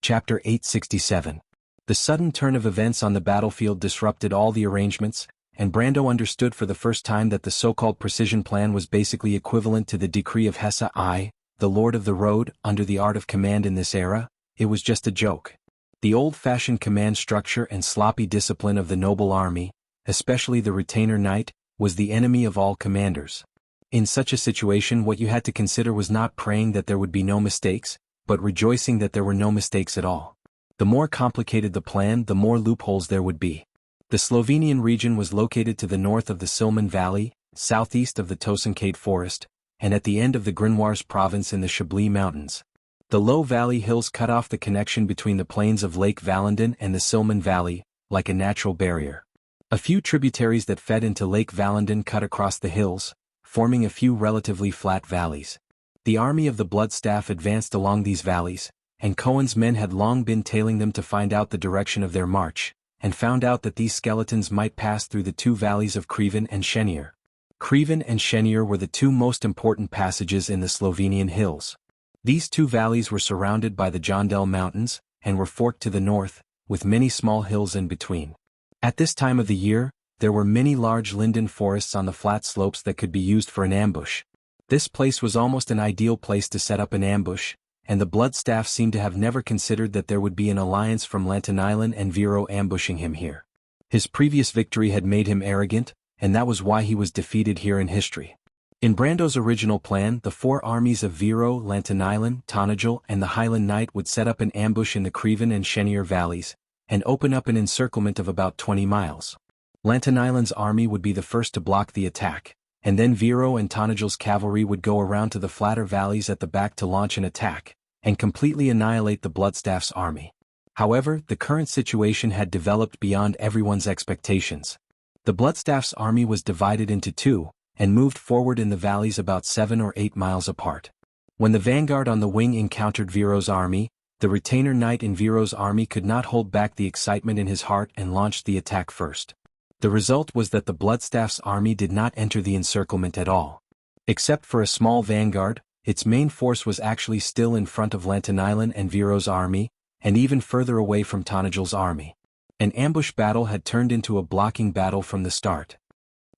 Chapter 867. The sudden turn of events on the battlefield disrupted all the arrangements, and Brando understood for the first time that the so-called precision plan was basically equivalent to the decree of Hesse I, the Lord of the Road, under the art of command in this era. It was just a joke. The old-fashioned command structure and sloppy discipline of the noble army, especially the retainer knight, was the enemy of all commanders. In such a situation, what you had to consider was not praying that there would be no mistakes, but rejoicing that there were no mistakes at all. The more complicated the plan, the more loopholes there would be. The Slovenian region was located to the north of the Silman Valley, southeast of the Tosankate Forest, and at the end of the Grinoires province in the Chablis Mountains. The low valley hills cut off the connection between the plains of Lake Valendon and the Silman Valley, like a natural barrier. A few tributaries that fed into Lake Valendon cut across the hills, forming a few relatively flat valleys. The army of the Bloodstaff advanced along these valleys, and Cohen's men had long been tailing them to find out the direction of their march, and found out that these skeletons might pass through the two valleys of Kreven and Chenier. Kreven and Chenier were the two most important passages in the Slovenian hills. These two valleys were surrounded by the Jondel Mountains, and were forked to the north, with many small hills in between. At this time of the year, there were many large linden forests on the flat slopes that could be used for an ambush. This place was almost an ideal place to set up an ambush, and the Bloodstaff seemed to have never considered that there would be an alliance from Lantinilan and Viro ambushing him here. His previous victory had made him arrogant, and that was why he was defeated here in history. In Brando's original plan, the four armies of Viro, Lantinilan, Tonagel, and the Highland Knight would set up an ambush in the Kreven and Chenier valleys, and open up an encirclement of about 20 miles. Lantinilan's army would be the first to block the attack, and then Viro and Tonagel's cavalry would go around to the flatter valleys at the back to launch an attack, and completely annihilate the Bloodstaff's army. However, the current situation had developed beyond everyone's expectations. The Bloodstaff's army was divided into two, and moved forward in the valleys about 7 or 8 miles apart. When the vanguard on the wing encountered Viro's army, the retainer knight in Viro's army could not hold back the excitement in his heart and launched the attack first. The result was that the Bloodstaff's army did not enter the encirclement at all. Except for a small vanguard, its main force was actually still in front of Lantinilan and Viro's army, and even further away from Tonagel's army. An ambush battle had turned into a blocking battle from the start.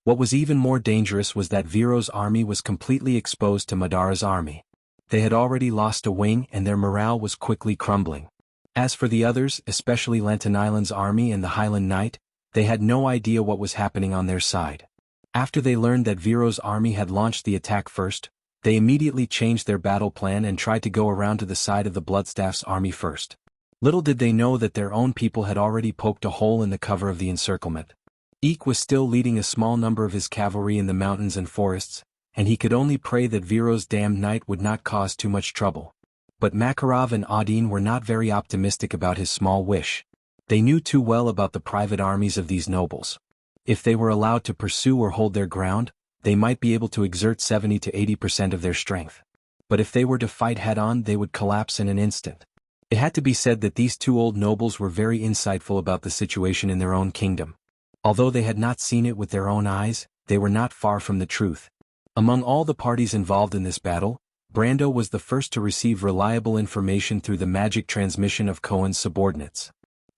What was even more dangerous was that Viro's army was completely exposed to Madara's army. They had already lost a wing and their morale was quickly crumbling. As for the others, especially Lantinilan's army and the Highland Knight, they had no idea what was happening on their side. After they learned that Viro's army had launched the attack first, they immediately changed their battle plan and tried to go around to the side of the Bloodstaff's army first. Little did they know that their own people had already poked a hole in the cover of the encirclement. Eek was still leading a small number of his cavalry in the mountains and forests, and he could only pray that Viro's damned knight would not cause too much trouble. But Makarov and Odin were not very optimistic about his small wish. They knew too well about the private armies of these nobles. If they were allowed to pursue or hold their ground, they might be able to exert 70 to 80% of their strength. But if they were to fight head-on, they would collapse in an instant. It had to be said that these two old nobles were very insightful about the situation in their own kingdom. Although they had not seen it with their own eyes, they were not far from the truth. Among all the parties involved in this battle, Brando was the first to receive reliable information through the magic transmission of Cohen's subordinates.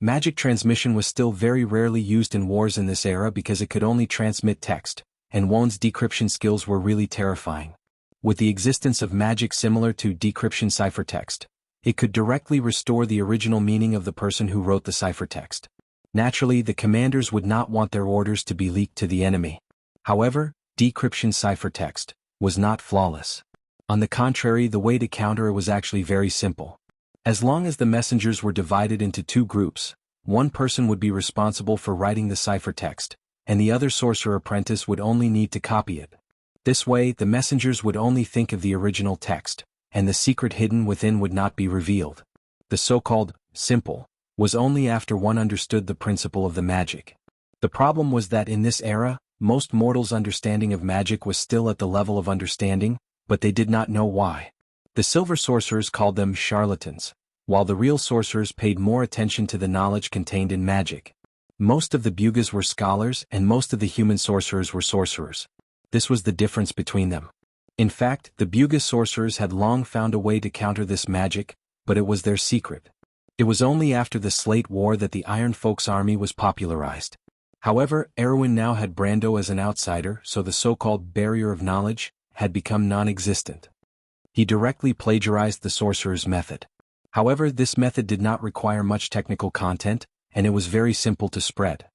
Magic transmission was still very rarely used in wars in this era because it could only transmit text, and Won's decryption skills were really terrifying. With the existence of magic similar to decryption ciphertext, it could directly restore the original meaning of the person who wrote the ciphertext. Naturally, the commanders would not want their orders to be leaked to the enemy. However, decryption ciphertext was not flawless. On the contrary, the way to counter it was actually very simple. As long as the messengers were divided into two groups, one person would be responsible for writing the ciphertext, and the other sorcerer apprentice would only need to copy it. This way, the messengers would only think of the original text, and the secret hidden within would not be revealed. The so-called simple was only after one understood the principle of the magic. The problem was that in this era, most mortals' understanding of magic was still at the level of understanding, but they did not know why. The silver sorcerers called them charlatans, while the real sorcerers paid more attention to the knowledge contained in magic. Most of the Bugas were scholars and most of the human sorcerers were sorcerers. This was the difference between them. In fact, the Buga sorcerers had long found a way to counter this magic, but it was their secret. It was only after the Slate War that the Iron Folk's army was popularized. However, Erwin now had Brando as an outsider, so the so-called barrier of knowledge had become non-existent. He directly plagiarized the sorcerer's method. However, this method did not require much technical content, and it was very simple to spread.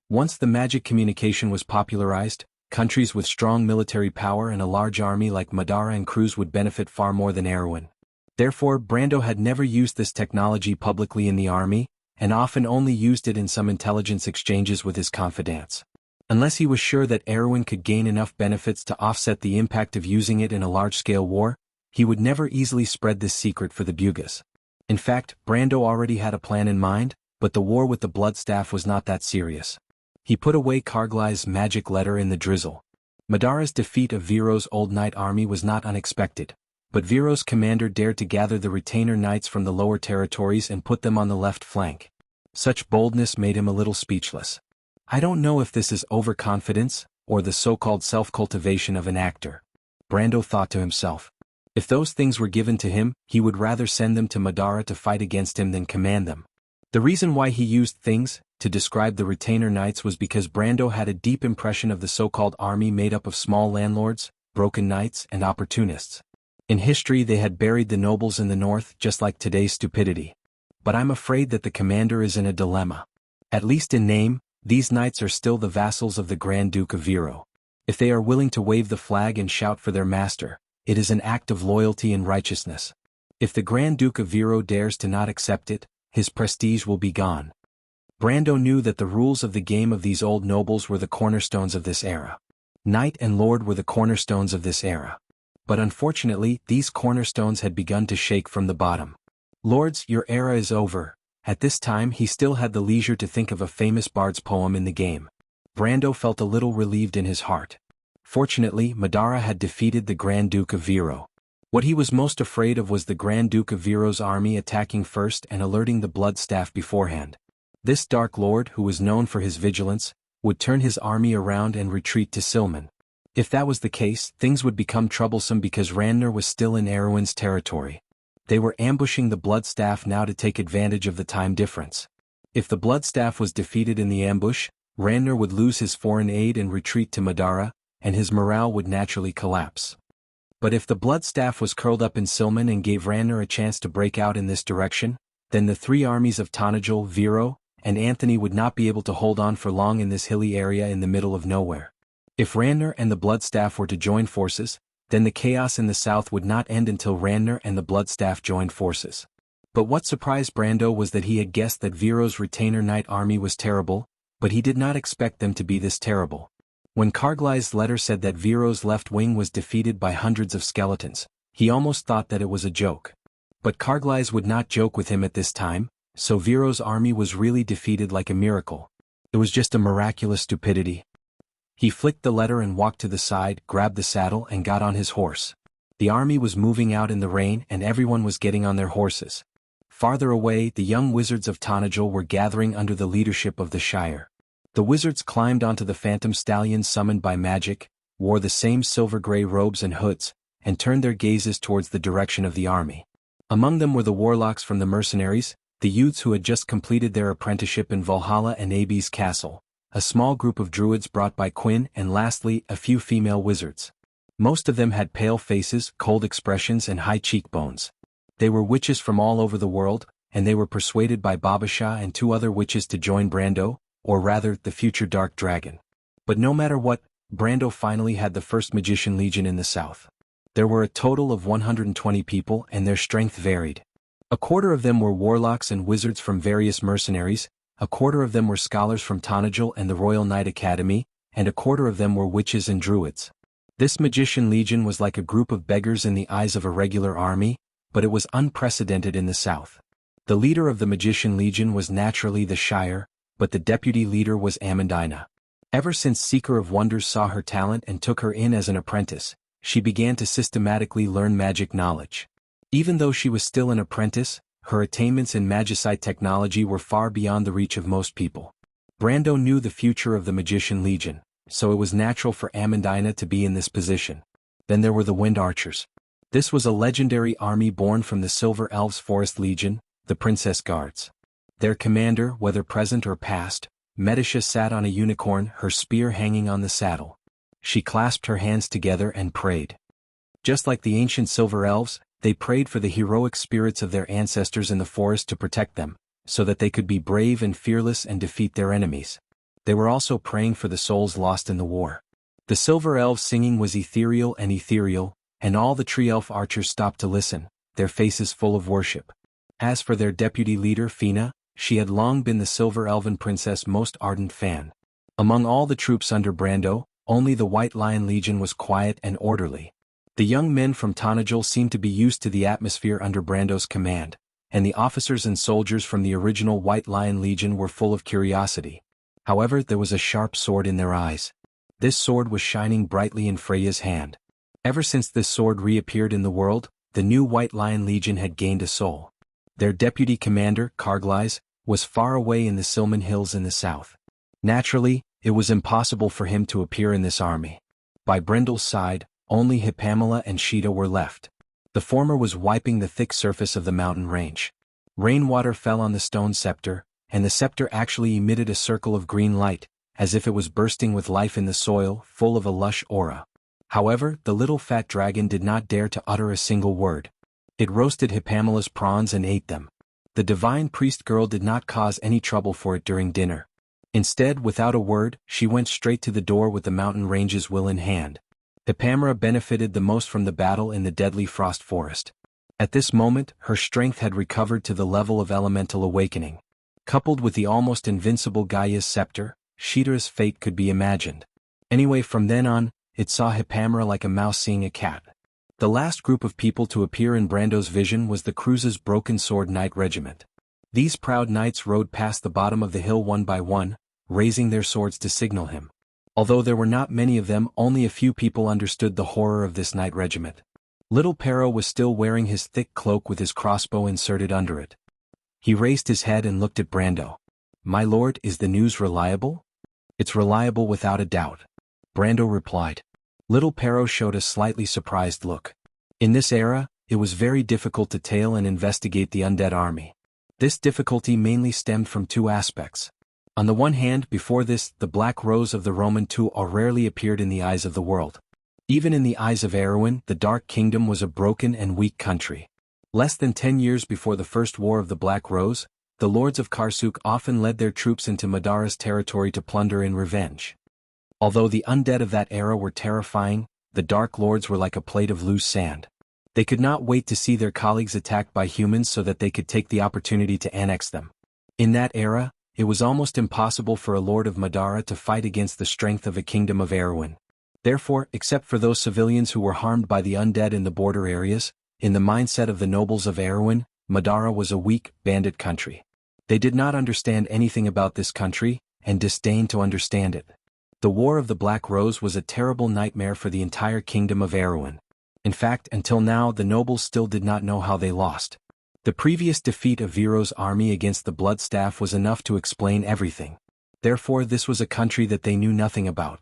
Once the magic communication was popularized, countries with strong military power and a large army like Madara and Cruz would benefit far more than Erwin. Therefore, Brando had never used this technology publicly in the army, and often only used it in some intelligence exchanges with his confidants. Unless he was sure that Erwin could gain enough benefits to offset the impact of using it in a large-scale war, he would never easily spread this secret for the Bugas. In fact, Brando already had a plan in mind, but the war with the Bloodstaff was not that serious. He put away Karglai's magic letter in the drizzle. Madara's defeat of Viro's old knight army was not unexpected, but Viro's commander dared to gather the retainer knights from the lower territories and put them on the left flank. Such boldness made him a little speechless. I don't know if this is overconfidence, or the so-called self-cultivation of an actor. Brando thought to himself. If those things were given to him, he would rather send them to Madara to fight against him than command them. The reason why he used things to describe the retainer knights was because Brando had a deep impression of the so-called army made up of small landlords, broken knights, and opportunists. In history they had buried the nobles in the north just like today's stupidity. But I'm afraid that the commander is in a dilemma. At least in name, these knights are still the vassals of the Grand Duke of Viro. If they are willing to wave the flag and shout for their master, it is an act of loyalty and righteousness. If the Grand Duke of Viro dares to not accept it, his prestige will be gone. Brando knew that the rules of the game of these old nobles were the cornerstones of this era. Knight and lord were the cornerstones of this era. But unfortunately, these cornerstones had begun to shake from the bottom. Lords, your era is over. At this time he still had the leisure to think of a famous bard's poem in the game. Brando felt a little relieved in his heart. Fortunately, Madara had defeated the Grand Duke of Viro. What he was most afraid of was the Grand Duke of Viro's army attacking first and alerting the Bloodstaff beforehand. This Dark Lord, who was known for his vigilance, would turn his army around and retreat to Silman. If that was the case, things would become troublesome because Randner was still in Erwin's territory. They were ambushing the Bloodstaff now to take advantage of the time difference. If the Bloodstaff was defeated in the ambush, Randner would lose his foreign aid and retreat to Madara, and his morale would naturally collapse. But if the Bloodstaff was curled up in Silman and gave Randner a chance to break out in this direction, then the three armies of Tanajul, Viro, and Anthony would not be able to hold on for long in this hilly area in the middle of nowhere. If Randner and the Bloodstaff were to join forces, then the chaos in the south would not end until Randner and the Bloodstaff joined forces. But what surprised Brando was that he had guessed that Viro's retainer knight army was terrible, but he did not expect them to be this terrible. When Karglai's letter said that Viro's left wing was defeated by hundreds of skeletons, he almost thought that it was a joke. But Karglai's would not joke with him at this time, so Viro's army was really defeated like a miracle. It was just a miraculous stupidity. He flicked the letter and walked to the side, grabbed the saddle and got on his horse. The army was moving out in the rain and everyone was getting on their horses. Farther away, the young wizards of Tanajul were gathering under the leadership of the Shire. The wizards climbed onto the phantom stallions summoned by magic, wore the same silver-gray robes and hoods, and turned their gazes towards the direction of the army. Among them were the warlocks from the mercenaries, the youths who had just completed their apprenticeship in Valhalla and Abi's castle, a small group of druids brought by Quinn, and lastly, a few female wizards. Most of them had pale faces, cold expressions and high cheekbones. They were witches from all over the world, and they were persuaded by Babasha and two other witches to join Brando, or rather, the future Dark Dragon. But no matter what, Brando finally had the first Magician Legion in the south. There were a total of 120 people and their strength varied. A quarter of them were warlocks and wizards from various mercenaries, a quarter of them were scholars from Tanajul and the Royal Knight Academy, and a quarter of them were witches and druids. This Magician Legion was like a group of beggars in the eyes of a regular army, but it was unprecedented in the south. The leader of the Magician Legion was naturally the Shire, but the deputy leader was Amandina. Ever since Seeker of Wonders saw her talent and took her in as an apprentice, she began to systematically learn magic knowledge. Even though she was still an apprentice, her attainments in magicite technology were far beyond the reach of most people. Brando knew the future of the Magician Legion, so it was natural for Amandina to be in this position. Then there were the Wind Archers. This was a legendary army born from the Silver Elves Forest Legion, the Princess Guards. Their commander, whether present or past, Medisha, sat on a unicorn, her spear hanging on the saddle. She clasped her hands together and prayed. Just like the ancient silver elves, they prayed for the heroic spirits of their ancestors in the forest to protect them, so that they could be brave and fearless and defeat their enemies. They were also praying for the souls lost in the war. The silver elves' singing was ethereal, and all the tree elf archers stopped to listen, their faces full of worship. As for their deputy leader Fina, she had long been the silver elven princess' most ardent fan. Among all the troops under Brando, only the White Lion Legion was quiet and orderly. The young men from Tanajul seemed to be used to the atmosphere under Brando's command, and the officers and soldiers from the original White Lion Legion were full of curiosity. However, there was a sharp sword in their eyes. This sword was shining brightly in Freya's hand. Ever since this sword reappeared in the world, the new White Lion Legion had gained a soul. Their deputy commander, Karglais, was far away in the Silman Hills in the south. Naturally, it was impossible for him to appear in this army. By Brendel's side, only Hippamela and Sheeta were left. The former was wiping the thick surface of the mountain range. Rainwater fell on the stone scepter, and the scepter actually emitted a circle of green light, as if it was bursting with life in the soil, full of a lush aura. However, the little fat dragon did not dare to utter a single word. It roasted Hippamela's prawns and ate them. The divine priest girl did not cause any trouble for it during dinner. Instead, without a word, she went straight to the door with the mountain range's will in hand. Hippamela benefited the most from the battle in the deadly frost forest. At this moment, her strength had recovered to the level of elemental awakening. Coupled with the almost invincible Gaia's scepter, Sheeta's fate could be imagined. Anyway, from then on, it saw Hippamela like a mouse seeing a cat. The last group of people to appear in Brando's vision was the Cruz's Broken Sword Knight Regiment. These proud knights rode past the bottom of the hill one by one, raising their swords to signal him. Although there were not many of them, only a few people understood the horror of this knight regiment. Little Pero was still wearing his thick cloak with his crossbow inserted under it. He raised his head and looked at Brando. "My lord, is the news reliable?" "It's reliable without a doubt," Brando replied. Little Pero showed a slightly surprised look. In this era, it was very difficult to tail and investigate the undead army. This difficulty mainly stemmed from two aspects. On the one hand, before this, the Black Rose of the Roman II rarely appeared in the eyes of the world. Even in the eyes of Erewhon, the Dark Kingdom was a broken and weak country. Less than 10 years before the First War of the Black Rose, the lords of Karsuk often led their troops into Madara's territory to plunder in revenge. Although the undead of that era were terrifying, the Dark Lords were like a plate of loose sand. They could not wait to see their colleagues attacked by humans so that they could take the opportunity to annex them. In that era, it was almost impossible for a lord of Madara to fight against the strength of a kingdom of Erewhon. Therefore, except for those civilians who were harmed by the undead in the border areas, in the mindset of the nobles of Erewhon, Madara was a weak, bandit country. They did not understand anything about this country, and disdained to understand it. The War of the Black Rose was a terrible nightmare for the entire kingdom of Erewhon. In fact, until now the nobles still did not know how they lost. The previous defeat of Viro's army against the Bloodstaff was enough to explain everything. Therefore, this was a country that they knew nothing about.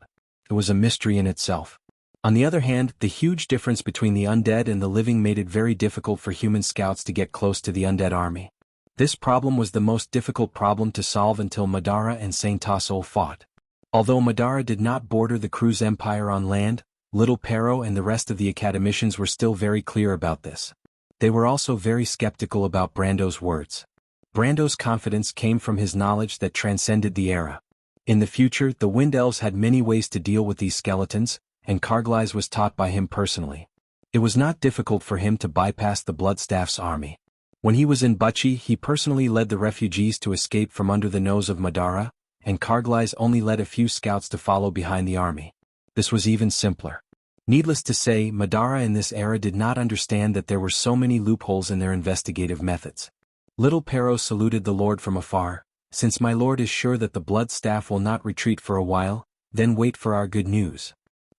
It was a mystery in itself. On the other hand, the huge difference between the undead and the living made it very difficult for human scouts to get close to the undead army. This problem was the most difficult problem to solve until Madara and Saint Tassol fought. Although Madara did not border the Cruz Empire on land, Little Pero and the rest of the academicians were still very clear about this. They were also very skeptical about Brando's words. Brando's confidence came from his knowledge that transcended the era. In the future, the Wind Elves had many ways to deal with these skeletons, and Karglais was taught by him personally. It was not difficult for him to bypass the Bloodstaff's army. When he was in Buchi, he personally led the refugees to escape from under the nose of Madara, and Karglais only led a few scouts to follow behind the army. This was even simpler. Needless to say, Madara in this era did not understand that there were so many loopholes in their investigative methods. Little Pero saluted the lord from afar. "Since my lord is sure that the Bloodstaff will not retreat for a while, then wait for our good news."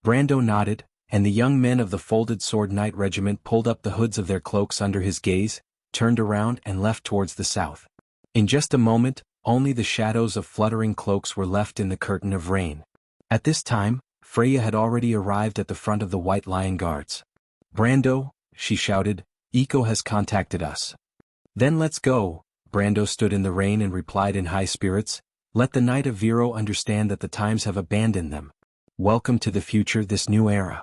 Brando nodded, and the young men of the Folded Sword Knight Regiment pulled up the hoods of their cloaks under his gaze, turned around and left towards the south. In just a moment, only the shadows of fluttering cloaks were left in the curtain of rain. At this time, Freya had already arrived at the front of the White Lion Guards. "Brando," she shouted, "Iko has contacted us." Then let's go. Brando stood in the rain and replied in high spirits, let the Knight of Vero understand that the times have abandoned them. Welcome to the future, this new era.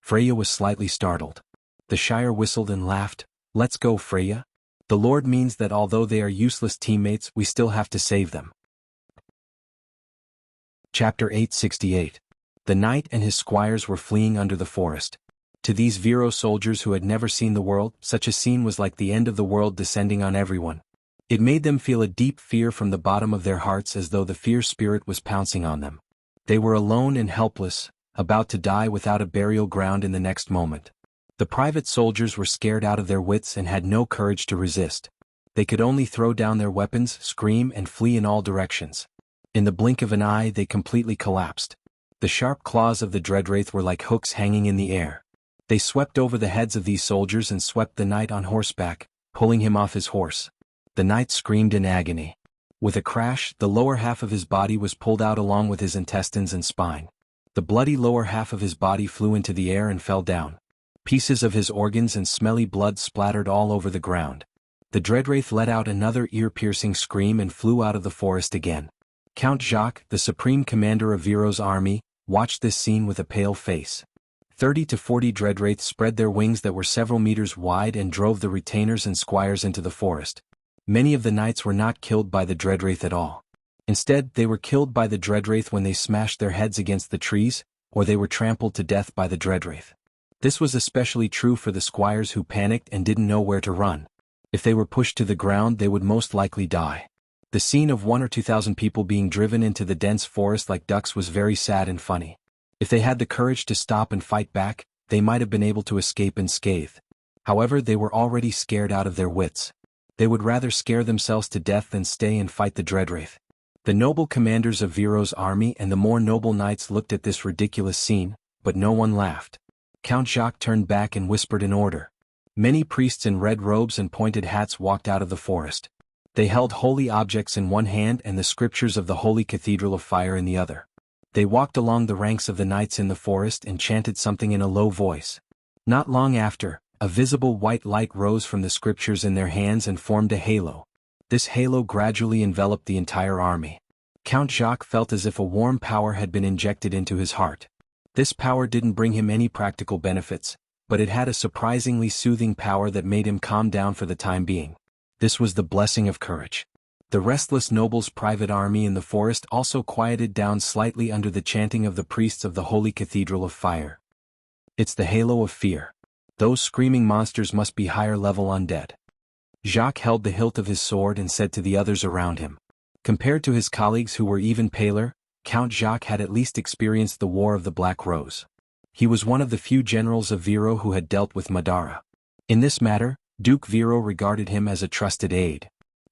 Freya was slightly startled. The Shire whistled and laughed, let's go, Freya. The Lord means that although they are useless teammates, we still have to save them. Chapter 868. The knight and his squires were fleeing under the forest. To these Vero soldiers who had never seen the world, such a scene was like the end of the world descending on everyone. It made them feel a deep fear from the bottom of their hearts, as though the fierce spirit was pouncing on them. They were alone and helpless, about to die without a burial ground in the next moment. The private soldiers were scared out of their wits and had no courage to resist. They could only throw down their weapons, scream and flee in all directions. In the blink of an eye they completely collapsed. The sharp claws of the Dreadwraith were like hooks hanging in the air. They swept over the heads of these soldiers and swept the knight on horseback, pulling him off his horse. The knight screamed in agony. With a crash, the lower half of his body was pulled out along with his intestines and spine. The bloody lower half of his body flew into the air and fell down. Pieces of his organs and smelly blood splattered all over the ground. The Dreadwraith let out another ear-piercing scream and flew out of the forest again. Count Jacques, the supreme commander of Vero's army, watched this scene with a pale face. 30 to 40 Dreadwraiths spread their wings that were several meters wide and drove the retainers and squires into the forest. Many of the knights were not killed by the Dreadwraith at all. Instead, they were killed by the Dreadwraith when they smashed their heads against the trees, or they were trampled to death by the Dreadwraith. This was especially true for the squires who panicked and didn't know where to run. If they were pushed to the ground, they would most likely die. The scene of 1,000 or 2,000 people being driven into the dense forest like ducks was very sad and funny. If they had the courage to stop and fight back, they might have been able to escape unscathed. However, they were already scared out of their wits. They would rather scare themselves to death than stay and fight the Dreadwraith. The noble commanders of Vero's army and the more noble knights looked at this ridiculous scene, but no one laughed. Count Jacques turned back and whispered an order. Many priests in red robes and pointed hats walked out of the forest. They held holy objects in one hand and the scriptures of the Holy Cathedral of Fire in the other. They walked along the ranks of the knights in the forest and chanted something in a low voice. Not long after, a visible white light rose from the scriptures in their hands and formed a halo. This halo gradually enveloped the entire army. Count Jacques felt as if a warm power had been injected into his heart. This power didn't bring him any practical benefits, but it had a surprisingly soothing power that made him calm down for the time being. This was the blessing of courage. The restless nobles' private army in the forest also quieted down slightly under the chanting of the priests of the Holy Cathedral of Fire. It's the halo of fear. Those screaming monsters must be higher-level undead. Jacques held the hilt of his sword and said to the others around him. Compared to his colleagues who were even paler, Count Jacques had at least experienced the War of the Black Rose. He was one of the few generals of Vero who had dealt with Madara. In this matter, Duke Vero regarded him as a trusted aide.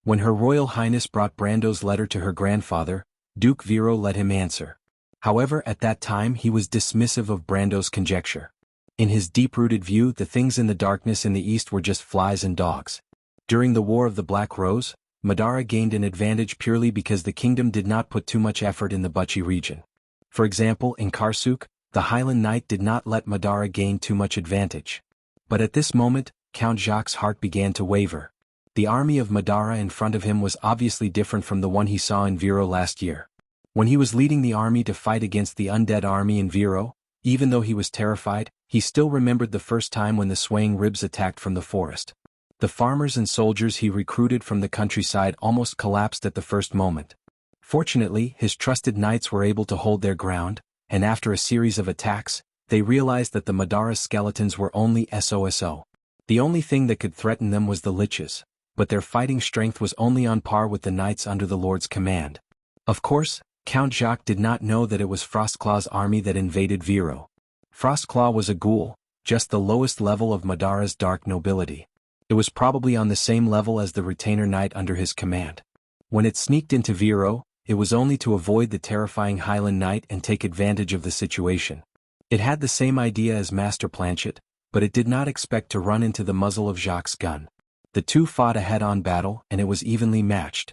When Her Royal Highness brought Brando's letter to her grandfather, Duke Vero let him answer. However, at that time he was dismissive of Brando's conjecture. In his deep-rooted view, the things in the darkness in the east were just flies and dogs. During the War of the Black Rose, Madara gained an advantage purely because the kingdom did not put too much effort in the Buchi region. For example, in Karsuk, the Highland Knight did not let Madara gain too much advantage. But at this moment, Count Jacques' heart began to waver. The army of Madara in front of him was obviously different from the one he saw in Vero last year. When he was leading the army to fight against the undead army in Vero, even though he was terrified, he still remembered the first time when the swaying ribs attacked from the forest. The farmers and soldiers he recruited from the countryside almost collapsed at the first moment. Fortunately, his trusted knights were able to hold their ground, and after a series of attacks, they realized that the Madara skeletons were only SOSO. The only thing that could threaten them was the liches, but their fighting strength was only on par with the knights under the Lord's command. Of course, Count Jacques did not know that it was Frostclaw's army that invaded Vero. Frostclaw was a ghoul, just the lowest level of Madara's dark nobility. It was probably on the same level as the retainer knight under his command. When it sneaked into Vero, it was only to avoid the terrifying Highland Knight and take advantage of the situation. It had the same idea as Master Planchet, but it did not expect to run into the muzzle of Jacques' gun. The two fought a head-on battle and it was evenly matched.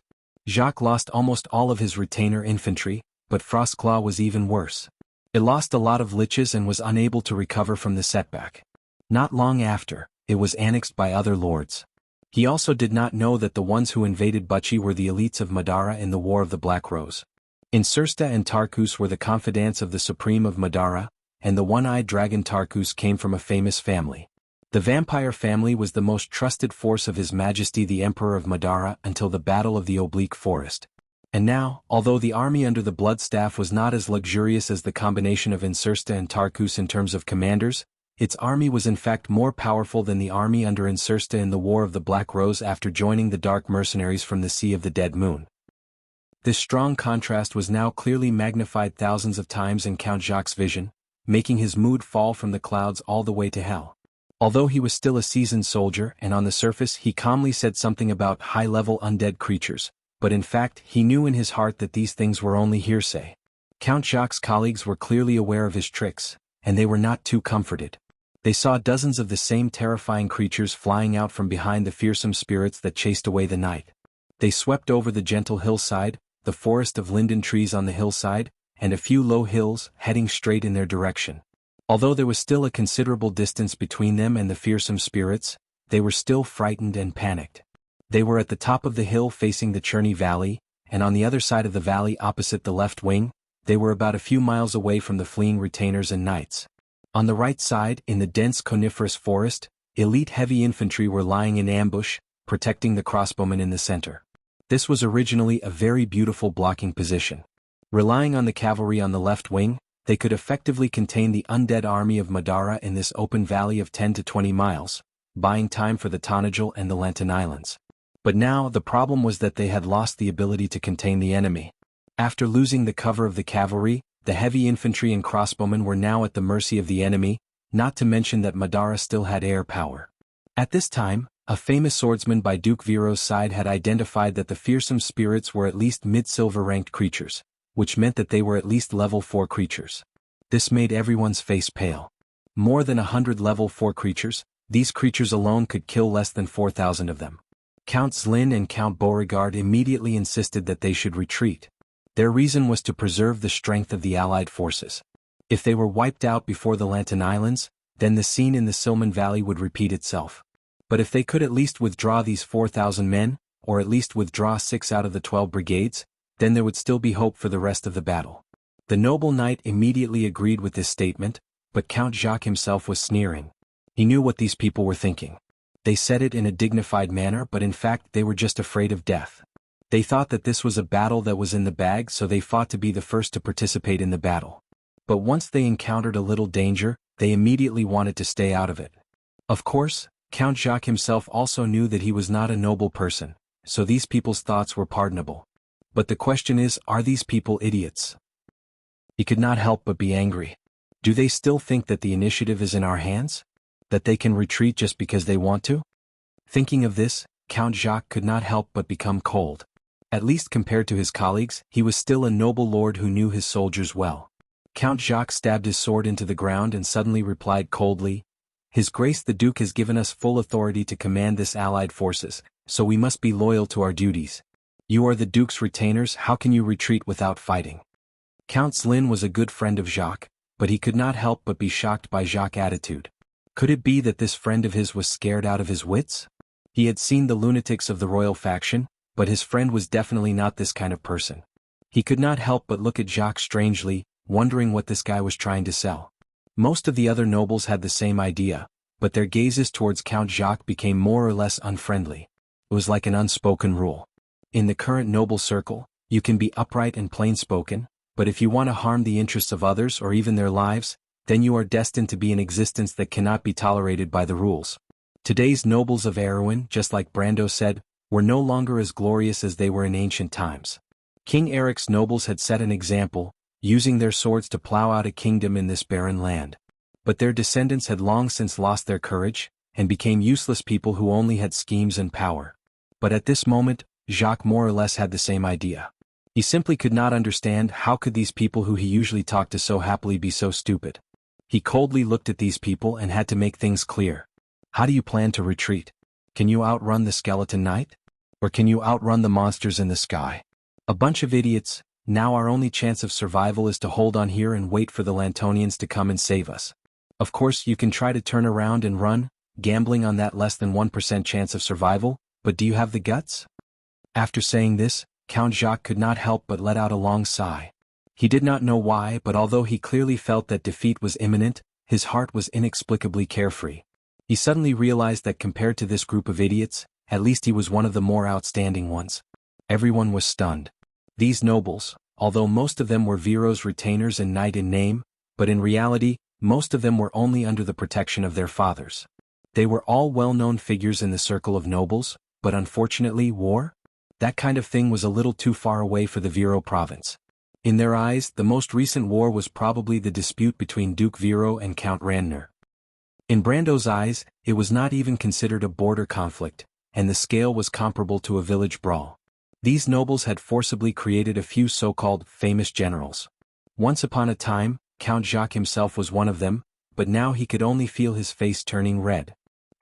Jacques lost almost all of his retainer infantry, but Frostclaw was even worse. It lost a lot of liches and was unable to recover from the setback. Not long after, it was annexed by other lords. He also did not know that the ones who invaded Buchi were the elites of Madara in the War of the Black Rose. Insursta and Tarkus were the confidants of the Supreme of Madara, and the one-eyed dragon Tarkus came from a famous family. The vampire family was the most trusted force of His Majesty the Emperor of Madara until the Battle of the Oblique Forest. And now, although the army under the Bloodstaff was not as luxurious as the combination of Insursta and Tarkus in terms of commanders, its army was in fact more powerful than the army under Insursta in the War of the Black Rose after joining the Dark Mercenaries from the Sea of the Dead Moon. This strong contrast was now clearly magnified thousands of times in Count Jacques' vision, making his mood fall from the clouds all the way to hell. Although he was still a seasoned soldier and on the surface he calmly said something about high-level undead creatures, but in fact he knew in his heart that these things were only hearsay. Count Jacques' colleagues were clearly aware of his tricks, and they were not too comforted. They saw dozens of the same terrifying creatures flying out from behind the fearsome spirits that chased away the night. They swept over the gentle hillside, the forest of linden trees on the hillside, and a few low hills, heading straight in their direction. Although there was still a considerable distance between them and the fearsome spirits, they were still frightened and panicked. They were at the top of the hill facing the Cherney Valley, and on the other side of the valley opposite the left wing, they were about a few miles away from the fleeing retainers and knights. On the right side, in the dense coniferous forest, elite heavy infantry were lying in ambush, protecting the crossbowmen in the center. This was originally a very beautiful blocking position. Relying on the cavalry on the left wing, they could effectively contain the undead army of Madara in this open valley of 10 to 20 miles, buying time for the Tonajal and the Lantan Islands. But now the problem was that they had lost the ability to contain the enemy. After losing the cover of the cavalry, the heavy infantry and crossbowmen were now at the mercy of the enemy, not to mention that Madara still had air power. At this time, a famous swordsman by Duke Viro's side had identified that the fearsome spirits were at least mid-silver ranked creatures, which meant that they were at least level 4 creatures. This made everyone's face pale. More than 100 level 4 creatures, these creatures alone could kill less than 4,000 of them. Count Zlin and Count Beauregard immediately insisted that they should retreat. Their reason was to preserve the strength of the Allied forces. If they were wiped out before the Lantan Islands, then the scene in the Silman Valley would repeat itself. But if they could at least withdraw these 4,000 men, or at least withdraw 6 out of the 12 brigades, then there would still be hope for the rest of the battle. The noble knight immediately agreed with this statement, but Count Jacques himself was sneering. He knew what these people were thinking. They said it in a dignified manner, but in fact they were just afraid of death. They thought that this was a battle that was in the bag, so they fought to be the first to participate in the battle. But once they encountered a little danger, they immediately wanted to stay out of it. Of course, Count Jacques himself also knew that he was not a noble person, so these people's thoughts were pardonable. But the question is, are these people idiots? He could not help but be angry. Do they still think that the initiative is in our hands? That they can retreat just because they want to? Thinking of this, Count Jacques could not help but become cold. At least compared to his colleagues, he was still a noble lord who knew his soldiers well. Count Jacques stabbed his sword into the ground and suddenly replied coldly, "His Grace the Duke has given us full authority to command this allied forces, so we must be loyal to our duties. You are the Duke's retainers, how can you retreat without fighting?" Count Zlin was a good friend of Jacques, but he could not help but be shocked by Jacques' attitude. Could it be that this friend of his was scared out of his wits? He had seen the lunatics of the royal faction, but his friend was definitely not this kind of person. He could not help but look at Jacques strangely, wondering what this guy was trying to sell. Most of the other nobles had the same idea, but their gazes towards Count Jacques became more or less unfriendly. It was like an unspoken rule. In the current noble circle, you can be upright and plain-spoken, but if you want to harm the interests of others or even their lives, then you are destined to be an existence that cannot be tolerated by the rules. Today's nobles of Erewhon, just like Brando said, were no longer as glorious as they were in ancient times. King Eric's nobles had set an example, using their swords to plow out a kingdom in this barren land. But their descendants had long since lost their courage, and became useless people who only had schemes and power. But at this moment, Jacques more or less had the same idea. He simply could not understand how could these people who he usually talked to so happily be so stupid. He coldly looked at these people and had to make things clear. How do you plan to retreat? Can you outrun the skeleton knight? Or can you outrun the monsters in the sky? A bunch of idiots. Now our only chance of survival is to hold on here and wait for the Lantonians to come and save us. Of course you can try to turn around and run, gambling on that less than 1% chance of survival, but do you have the guts? After saying this, Count Jacques could not help but let out a long sigh. He did not know why, but although he clearly felt that defeat was imminent, his heart was inexplicably carefree. He suddenly realized that compared to this group of idiots, at least he was one of the more outstanding ones. Everyone was stunned. These nobles, although most of them were Viro's retainers and knight in name, but in reality, most of them were only under the protection of their fathers. They were all well-known figures in the circle of nobles, but unfortunately war? That kind of thing was a little too far away for the Viro province. In their eyes, the most recent war was probably the dispute between Duke Viro and Count Randner. In Brando's eyes, it was not even considered a border conflict, and the scale was comparable to a village brawl. These nobles had forcibly created a few so-called famous generals. Once upon a time, Count Jacques himself was one of them, but now he could only feel his face turning red.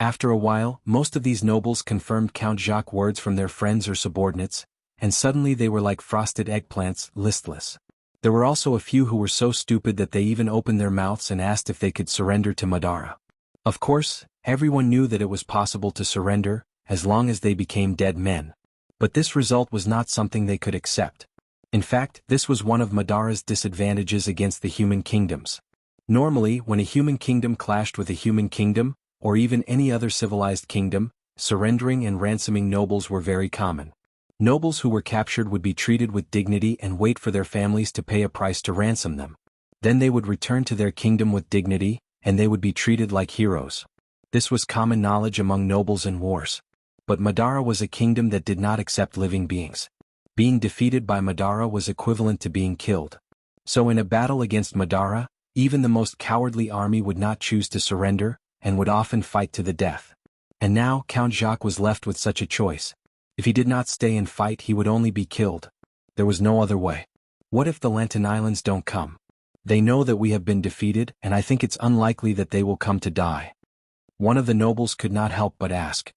After a while, most of these nobles confirmed Count Jacques' words from their friends or subordinates, and suddenly they were like frosted eggplants, listless. There were also a few who were so stupid that they even opened their mouths and asked if they could surrender to Madara. Of course, everyone knew that it was possible to surrender, as long as they became dead men. But this result was not something they could accept. In fact, this was one of Madara's disadvantages against the human kingdoms. Normally, when a human kingdom clashed with a human kingdom, or even any other civilized kingdom, surrendering and ransoming nobles were very common. Nobles who were captured would be treated with dignity and wait for their families to pay a price to ransom them. Then they would return to their kingdom with dignity, and they would be treated like heroes. This was common knowledge among nobles in wars. But Madara was a kingdom that did not accept living beings. Being defeated by Madara was equivalent to being killed. So in a battle against Madara, even the most cowardly army would not choose to surrender, and would often fight to the death. And now Count Jacques was left with such a choice. If he did not stay and fight, he would only be killed. There was no other way. What if the Lantern Islands don't come? They know that we have been defeated, and I think it's unlikely that they will come to die. One of the nobles could not help but ask.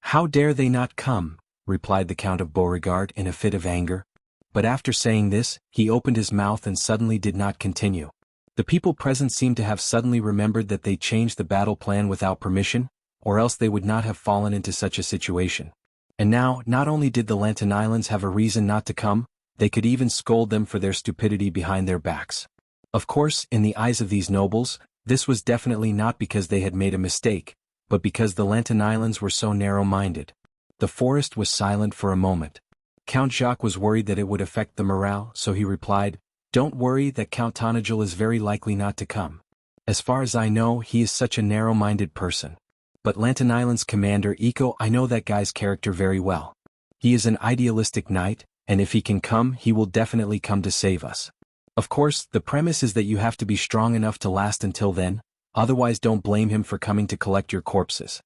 How dare they not come? Replied the Count of Beauregard in a fit of anger. But after saying this, he opened his mouth and suddenly did not continue. The people present seemed to have suddenly remembered that they changed the battle plan without permission, or else they would not have fallen into such a situation. And now, not only did the Lantern Islands have a reason not to come, they could even scold them for their stupidity behind their backs. Of course, in the eyes of these nobles, this was definitely not because they had made a mistake, but because the Lantern Islands were so narrow-minded. The forest was silent for a moment. Count Jacques was worried that it would affect the morale, so he replied, "Don't worry, that Count Tonagel is very likely not to come. As far as I know, he is such a narrow-minded person. But Lantern Island's commander Iko, I know that guy's character very well. He is an idealistic knight, and if he can come, he will definitely come to save us. Of course, the premise is that you have to be strong enough to last until then, otherwise don't blame him for coming to collect your corpses."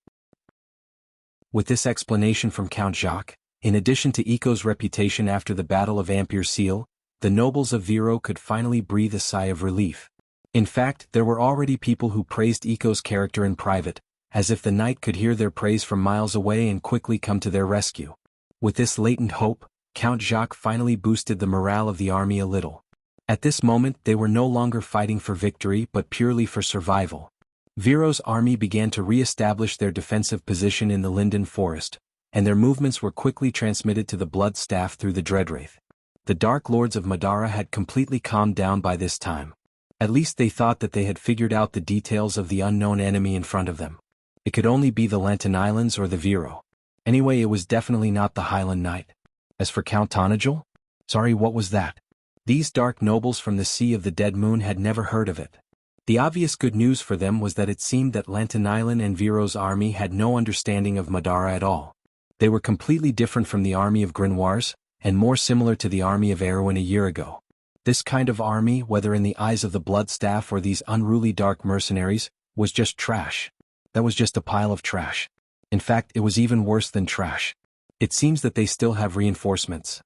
With this explanation from Count Jacques, in addition to Iko's reputation after the Battle of Ampere Seal, the nobles of Viro could finally breathe a sigh of relief. In fact, there were already people who praised Iko's character in private, as if the knight could hear their praise from miles away and quickly come to their rescue. With this latent hope, Count Jacques finally boosted the morale of the army a little. At this moment they were no longer fighting for victory but purely for survival. Viro's army began to re-establish their defensive position in the Linden Forest, and their movements were quickly transmitted to the Blood Staff through the Dreadwraith. The Dark Lords of Madara had completely calmed down by this time. At least they thought that they had figured out the details of the unknown enemy in front of them. It could only be the Lantern Islands or the Viro. Anyway, it was definitely not the Highland Knight. As for Count Tonagel? Sorry, what was that? These dark nobles from the Sea of the Dead Moon had never heard of it. The obvious good news for them was that it seemed that Lantern Island and Viro's army had no understanding of Madara at all. They were completely different from the army of Grimoires, and more similar to the army of Erwin a year ago. This kind of army, whether in the eyes of the Blood Staff or these unruly dark mercenaries, was just trash. That was just a pile of trash. In fact, it was even worse than trash. It seems that they still have reinforcements.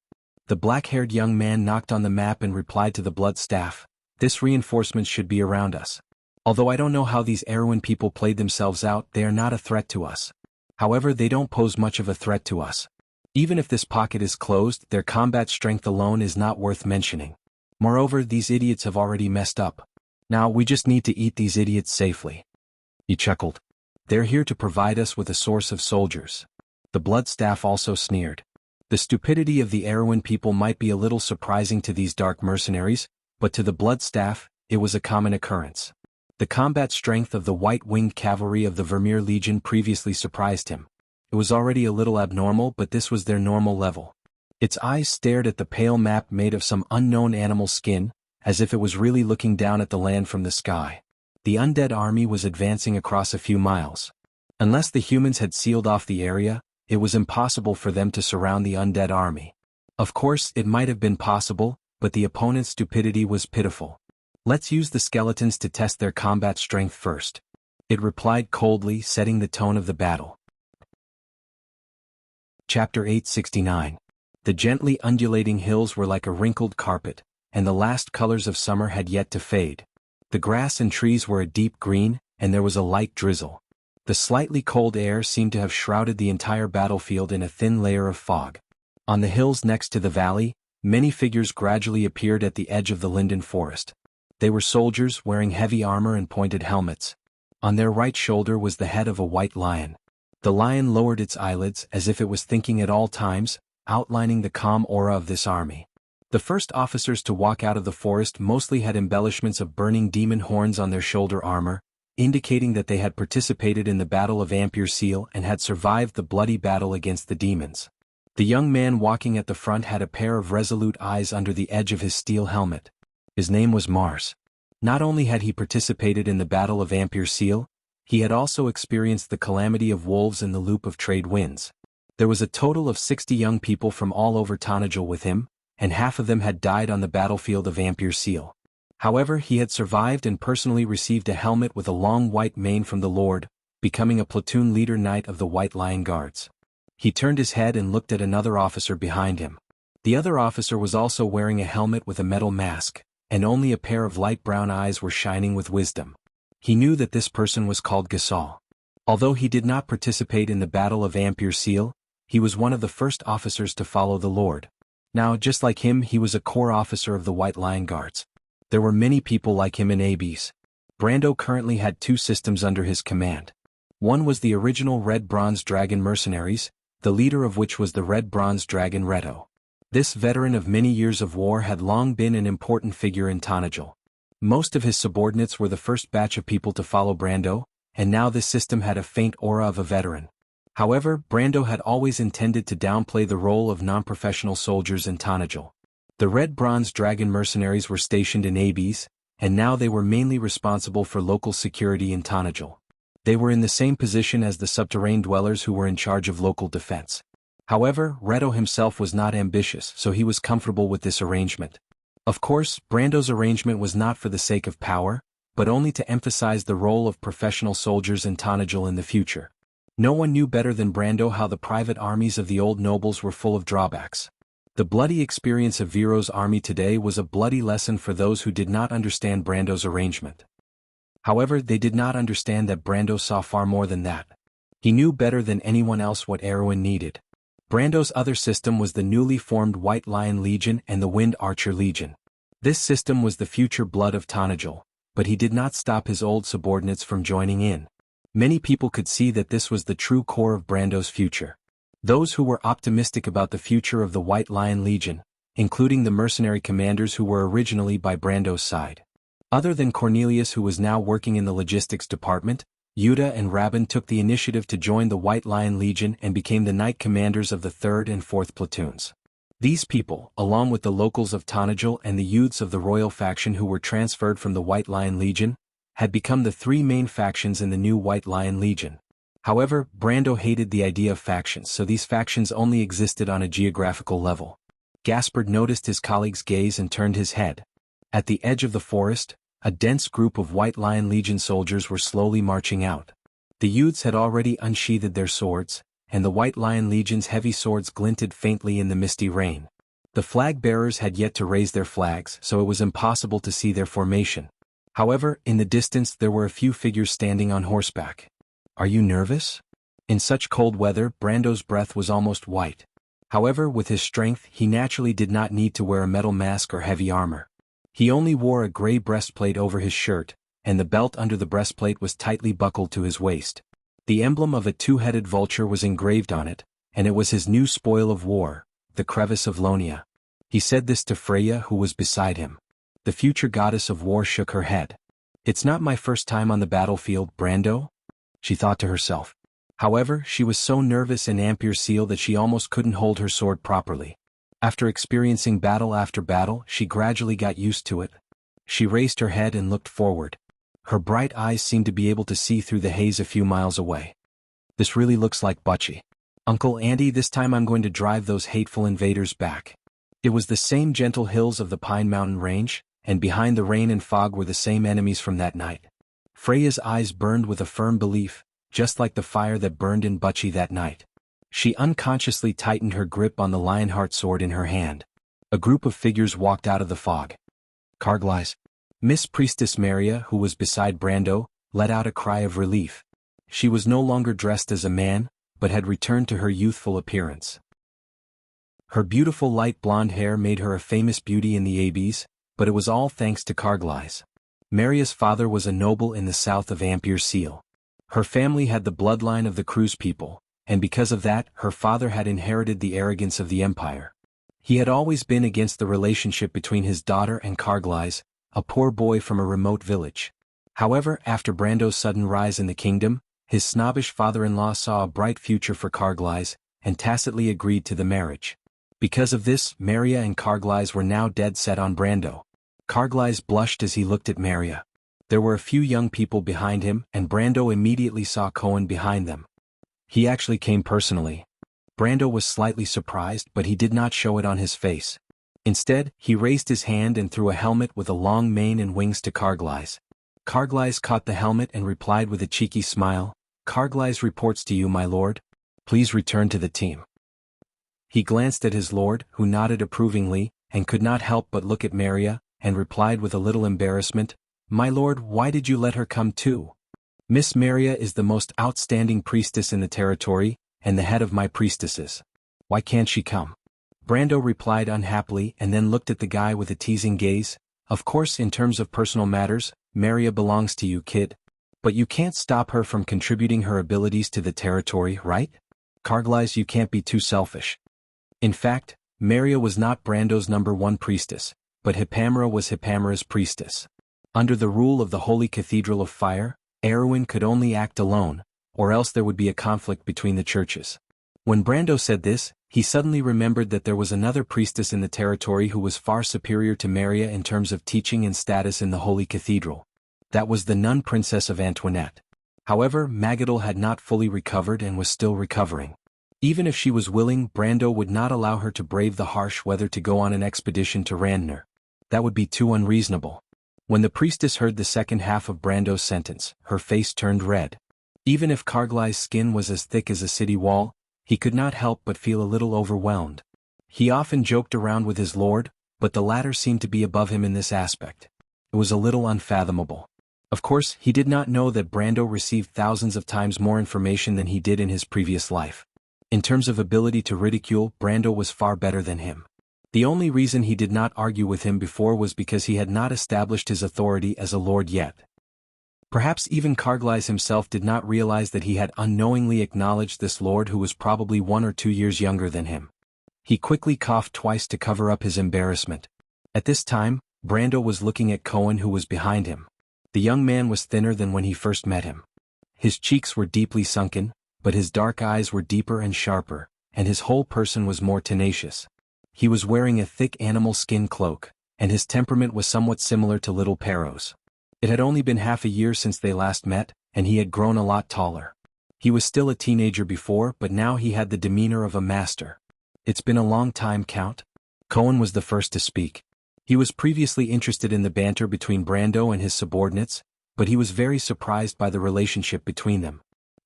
The black-haired young man knocked on the map and replied to the Blood Staff, "This reinforcement should be around us. Although I don't know how these Erwin people played themselves out, they are not a threat to us. However, they don't pose much of a threat to us. Even if this pocket is closed, their combat strength alone is not worth mentioning. Moreover, these idiots have already messed up. Now we just need to eat these idiots safely." He chuckled. They're here to provide us with a source of soldiers. The blood staff also sneered. The stupidity of the Erewhon people might be a little surprising to these dark mercenaries, but to the blood staff, it was a common occurrence. The combat strength of the white-winged cavalry of the Vermeer Legion previously surprised him. It was already a little abnormal, but this was their normal level. Its eyes stared at the pale map made of some unknown animal skin, as if it was really looking down at the land from the sky. The undead army was advancing across a few miles. Unless the humans had sealed off the area, it was impossible for them to surround the undead army. Of course, it might have been possible, but the opponent's stupidity was pitiful. Let's use the skeletons to test their combat strength first. It replied coldly, setting the tone of the battle. Chapter 869. The gently undulating hills were like a wrinkled carpet, and the last colors of summer had yet to fade. The grass and trees were a deep green, and there was a light drizzle. The slightly cold air seemed to have shrouded the entire battlefield in a thin layer of fog. On the hills next to the valley, many figures gradually appeared at the edge of the linden forest. They were soldiers wearing heavy armor and pointed helmets. On their right shoulder was the head of a white lion. The lion lowered its eyelids as if it was thinking at all times, outlining the calm aura of this army. The first officers to walk out of the forest mostly had embellishments of burning demon horns on their shoulder armor, indicating that they had participated in the Battle of Ampere Seal and had survived the bloody battle against the demons. The young man walking at the front had a pair of resolute eyes under the edge of his steel helmet. His name was Mars. Not only had he participated in the Battle of Ampere Seal, he had also experienced the calamity of wolves in the Loop of Trade Winds. There was a total of 60 young people from all over Tonagel with him, and half of them had died on the battlefield of Ampere Seal. However, he had survived and personally received a helmet with a long white mane from the Lord, becoming a platoon leader knight of the White Lion Guards. He turned his head and looked at another officer behind him. The other officer was also wearing a helmet with a metal mask, and only a pair of light brown eyes were shining with wisdom. He knew that this person was called Gasol. Although he did not participate in the Battle of Ampere Seal, he was one of the first officers to follow the Lord. Now, just like him, he was a core officer of the White Lion Guards. There were many people like him in Abes. Brando currently had 2 systems under his command. One was the original Red Bronze Dragon mercenaries, the leader of which was the Red Bronze Dragon Reto. This veteran of many years of war had long been an important figure in Tonagel. Most of his subordinates were the first batch of people to follow Brando, and now this system had a faint aura of a veteran. However, Brando had always intended to downplay the role of non-professional soldiers in Tonagel. The Red Bronze Dragon mercenaries were stationed in Abes, and now they were mainly responsible for local security in Tonagel. They were in the same position as the subterranean dwellers who were in charge of local defense. However, Reto himself was not ambitious, so he was comfortable with this arrangement. Of course, Brando's arrangement was not for the sake of power, but only to emphasize the role of professional soldiers in Tonagel in the future. No one knew better than Brando how the private armies of the old nobles were full of drawbacks. The bloody experience of Viro's army today was a bloody lesson for those who did not understand Brando's arrangement. However, they did not understand that Brando saw far more than that. He knew better than anyone else what Erewhon needed. Brando's other system was the newly formed White Lion Legion and the Wind Archer Legion. This system was the future blood of Tonagel, but he did not stop his old subordinates from joining in. Many people could see that this was the true core of Brando's future. Those who were optimistic about the future of the White Lion Legion, including the mercenary commanders who were originally by Brando's side. Other than Cornelius, who was now working in the logistics department, Yuda and Rabin took the initiative to join the White Lion Legion and became the knight commanders of the 3rd and 4th platoons. These people, along with the locals of Tonagel and the youths of the royal faction who were transferred from the White Lion Legion, had become the 3 main factions in the new White Lion Legion. However, Brando hated the idea of factions, so these factions only existed on a geographical level. Gaspard noticed his colleague's gaze and turned his head. At the edge of the forest, a dense group of White Lion Legion soldiers were slowly marching out. The youths had already unsheathed their swords, and the White Lion Legion's heavy swords glinted faintly in the misty rain. The flag-bearers had yet to raise their flags, so it was impossible to see their formation. However, in the distance there were a few figures standing on horseback. "Are you nervous?" In such cold weather, Brando's breath was almost white. However, with his strength, he naturally did not need to wear a metal mask or heavy armor. He only wore a gray breastplate over his shirt, and the belt under the breastplate was tightly buckled to his waist. The emblem of a two-headed vulture was engraved on it, and it was his new spoil of war, the crevice of Lonia. He said this to Freya, who was beside him. The future goddess of war shook her head. "It's not my first time on the battlefield, Brando," she thought to herself. However, she was so nervous in Ampere Seal that she almost couldn't hold her sword properly. After experiencing battle after battle, she gradually got used to it. She raised her head and looked forward. Her bright eyes seemed to be able to see through the haze a few miles away. "This really looks like Butchie. Uncle Andy, this time I'm going to drive those hateful invaders back." It was the same gentle hills of the Pine Mountain Range, and behind the rain and fog were the same enemies from that night. Freya's eyes burned with a firm belief, just like the fire that burned in Butchie that night. She unconsciously tightened her grip on the Lionheart sword in her hand. A group of figures walked out of the fog. Carglass. Miss Priestess Maria, who was beside Brando, let out a cry of relief. She was no longer dressed as a man, but had returned to her youthful appearance. Her beautiful light blonde hair made her a famous beauty in the Abbes, but it was all thanks to Carglass. Maria's father was a noble in the south of Ampere Seal. Her family had the bloodline of the Cruz people, and because of that, her father had inherited the arrogance of the empire. He had always been against the relationship between his daughter and Carglass, a poor boy from a remote village. However, after Brando's sudden rise in the kingdom, his snobbish father-in-law saw a bright future for Carglass, and tacitly agreed to the marriage. Because of this, Maria and Carglass were now dead set on Brando. Carglass blushed as he looked at Maria. There were a few young people behind him, and Brando immediately saw Cohen behind them. He actually came personally. Brando was slightly surprised, but he did not show it on his face. Instead, he raised his hand and threw a helmet with a long mane and wings to Carglass. Carglass caught the helmet and replied with a cheeky smile, "Carglass reports to you, my lord. Please return to the team." He glanced at his lord, who nodded approvingly, and could not help but look at Maria, and replied with a little embarrassment, "My lord, why did you let her come too? Miss Maria is the most outstanding priestess in the territory, and the head of my priestesses. Why can't she come?" Brando replied unhappily and then looked at the guy with a teasing gaze. "Of course, in terms of personal matters, Maria belongs to you, kid. But you can't stop her from contributing her abilities to the territory, right? Carglass, you can't be too selfish." In fact, Maria was not Brando's #1 priestess, but Hippamera was Hippamera's priestess. Under the rule of the Holy Cathedral of Fire, Erwin could only act alone, or else there would be a conflict between the churches. When Brando said this, he suddenly remembered that there was another priestess in the territory who was far superior to Maria in terms of teaching and status in the Holy Cathedral. That was the nun princess of Antoinette. However, Magadal had not fully recovered and was still recovering. Even if she was willing, Brando would not allow her to brave the harsh weather to go on an expedition to Randner. That would be too unreasonable. When the priestess heard the second half of Brando's sentence, her face turned red. Even if Carglass' skin was as thick as a city wall, he could not help but feel a little overwhelmed. He often joked around with his lord, but the latter seemed to be above him in this aspect. It was a little unfathomable. Of course, he did not know that Brando received thousands of times more information than he did in his previous life. In terms of ability to ridicule, Brando was far better than him. The only reason he did not argue with him before was because he had not established his authority as a lord yet. Perhaps even Carglass himself did not realize that he had unknowingly acknowledged this lord who was probably 1 or 2 years younger than him. He quickly coughed twice to cover up his embarrassment. At this time, Brando was looking at Cohen, who was behind him. The young man was thinner than when he first met him. His cheeks were deeply sunken, but his dark eyes were deeper and sharper, and his whole person was more tenacious. He was wearing a thick animal skin cloak, and his temperament was somewhat similar to little Perrault's. It had only been half a year since they last met, and he had grown a lot taller. He was still a teenager before, but now he had the demeanor of a master. "It's been a long time, Count." Cohen was the first to speak. He was previously interested in the banter between Brando and his subordinates, but he was very surprised by the relationship between them.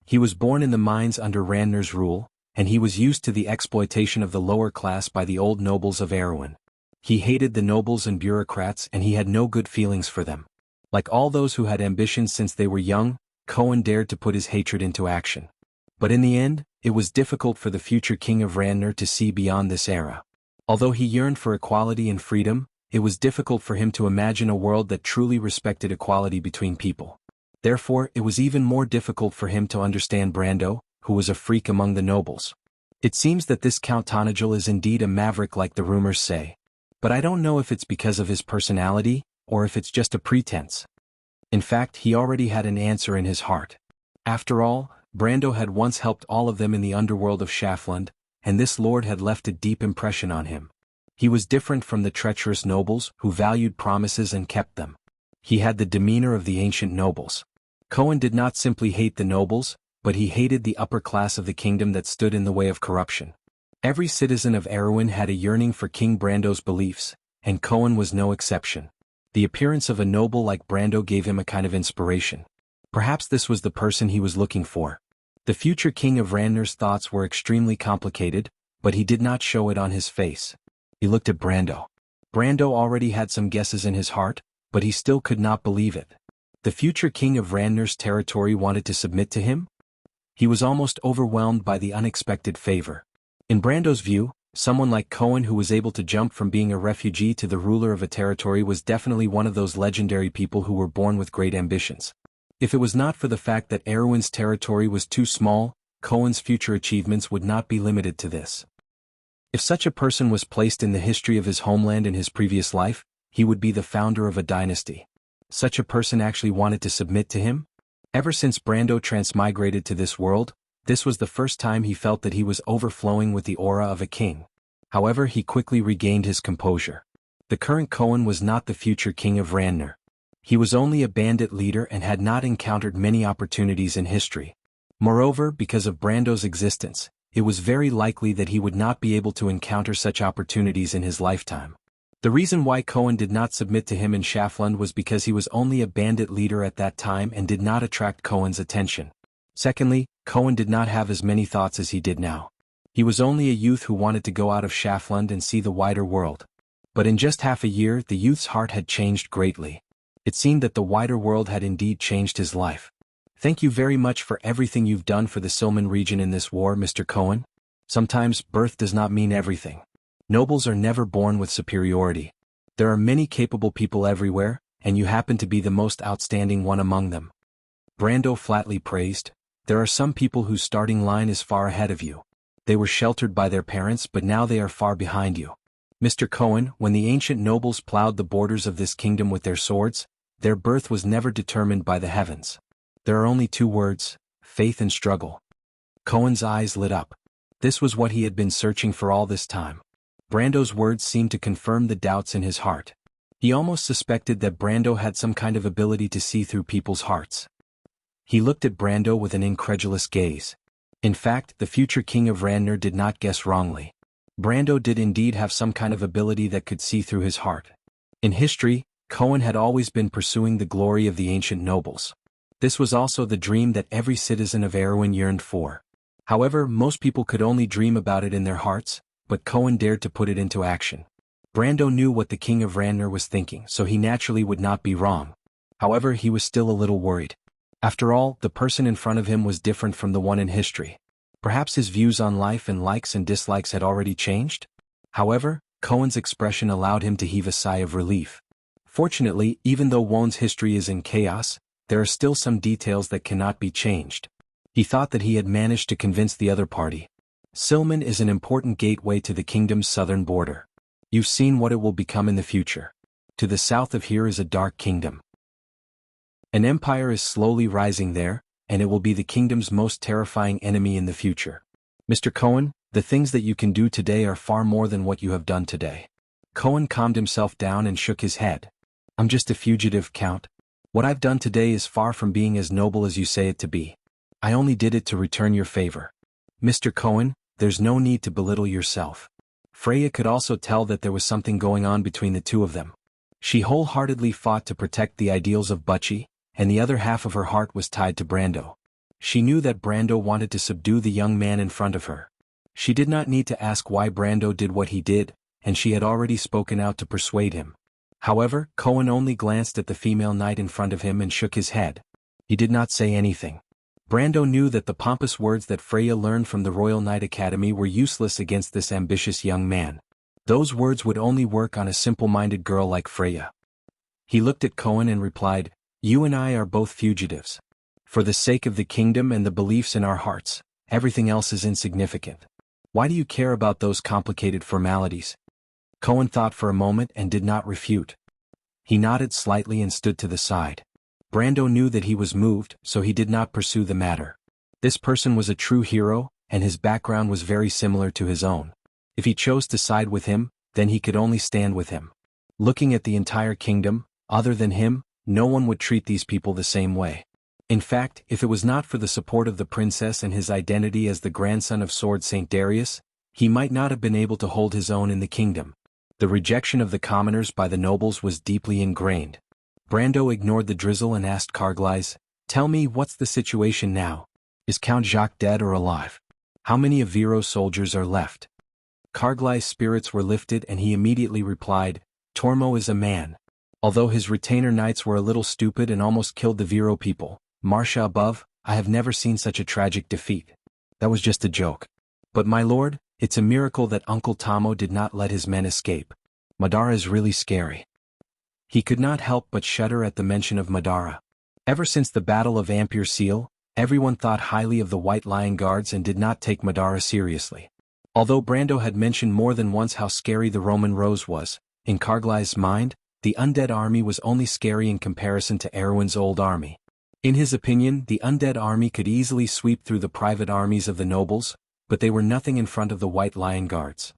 He was born in the mines under Randner's rule, and he was used to the exploitation of the lower class by the old nobles of Erewhon. He hated the nobles and bureaucrats, and he had no good feelings for them. Like all those who had ambitions since they were young, Cohen dared to put his hatred into action. But in the end, it was difficult for the future king of Randner to see beyond this era. Although he yearned for equality and freedom, it was difficult for him to imagine a world that truly respected equality between people. Therefore, it was even more difficult for him to understand Brando, who was a freak among the nobles. It seems that this Count Tonagel is indeed a maverick like the rumors say. But I don't know if it's because of his personality, or if it's just a pretense. In fact, he already had an answer in his heart. After all, Brando had once helped all of them in the underworld of Schaffland, and this lord had left a deep impression on him. He was different from the treacherous nobles who valued promises and kept them. He had the demeanor of the ancient nobles. Cohen did not simply hate the nobles, but he hated the upper class of the kingdom that stood in the way of corruption. Every citizen of Erewhon had a yearning for King Brando's beliefs, and Cohen was no exception. The appearance of a noble like Brando gave him a kind of inspiration. Perhaps this was the person he was looking for. The future king of Ranner's thoughts were extremely complicated, but he did not show it on his face. He looked at Brando. Brando already had some guesses in his heart, but he still could not believe it. The future king of Ranner's territory wanted to submit to him? He was almost overwhelmed by the unexpected favor. In Brando's view, someone like Cohen who was able to jump from being a refugee to the ruler of a territory was definitely one of those legendary people who were born with great ambitions. If it was not for the fact that Erewhon's territory was too small, Cohen's future achievements would not be limited to this. If such a person was placed in the history of his homeland in his previous life, he would be the founder of a dynasty. Such a person actually wanted to submit to him? Ever since Brando transmigrated to this world, this was the first time he felt that he was overflowing with the aura of a king. However, he quickly regained his composure. The current Cohen was not the future king of Ranner. He was only a bandit leader and had not encountered many opportunities in history. Moreover, because of Brando's existence, it was very likely that he would not be able to encounter such opportunities in his lifetime. The reason why Cohen did not submit to him in Schaffland was because he was only a bandit leader at that time and did not attract Cohen's attention. Secondly, Cohen did not have as many thoughts as he did now. He was only a youth who wanted to go out of Schaffland and see the wider world. But in just half a year, the youth's heart had changed greatly. It seemed that the wider world had indeed changed his life. Thank you very much for everything you've done for the Silman region in this war, Mr. Cohen. Sometimes, birth does not mean everything. Nobles are never born with superiority. There are many capable people everywhere, and you happen to be the most outstanding one among them. Brando flatly praised. There are some people whose starting line is far ahead of you. They were sheltered by their parents, but now they are far behind you. Mr. Cohen, when the ancient nobles plowed the borders of this kingdom with their swords, their birth was never determined by the heavens. There are only two words: faith and struggle. Cohen's eyes lit up. This was what he had been searching for all this time. Brando's words seemed to confirm the doubts in his heart. He almost suspected that Brando had some kind of ability to see through people's hearts. He looked at Brando with an incredulous gaze. In fact, the future king of Ranner did not guess wrongly. Brando did indeed have some kind of ability that could see through his heart. In history, Cohen had always been pursuing the glory of the ancient nobles. This was also the dream that every citizen of Erewhon yearned for. However, most people could only dream about it in their hearts, but Cohen dared to put it into action. Brando knew what the king of Ranner was thinking, so he naturally would not be wrong. However, he was still a little worried. After all, the person in front of him was different from the one in history. Perhaps his views on life and likes and dislikes had already changed? However, Cohen's expression allowed him to heave a sigh of relief. Fortunately, even though Won's history is in chaos, there are still some details that cannot be changed. He thought that he had managed to convince the other party. Silman is an important gateway to the kingdom's southern border. You've seen what it will become in the future. To the south of here is a dark kingdom. An empire is slowly rising there, and it will be the kingdom's most terrifying enemy in the future. Mr. Cohen, the things that you can do today are far more than what you have done today. Cohen calmed himself down and shook his head. I'm just a fugitive, Count. What I've done today is far from being as noble as you say it to be. I only did it to return your favor. Mr. Cohen, there's no need to belittle yourself. Freya could also tell that there was something going on between the two of them. She wholeheartedly fought to protect the ideals of Butchie, and the other half of her heart was tied to Brando. She knew that Brando wanted to subdue the young man in front of her. She did not need to ask why Brando did what he did, and she had already spoken out to persuade him. However, Cohen only glanced at the female knight in front of him and shook his head. He did not say anything. Brando knew that the pompous words that Freya learned from the Royal Knight Academy were useless against this ambitious young man. Those words would only work on a simple-minded girl like Freya. He looked at Cohen and replied, You and I are both fugitives. For the sake of the kingdom and the beliefs in our hearts, everything else is insignificant. Why do you care about those complicated formalities? Cohen thought for a moment and did not refute. He nodded slightly and stood to the side. Brando knew that he was moved, so he did not pursue the matter. This person was a true hero, and his background was very similar to his own. If he chose to side with him, then he could only stand with him. Looking at the entire kingdom, other than him, no one would treat these people the same way. In fact, if it was not for the support of the princess and his identity as the grandson of Sword Saint Darius, he might not have been able to hold his own in the kingdom. The rejection of the commoners by the nobles was deeply ingrained. Brando ignored the drizzle and asked Carglass, "Tell me, what's the situation now? Is Count Jacques dead or alive? How many of Viro's soldiers are left?" Carglass' spirits were lifted and he immediately replied, "Tormo is a man. Although his retainer knights were a little stupid and almost killed the Viro people, Marcia above, I have never seen such a tragic defeat. That was just a joke. But my lord, it's a miracle that Uncle Tomo did not let his men escape. Madara is really scary." He could not help but shudder at the mention of Madara. Ever since the Battle of Ampere Seal, everyone thought highly of the White Lion Guards and did not take Madara seriously. Although Brando had mentioned more than once how scary the Roman Rose was, in Carglass' mind, the undead army was only scary in comparison to Erwin's old army. In his opinion, the undead army could easily sweep through the private armies of the nobles, but they were nothing in front of the White Lion Guards.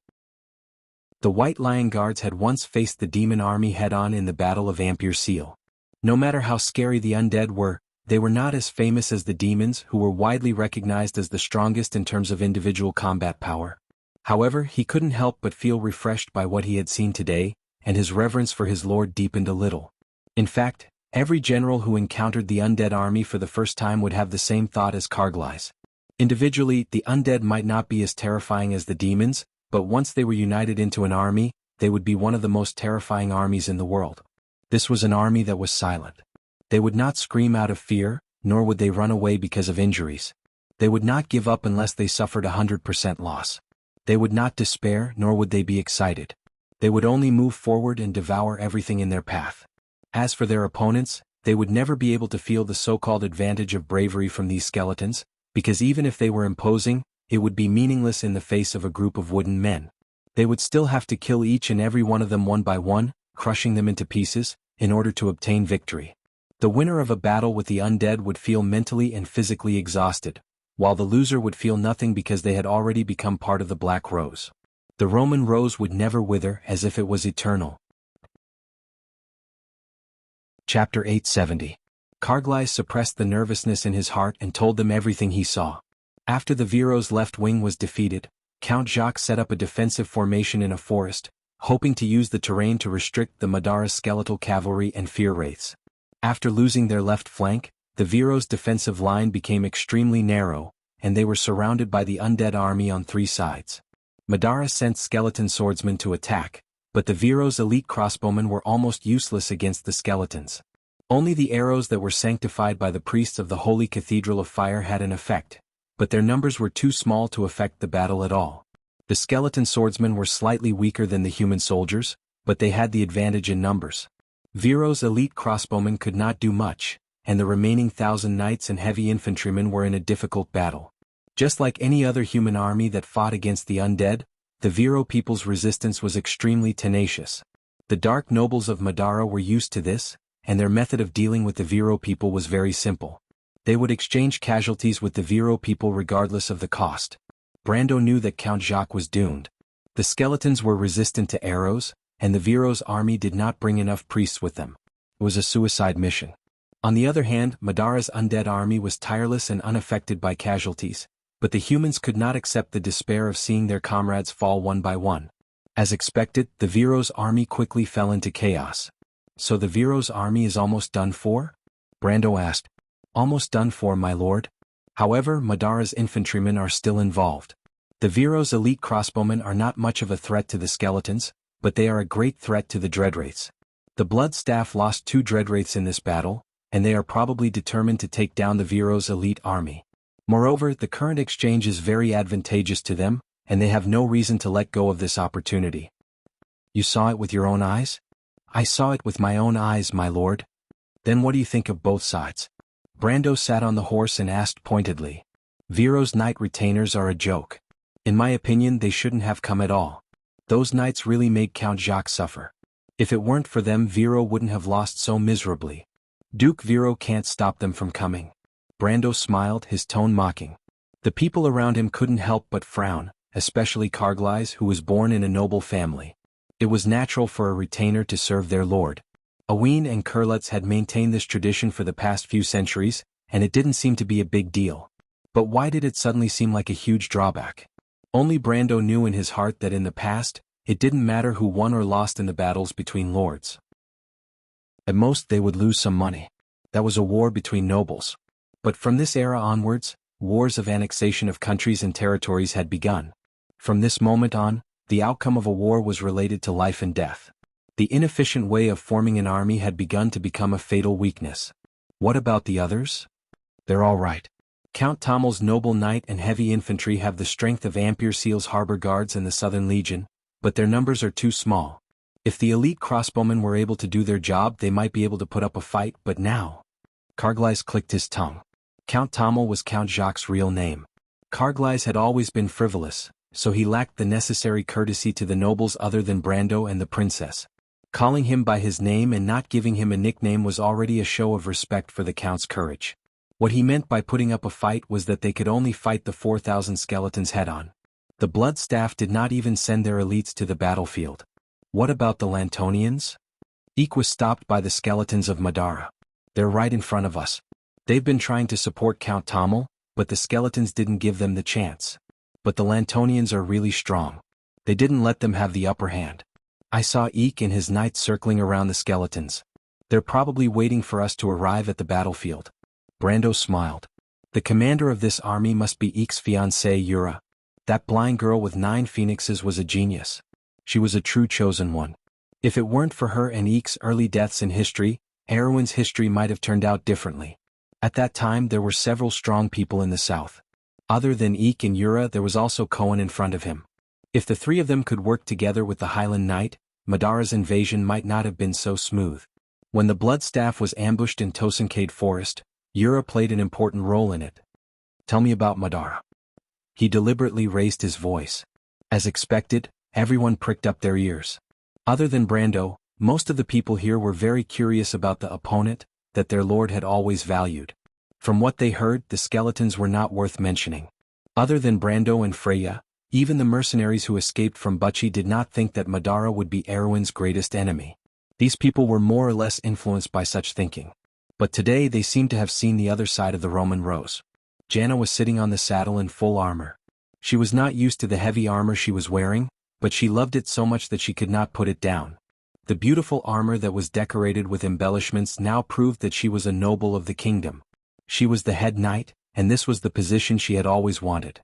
The White Lion Guards had once faced the demon army head-on in the Battle of Ampere Seal. No matter how scary the undead were, they were not as famous as the demons, who were widely recognized as the strongest in terms of individual combat power. However, he couldn't help but feel refreshed by what he had seen today, and his reverence for his lord deepened a little. In fact, every general who encountered the undead army for the first time would have the same thought as Carglass. Individually, the undead might not be as terrifying as the demons, but once they were united into an army, they would be one of the most terrifying armies in the world. This was an army that was silent. They would not scream out of fear, nor would they run away because of injuries. They would not give up unless they suffered 100% loss. They would not despair, nor would they be excited. They would only move forward and devour everything in their path. As for their opponents, they would never be able to feel the so-called advantage of bravery from these skeletons, because even if they were imposing, it would be meaningless in the face of a group of wooden men. They would still have to kill each and every one of them one by one, crushing them into pieces, in order to obtain victory. The winner of a battle with the undead would feel mentally and physically exhausted, while the loser would feel nothing because they had already become part of the Black Rose. The Roman Rose would never wither, as if it was eternal. Chapter 870. Carglass suppressed the nervousness in his heart and told them everything he saw. After the Viro's left wing was defeated, Count Jacques set up a defensive formation in a forest, hoping to use the terrain to restrict the Madara skeletal cavalry and fear wraiths. After losing their left flank, the Viro's defensive line became extremely narrow, and they were surrounded by the undead army on three sides. Madara sent skeleton swordsmen to attack, but the Viro's elite crossbowmen were almost useless against the skeletons. Only the arrows that were sanctified by the priests of the Holy Cathedral of Fire had an effect, but their numbers were too small to affect the battle at all. The skeleton swordsmen were slightly weaker than the human soldiers, but they had the advantage in numbers. Viro's elite crossbowmen could not do much, and the remaining 1,000 knights and heavy infantrymen were in a difficult battle. Just like any other human army that fought against the undead, the Viro people's resistance was extremely tenacious. The dark nobles of Madara were used to this, and their method of dealing with the Viro people was very simple. They would exchange casualties with the Viro people regardless of the cost. Brando knew that Count Jacques was doomed. The skeletons were resistant to arrows, and the Viro's army did not bring enough priests with them. It was a suicide mission. On the other hand, Madara's undead army was tireless and unaffected by casualties, but the humans could not accept the despair of seeing their comrades fall one by one. As expected, the Viro's army quickly fell into chaos. "So the Viro's army is almost done for?" Brando asked. "Almost done for, my lord. However, Madara's infantrymen are still involved. The Viro's elite crossbowmen are not much of a threat to the skeletons, but they are a great threat to the Dreadwraiths. The Blood Staff lost 2 Dreadwraiths in this battle, and they are probably determined to take down the Viro's elite army. Moreover, the current exchange is very advantageous to them, and they have no reason to let go of this opportunity." "You saw it with your own eyes?" "I saw it with my own eyes, my lord." Then what do you think of both sides? Brando sat on the horse and asked pointedly. Viro's knight retainers are a joke. In my opinion, they shouldn't have come at all. Those knights really made Count Jacques suffer. If it weren't for them, Viro wouldn't have lost so miserably. Duke Viro can't stop them from coming. Brando smiled, his tone mocking. The people around him couldn't help but frown, especially Carglass, who was born in a noble family. It was natural for a retainer to serve their lord. Owain and Curlutz had maintained this tradition for the past few centuries, and it didn't seem to be a big deal. But why did it suddenly seem like a huge drawback? Only Brando knew in his heart that in the past, it didn't matter who won or lost in the battles between lords. At most they would lose some money. That was a war between nobles. But from this era onwards, wars of annexation of countries and territories had begun. From this moment on, the outcome of a war was related to life and death. The inefficient way of forming an army had begun to become a fatal weakness. What about the others? They're all right. Count Tommel's noble knight and heavy infantry have the strength of Ampere-Seal's harbor guards and the Southern Legion, but their numbers are too small. If the elite crossbowmen were able to do their job, they might be able to put up a fight, but now... Carglass clicked his tongue. Count Tommel was Count Jacques' real name. Carglass had always been frivolous, so he lacked the necessary courtesy to the nobles other than Brando and the princess. Calling him by his name and not giving him a nickname was already a show of respect for the Count's courage. What he meant by putting up a fight was that they could only fight the 4,000 skeletons head-on. The Blood Staff did not even send their elites to the battlefield. What about the Lantonians? Eek was stopped by the skeletons of Madara. They're right in front of us. They've been trying to support Count Tommel, but the skeletons didn't give them the chance. But the Lantonians are really strong. They didn't let them have the upper hand. I saw Eek and his knights circling around the skeletons. They're probably waiting for us to arrive at the battlefield. Brando smiled. The commander of this army must be Eek's fiancée Yura. That blind girl with 9 phoenixes was a genius. She was a true chosen one. If it weren't for her and Eek's early deaths in history, Erwin's history might have turned out differently. At that time there were several strong people in the south. Other than Eek and Yura, there was also Cohen in front of him. If the three of them could work together with the Highland Knight, Madara's invasion might not have been so smooth. When the Blood Staff was ambushed in Tosankade Forest, Yura played an important role in it. Tell me about Madara. He deliberately raised his voice. As expected, everyone pricked up their ears. Other than Brando, most of the people here were very curious about the opponent that their lord had always valued. From what they heard, the skeletons were not worth mentioning. Other than Brando and Freya, even the mercenaries who escaped from Butchie did not think that Madara would be Erwin's greatest enemy. These people were more or less influenced by such thinking. But today they seemed to have seen the other side of the Roman rose. Janna was sitting on the saddle in full armor. She was not used to the heavy armor she was wearing, but she loved it so much that she could not put it down. The beautiful armor that was decorated with embellishments now proved that she was a noble of the kingdom. She was the head knight, and this was the position she had always wanted.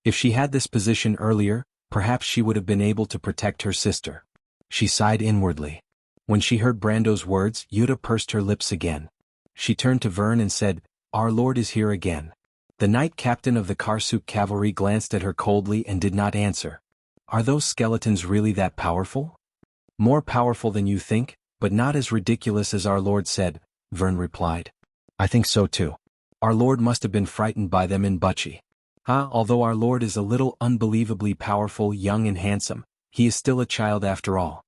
If she had this position earlier, perhaps she would have been able to protect her sister. She sighed inwardly. When she heard Brando's words, Yuta pursed her lips again. She turned to Vern and said, "Our lord is here again." The knight captain of the Karsuk cavalry glanced at her coldly and did not answer. "Are those skeletons really that powerful?" "More powerful than you think, but not as ridiculous as our lord said," Vern replied. "I think so too. Our lord must have been frightened by them in Butchie. Although our lord is a little unbelievably powerful, young and handsome, he is still a child after all."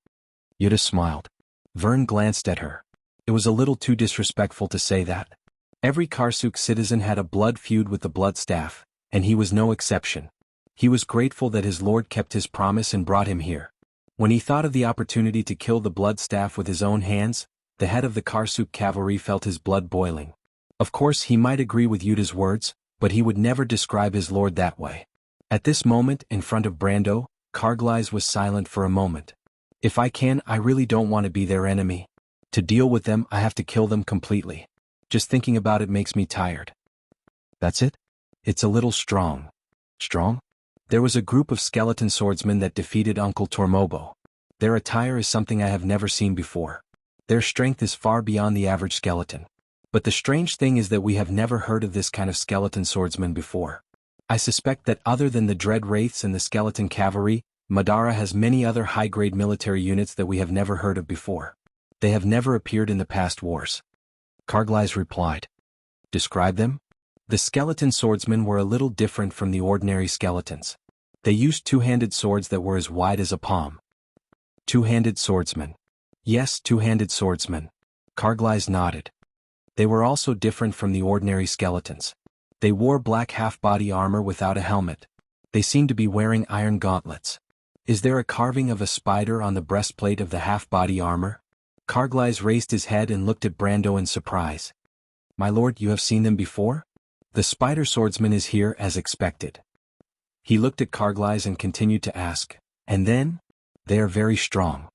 Yuta smiled. Vern glanced at her. It was a little too disrespectful to say that. Every Karsuk citizen had a blood feud with the Blood Staff, and he was no exception. He was grateful that his lord kept his promise and brought him here. When he thought of the opportunity to kill the Blood Staff with his own hands, the head of the Karsuk cavalry felt his blood boiling. Of course he might agree with Yuta's words, but he would never describe his lord that way. At this moment, in front of Brando, Carglass was silent for a moment. "If I can, I really don't want to be their enemy. To deal with them, I have to kill them completely. Just thinking about it makes me tired." "That's it? It's a little strong." "Strong?" "There was a group of skeleton swordsmen that defeated Uncle Tormobo. Their attire is something I have never seen before. Their strength is far beyond the average skeleton. But the strange thing is that we have never heard of this kind of skeleton swordsman before. I suspect that other than the Dread Wraiths and the Skeleton Cavalry, Madara has many other high-grade military units that we have never heard of before." They have never appeared in the past wars. Kargleis replied. Describe them? The skeleton swordsmen were a little different from the ordinary skeletons. They used two-handed swords that were as wide as a palm. Two-handed swordsmen. Yes, two-handed swordsmen. Kargleis nodded. They were also different from the ordinary skeletons. They wore black half-body armor without a helmet. They seemed to be wearing iron gauntlets. Is there a carving of a spider on the breastplate of the half-body armor? Kargleis raised his head and looked at Brando in surprise. My lord, you have seen them before? The spider swordsman is here as expected. He looked at Kargleis and continued to ask, and then? They are very strong.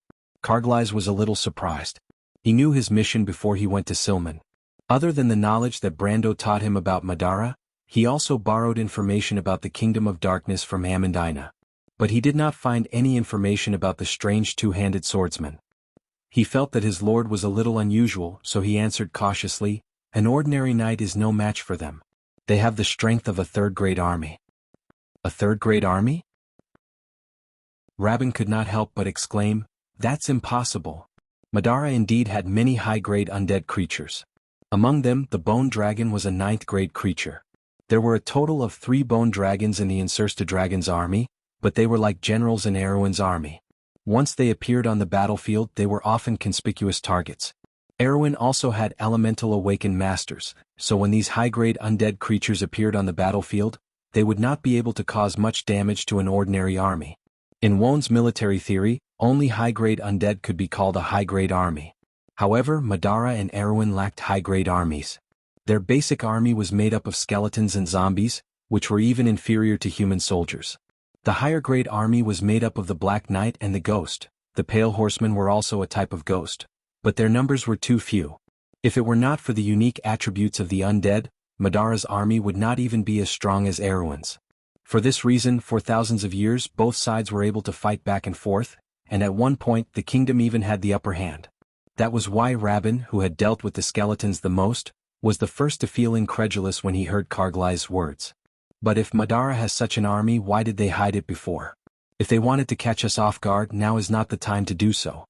Kargleis was a little surprised. He knew his mission before he went to Silman. Other than the knowledge that Brando taught him about Madara, he also borrowed information about the Kingdom of Darkness from Amandina. But he did not find any information about the strange two-handed swordsman. He felt that his lord was a little unusual, so he answered cautiously, an ordinary knight is no match for them. They have the strength of a third-grade army. A third-grade army? Rabin could not help but exclaim, that's impossible. Madara indeed had many high-grade undead creatures. Among them, the Bone Dragon was a 9th-grade creature. There were a total of 3 Bone Dragons in the Insursta Dragon's army, but they were like generals in Erwin's army. Once they appeared on the battlefield, they were often conspicuous targets. Erwin also had elemental awakened masters, so when these high-grade undead creatures appeared on the battlefield, they would not be able to cause much damage to an ordinary army. In Won's military theory, only high-grade undead could be called a high-grade army. However, Madara and Erwin lacked high-grade armies. Their basic army was made up of skeletons and zombies, which were even inferior to human soldiers. The higher-grade army was made up of the Black Knight and the Ghost. The Pale Horsemen were also a type of ghost, but their numbers were too few. If it were not for the unique attributes of the undead, Madara's army would not even be as strong as Erwin's. For this reason, for thousands of years, both sides were able to fight back and forth, and at one point the kingdom even had the upper hand. That was why Rabin, who had dealt with the skeletons the most, was the first to feel incredulous when he heard Kargleis' words. But if Madara has such an army, why did they hide it before? If they wanted to catch us off guard, now is not the time to do so.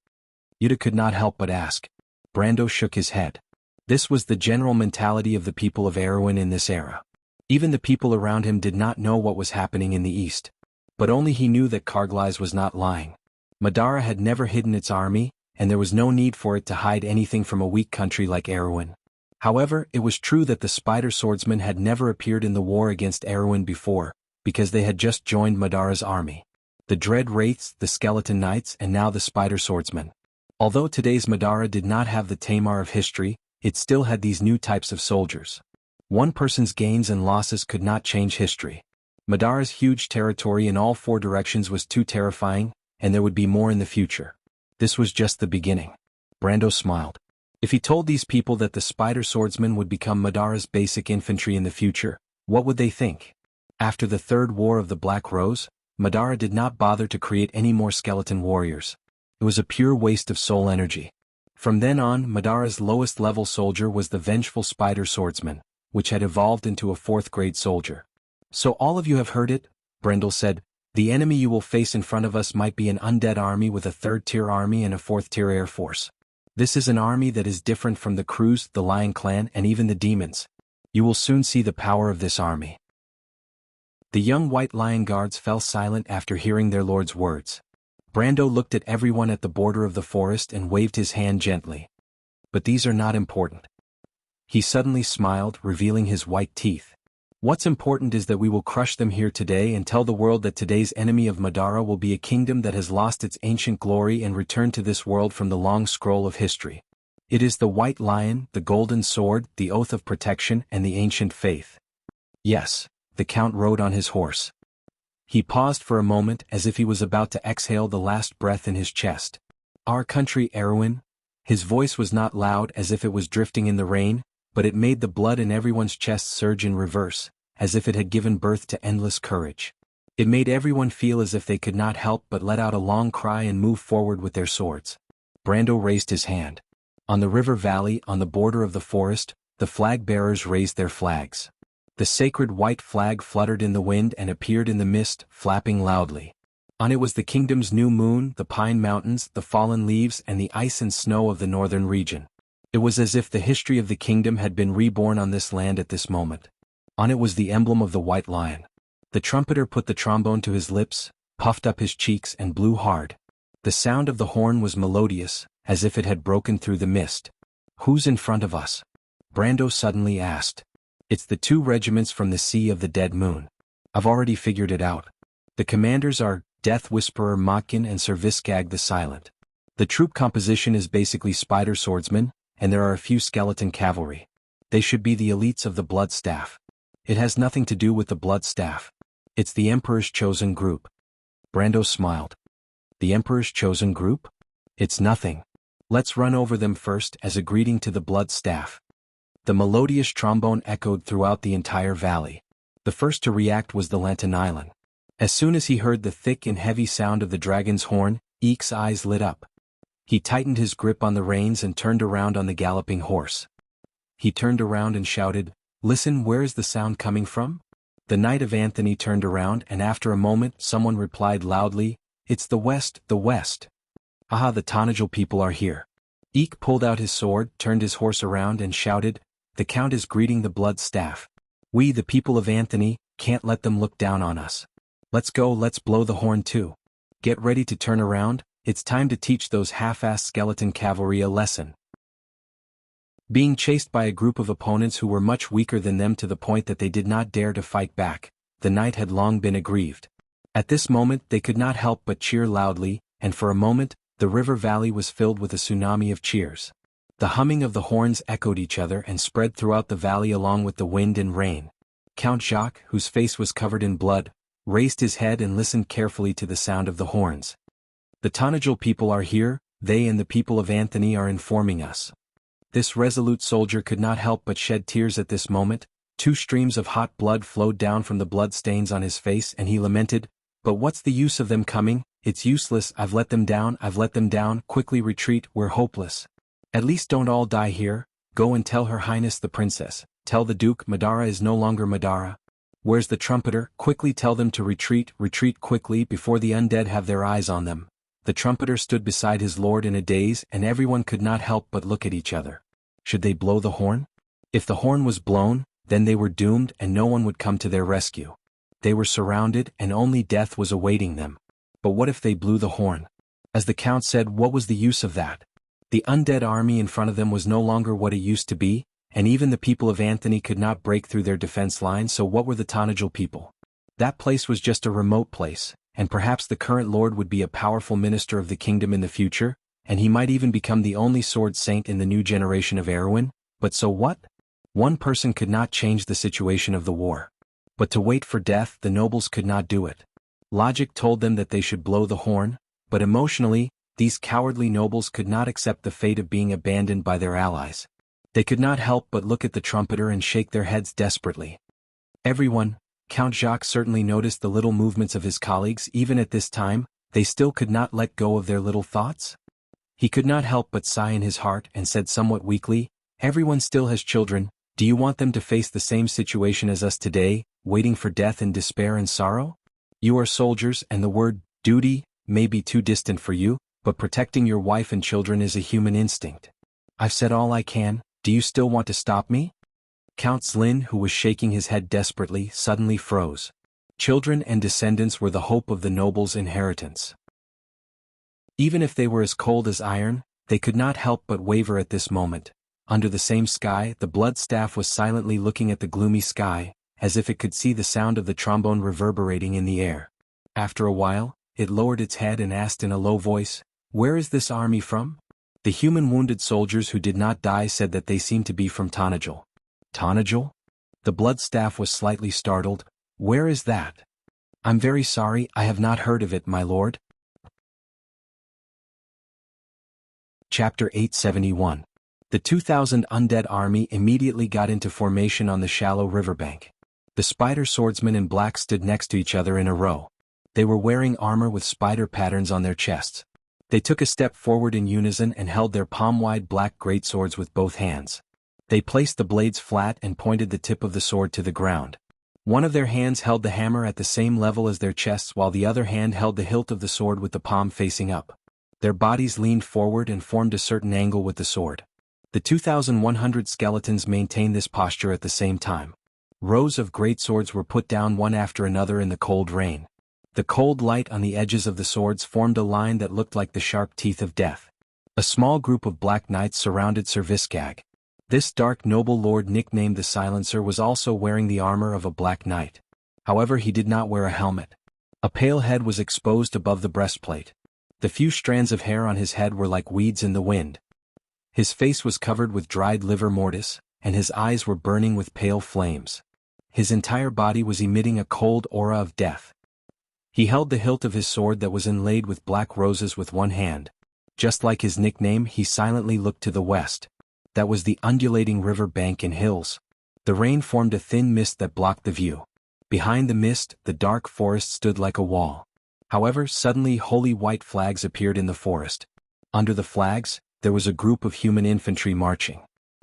Yuta could not help but ask. Brando shook his head. This was the general mentality of the people of Erwin in this era. Even the people around him did not know what was happening in the east. But only he knew that Kargleis was not lying. Madara had never hidden its army, and there was no need for it to hide anything from a weak country like Erwin. However, it was true that the Spider Swordsmen had never appeared in the war against Erwin before, because they had just joined Madara's army. The Dread Wraiths, the Skeleton Knights, and now the Spider Swordsmen. Although today's Madara did not have the Tamar of history, it still had these new types of soldiers. One person's gains and losses could not change history. Madara's huge territory in all 4 directions was too terrifying, and there would be more in the future. This was just the beginning. Brando smiled. If he told these people that the Spider Swordsmen would become Madara's basic infantry in the future, what would they think? After the Third War of the Black Rose, Madara did not bother to create any more skeleton warriors. It was a pure waste of soul energy. From then on, Madara's lowest level soldier was the Vengeful Spider Swordsman, which had evolved into a 4th-grade soldier. So all of you have heard it, Brendel said. The enemy you will face in front of us might be an undead army with a 3rd-tier army and a 4th-tier air force. This is an army that is different from the Crews, the Lion Clan, and even the demons. You will soon see the power of this army. The young White Lion Guards fell silent after hearing their lord's words. Brando looked at everyone at the border of the forest and waved his hand gently. But these are not important. He suddenly smiled, revealing his white teeth. What's important is that we will crush them here today and tell the world that today's enemy of Madara will be a kingdom that has lost its ancient glory and returned to this world from the long scroll of history. It is the White Lion, the Golden Sword, the Oath of Protection, and the Ancient Faith. Yes, the Count rode on his horse. He paused for a moment as if he was about to exhale the last breath in his chest. Our country, Erwin? His voice was not loud as if it was drifting in the rain, but it made the blood in everyone's chest surge in reverse, as if it had given birth to endless courage. It made everyone feel as if they could not help but let out a long cry and move forward with their swords. Brando raised his hand. On the river valley, on the border of the forest, the flag-bearers raised their flags. The sacred white flag fluttered in the wind and appeared in the mist, flapping loudly. On it was the kingdom's new moon, the pine mountains, the fallen leaves, and the ice and snow of the northern region. It was as if the history of the kingdom had been reborn on this land at this moment. On it was the emblem of the white lion. The trumpeter put the trombone to his lips, puffed up his cheeks and blew hard. The sound of the horn was melodious, as if it had broken through the mist. "Who's in front of us?" Brando suddenly asked. "It's the 2 regiments from the Sea of the Dead Moon. I've already figured it out. The commanders are Death Whisperer Motkin and Serviskag the Silent. The troop composition is basically spider swordsmen, and there are a few skeleton cavalry. They should be the elites of the Blood Staff. It has nothing to do with the Blood Staff. It's the Emperor's chosen group." Brando smiled. "The Emperor's chosen group? It's nothing. Let's run over them first as a greeting to the Blood Staff." The melodious trombone echoed throughout the entire valley. The first to react was the Lantanalan. As soon as he heard the thick and heavy sound of the dragon's horn, Eek's eyes lit up. He tightened his grip on the reins and turned around on the galloping horse. He turned around and shouted, "Listen, where is the sound coming from?" The Knight of Anthony turned around and after a moment someone replied loudly, "It's the west, the west. Aha, the Tonajal people are here." Eek pulled out his sword, turned his horse around and shouted, "The Count is greeting the Blood Staff. We, the people of Anthony, can't let them look down on us. Let's go, let's blow the horn too. Get ready to turn around, it's time to teach those half-assed skeleton cavalry a lesson." Being chased by a group of opponents who were much weaker than them to the point that they did not dare to fight back, the knight had long been aggrieved. At this moment they could not help but cheer loudly, and for a moment, the river valley was filled with a tsunami of cheers. The humming of the horns echoed each other and spread throughout the valley along with the wind and rain. Count Jacques, whose face was covered in blood, raised his head and listened carefully to the sound of the horns. "The Tonajal people are here, they and the people of Anthony are informing us." This resolute soldier could not help but shed tears at this moment. 2 streams of hot blood flowed down from the blood stains on his face and he lamented, "But what's the use of them coming? It's useless, I've let them down, quickly retreat, we're hopeless. At least don't all die here, go and tell Her Highness the Princess, tell the Duke Madara is no longer Madara. Where's the trumpeter? Quickly tell them to retreat, retreat quickly before the undead have their eyes on them." The trumpeter stood beside his lord in a daze and everyone could not help but look at each other. Should they blow the horn? If the horn was blown, then they were doomed and no one would come to their rescue. They were surrounded and only death was awaiting them. But what if they blew the horn? As the Count said, what was the use of that? The undead army in front of them was no longer what it used to be, and even the people of Anthony could not break through their defense line, so what were the Tonajal people? That place was just a remote place, and perhaps the current lord would be a powerful minister of the kingdom in the future, and he might even become the only sword saint in the new generation of Erewhon, but so what? One person could not change the situation of the war. But to wait for death, the nobles could not do it. Logic told them that they should blow the horn, but emotionally, these cowardly nobles could not accept the fate of being abandoned by their allies. They could not help but look at the trumpeter and shake their heads desperately. Everyone, Count Jacques certainly noticed the little movements of his colleagues. Even at this time, they still could not let go of their little thoughts. He could not help but sigh in his heart and said somewhat weakly, "Everyone still has children. Do you want them to face the same situation as us today, waiting for death in despair and sorrow? You are soldiers and the word duty may be too distant for you, but protecting your wife and children is a human instinct. I've said all I can, do you still want to stop me?" Count Zlin, who was shaking his head desperately, suddenly froze. Children and descendants were the hope of the nobles' inheritance. Even if they were as cold as iron, they could not help but waver at this moment. Under the same sky, the blood staff was silently looking at the gloomy sky, as if it could see the sound of the trombone reverberating in the air. After a while, it lowered its head and asked in a low voice, "Where is this army from?" The human wounded soldiers who did not die said that they seemed to be from Tonajal. Tonajal? The blood staff was slightly startled. "Where is that?" "I'm very sorry, I have not heard of it, my lord." Chapter 871. The 2,000 undead army immediately got into formation on the shallow riverbank. The spider swordsmen in black stood next to each other in a row. They were wearing armor with spider patterns on their chests. They took a step forward in unison and held their palm-wide black greatswords with both hands. They placed the blades flat and pointed the tip of the sword to the ground. One of their hands held the hammer at the same level as their chests while the other hand held the hilt of the sword with the palm facing up. Their bodies leaned forward and formed a certain angle with the sword. The 2,100 skeletons maintained this posture at the same time. Rows of great swords were put down one after another in the cold rain. The cold light on the edges of the swords formed a line that looked like the sharp teeth of death. A small group of black knights surrounded Sir Viscag. This dark noble lord nicknamed the Silencer was also wearing the armor of a black knight. However, he did not wear a helmet. A pale head was exposed above the breastplate. The few strands of hair on his head were like weeds in the wind. His face was covered with dried livor mortis, and his eyes were burning with pale flames. His entire body was emitting a cold aura of death. He held the hilt of his sword that was inlaid with black roses with one hand. Just like his nickname, he silently looked to the west. That was the undulating river bank and hills. The rain formed a thin mist that blocked the view. Behind the mist, the dark forest stood like a wall. However, suddenly holy white flags appeared in the forest. Under the flags, there was a group of human infantry marching.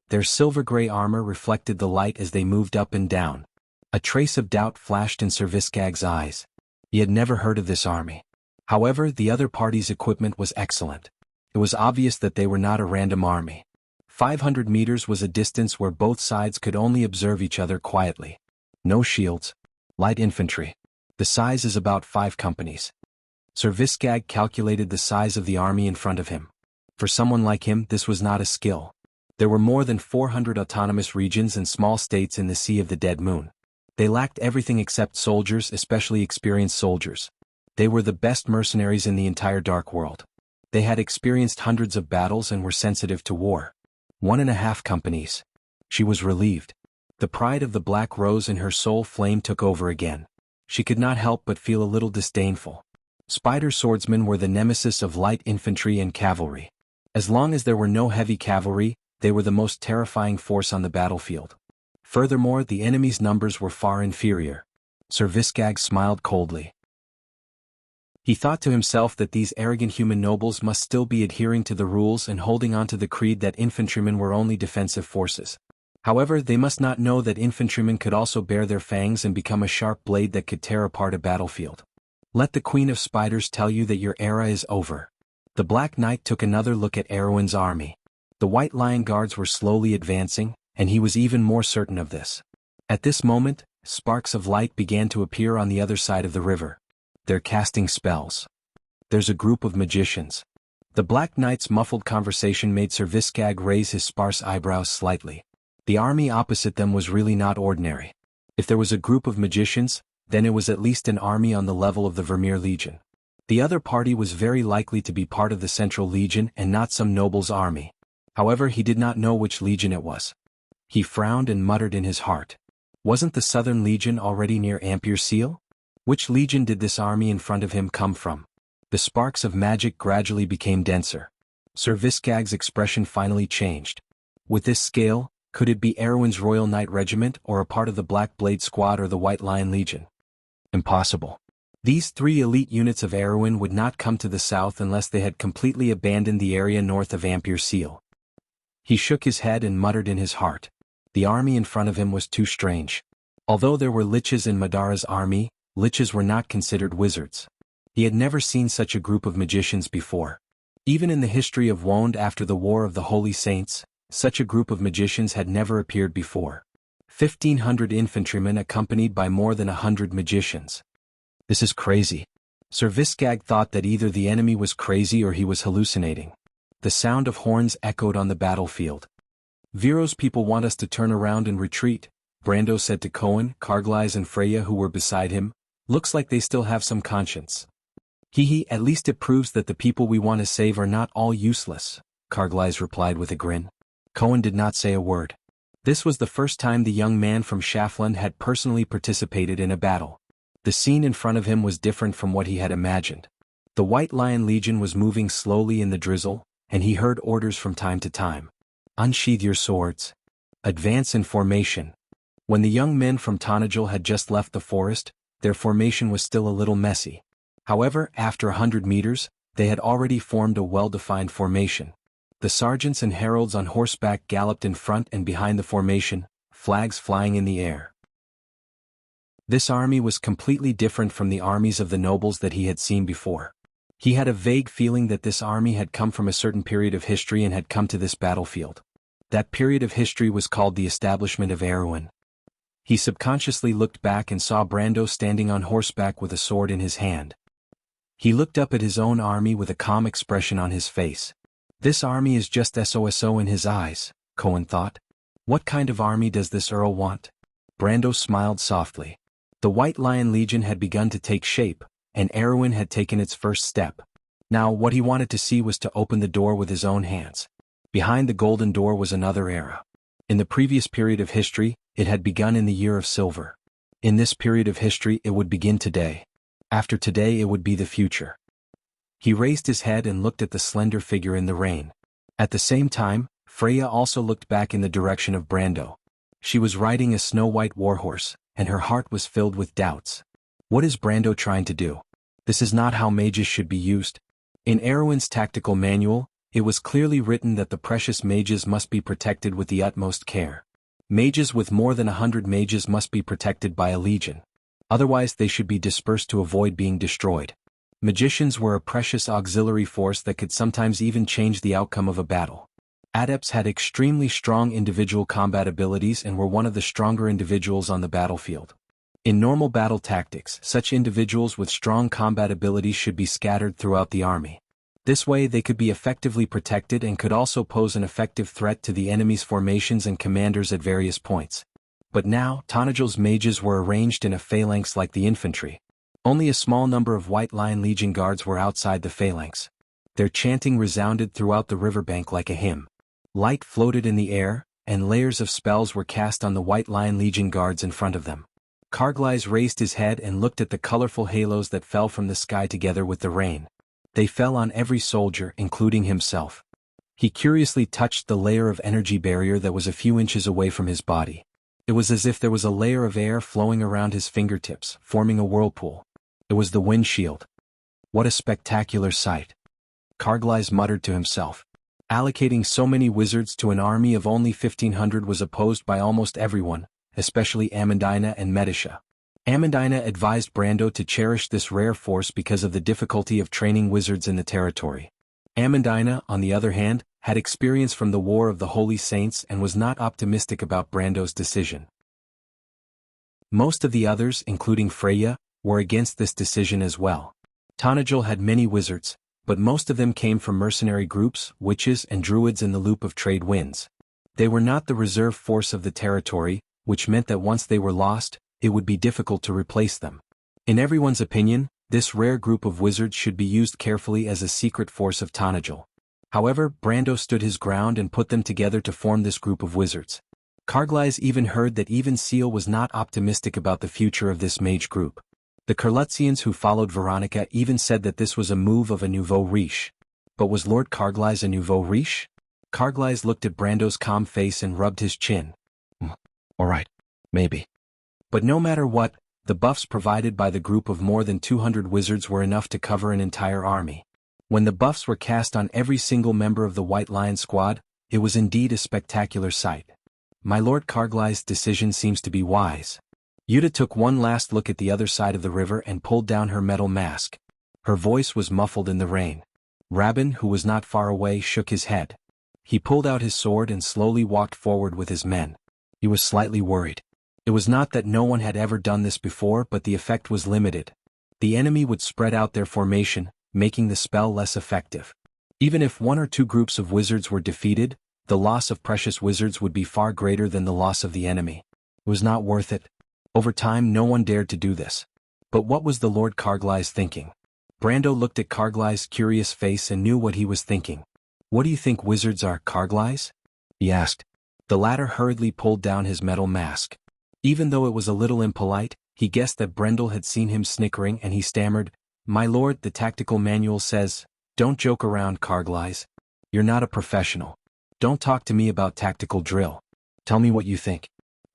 Their silver-gray armor reflected the light as they moved up and down. A trace of doubt flashed in Sir Viscag's eyes. He had never heard of this army. However, the other party's equipment was excellent. It was obvious that they were not a random army. 500 meters was a distance where both sides could only observe each other quietly. No shields. Light infantry. The size is about 5 companies. Sir Viscag calculated the size of the army in front of him. For someone like him, this was not a skill. There were more than 400 autonomous regions and small states in the Sea of the Dead Moon. They lacked everything except soldiers, especially experienced soldiers. They were the best mercenaries in the entire Dark World. They had experienced hundreds of battles and were sensitive to war. 1.5 companies. She was relieved. The pride of the Black Rose in her soul flame took over again. She could not help but feel a little disdainful. Spider swordsmen were the nemesis of light infantry and cavalry. As long as there were no heavy cavalry, they were the most terrifying force on the battlefield. Furthermore, the enemy's numbers were far inferior. Sir Viscag smiled coldly. He thought to himself that these arrogant human nobles must still be adhering to the rules and holding on to the creed that infantrymen were only defensive forces. However, they must not know that infantrymen could also bare their fangs and become a sharp blade that could tear apart a battlefield. Let the Queen of Spiders tell you that your era is over. The Black Knight took another look at Erwin's army. The White Lion Guards were slowly advancing, and he was even more certain of this. At this moment, sparks of light began to appear on the other side of the river. They're casting spells. There's a group of magicians. The Black Knight's muffled conversation made Sir Viscag raise his sparse eyebrows slightly. The army opposite them was really not ordinary. If there was a group of magicians, then it was at least an army on the level of the Vermeer Legion. The other party was very likely to be part of the Central Legion and not some noble's army. However, he did not know which legion it was. He frowned and muttered in his heart. Wasn't the Southern Legion already near Ampere Seal? Which legion did this army in front of him come from? The sparks of magic gradually became denser. Sir Viscag's expression finally changed. With this scale, could it be Erwin's Royal Knight Regiment or a part of the Black Blade Squad or the White Lion Legion? Impossible. These 3 elite units of Erwin would not come to the south unless they had completely abandoned the area north of Ampere Seal. He shook his head and muttered in his heart. The army in front of him was too strange. Although there were liches in Madara's army, liches were not considered wizards. He had never seen such a group of magicians before. Even in the history of Wonde after the War of the Holy Saints, such a group of magicians had never appeared before. 1,500 infantrymen accompanied by more than 100 magicians. This is crazy. Sir Viscag thought that either the enemy was crazy or he was hallucinating. The sound of horns echoed on the battlefield. Viro's people want us to turn around and retreat, Brando said to Cohen, Carglass and Freya who were beside him. Looks like they still have some conscience. At least it proves that the people we want to save are not all useless, Carglass replied with a grin. Cohen did not say a word. This was the first time the young man from Shafland had personally participated in a battle. The scene in front of him was different from what he had imagined. The White Lion Legion was moving slowly in the drizzle, and he heard orders from time to time. Unsheathe your swords. Advance in formation. When the young men from Tonagel had just left the forest, their formation was still a little messy. However, after 100 meters, they had already formed a well-defined formation. The sergeants and heralds on horseback galloped in front and behind the formation, flags flying in the air. This army was completely different from the armies of the nobles that he had seen before. He had a vague feeling that this army had come from a certain period of history and had come to this battlefield. That period of history was called the establishment of Erewhon. He subconsciously looked back and saw Brando standing on horseback with a sword in his hand. He looked up at his own army with a calm expression on his face. This army is just SOSO in his eyes, Cohen thought. What kind of army does this Earl want? Brando smiled softly. The White Lion Legion had begun to take shape, and Erewhon had taken its first step. Now what he wanted to see was to open the door with his own hands. Behind the golden door was another era. In the previous period of history, it had begun in the year of silver. In this period of history it would begin today. After today it would be the future. He raised his head and looked at the slender figure in the rain. At the same time, Freya also looked back in the direction of Brando. She was riding a snow-white warhorse, and her heart was filled with doubts. What is Brando trying to do? This is not how mages should be used. In Erewhon's tactical manual, it was clearly written that the precious mages must be protected with the utmost care. Mages with more than 100 mages must be protected by a legion. Otherwise they should be dispersed to avoid being destroyed. Magicians were a precious auxiliary force that could sometimes even change the outcome of a battle. Adepts had extremely strong individual combat abilities and were one of the stronger individuals on the battlefield. In normal battle tactics, such individuals with strong combat abilities should be scattered throughout the army. This way they could be effectively protected and could also pose an effective threat to the enemy's formations and commanders at various points. But now, Tanajel's mages were arranged in a phalanx like the infantry. Only a small number of White Lion Legion guards were outside the phalanx. Their chanting resounded throughout the riverbank like a hymn. Light floated in the air, and layers of spells were cast on the White Lion Legion guards in front of them. Carglass raised his head and looked at the colorful halos that fell from the sky together with the rain. They fell on every soldier, including himself. He curiously touched the layer of energy barrier that was a few inches away from his body. It was as if there was a layer of air flowing around his fingertips, forming a whirlpool. It was the wind shield. What a spectacular sight! Carglass muttered to himself. Allocating so many wizards to an army of only 1,500 was opposed by almost everyone, especially Amandina and Medisha. Amandina advised Brando to cherish this rare force because of the difficulty of training wizards in the territory. Amandina, on the other hand, had experience from the War of the Holy Saints and was not optimistic about Brando's decision. Most of the others, including Freya, were against this decision as well. Tanajel had many wizards, but most of them came from mercenary groups, witches and druids in the loop of trade winds. They were not the reserve force of the territory, which meant that once they were lost, it would be difficult to replace them. In everyone's opinion, this rare group of wizards should be used carefully as a secret force of Tanajel. However, Brando stood his ground and put them together to form this group of wizards. Carglass even heard that even Seal was not optimistic about the future of this mage group. The Kurlutzians who followed Veronica even said that this was a move of a nouveau riche. But was Lord Carglass a nouveau riche? Carglass looked at Brando's calm face and rubbed his chin. Alright, maybe. But no matter what, the buffs provided by the group of more than 200 wizards were enough to cover an entire army. When the buffs were cast on every single member of the White Lion squad, it was indeed a spectacular sight. My Lord Carglass' decision seems to be wise. Yuta took one last look at the other side of the river and pulled down her metal mask. Her voice was muffled in the rain. Rabin, who was not far away, shook his head. He pulled out his sword and slowly walked forward with his men. He was slightly worried. It was not that no one had ever done this before, but the effect was limited. The enemy would spread out their formation, making the spell less effective. Even if one or two groups of wizards were defeated, the loss of precious wizards would be far greater than the loss of the enemy. It was not worth it. Over time no one dared to do this. But what was the Lord Carglass thinking? Brando looked at Carglass' curious face and knew what he was thinking. What do you think wizards are, Carglass? He asked. The latter hurriedly pulled down his metal mask. Even though it was a little impolite, he guessed that Brendel had seen him snickering and he stammered, My lord, the tactical manual says, don't joke around, Carglass. You're not a professional. Don't talk to me about tactical drill. Tell me what you think.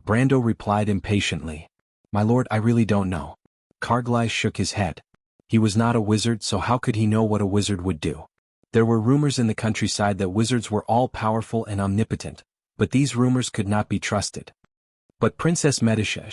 Brando replied impatiently. My lord, I really don't know. Carglass shook his head. He was not a wizard, so how could he know what a wizard would do? There were rumors in the countryside that wizards were all-powerful and omnipotent, but these rumors could not be trusted. But Princess Medisha,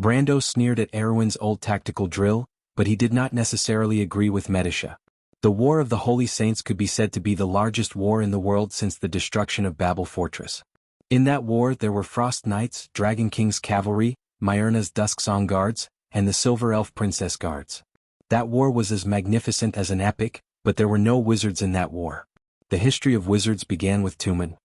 Brando sneered at Erwin's old tactical drill, but he did not necessarily agree with Medisha. The War of the Holy Saints could be said to be the largest war in the world since the destruction of Babel Fortress. In that war there were Frost Knights, Dragon King's cavalry, Myrna's Dusksong Guards, and the Silver Elf Princess Guards. That war was as magnificent as an epic, but there were no wizards in that war. The history of wizards began with Tumen.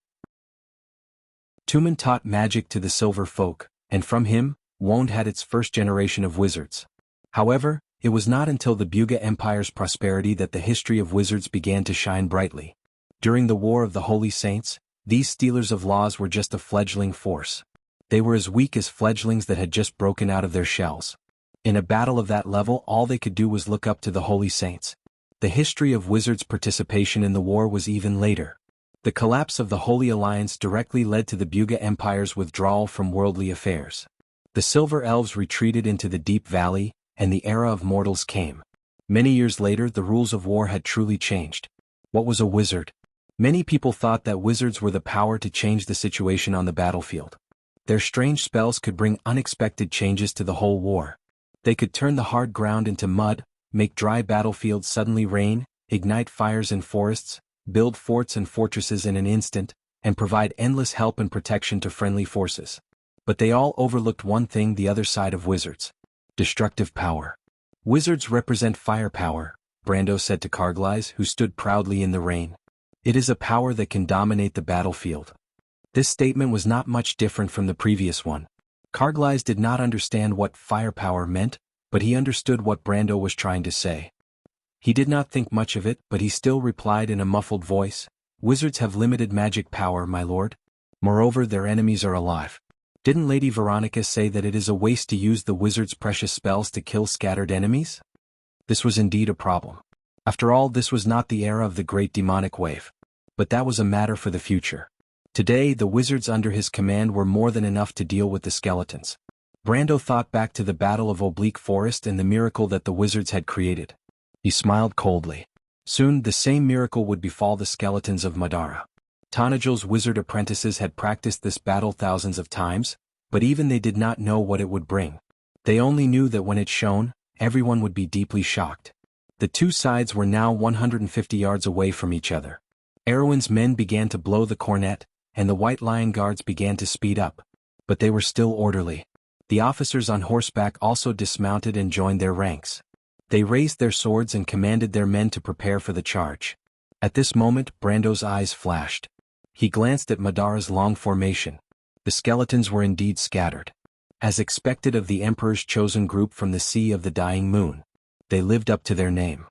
Tumen taught magic to the Silver Folk, and from him, Wand had its first generation of wizards. However, it was not until the Buga Empire's prosperity that the history of wizards began to shine brightly. During the War of the Holy Saints, these stealers of laws were just a fledgling force. They were as weak as fledglings that had just broken out of their shells. In a battle of that level, all they could do was look up to the Holy Saints. The history of wizards' participation in the war was even later. The collapse of the Holy Alliance directly led to the Buga Empire's withdrawal from worldly affairs. The Silver Elves retreated into the Deep Valley, and the era of mortals came. Many years later, the rules of war had truly changed. What was a wizard? Many people thought that wizards were the power to change the situation on the battlefield. Their strange spells could bring unexpected changes to the whole war. They could turn the hard ground into mud, make dry battlefields suddenly rain, ignite fires in forests, build forts and fortresses in an instant, and provide endless help and protection to friendly forces. But they all overlooked one thing: the other side of wizards. Destructive power. Wizards represent firepower, Brando said to Carglass, who stood proudly in the rain. It is a power that can dominate the battlefield. This statement was not much different from the previous one. Carglass did not understand what firepower meant, but he understood what Brando was trying to say. He did not think much of it, but he still replied in a muffled voice, "Wizards have limited magic power, my lord. Moreover, their enemies are alive. Didn't Lady Veronica say that it is a waste to use the wizard's precious spells to kill scattered enemies?" This was indeed a problem. After all, this was not the era of the great demonic wave. But that was a matter for the future. Today, the wizards under his command were more than enough to deal with the skeletons. Brando thought back to the Battle of Oblique Forest and the miracle that the wizards had created. He smiled coldly. Soon, the same miracle would befall the skeletons of Madara. Tanajel's wizard apprentices had practiced this battle thousands of times, but even they did not know what it would bring. They only knew that when it shone, everyone would be deeply shocked. The two sides were now 150 yards away from each other. Erwin's men began to blow the cornet, and the White Lion Guards began to speed up. But they were still orderly. The officers on horseback also dismounted and joined their ranks. They raised their swords and commanded their men to prepare for the charge. At this moment, Brando's eyes flashed. He glanced at Madara's long formation. The skeletons were indeed scattered. As expected of the Emperor's chosen group from the Sea of the Dying Moon. They lived up to their name.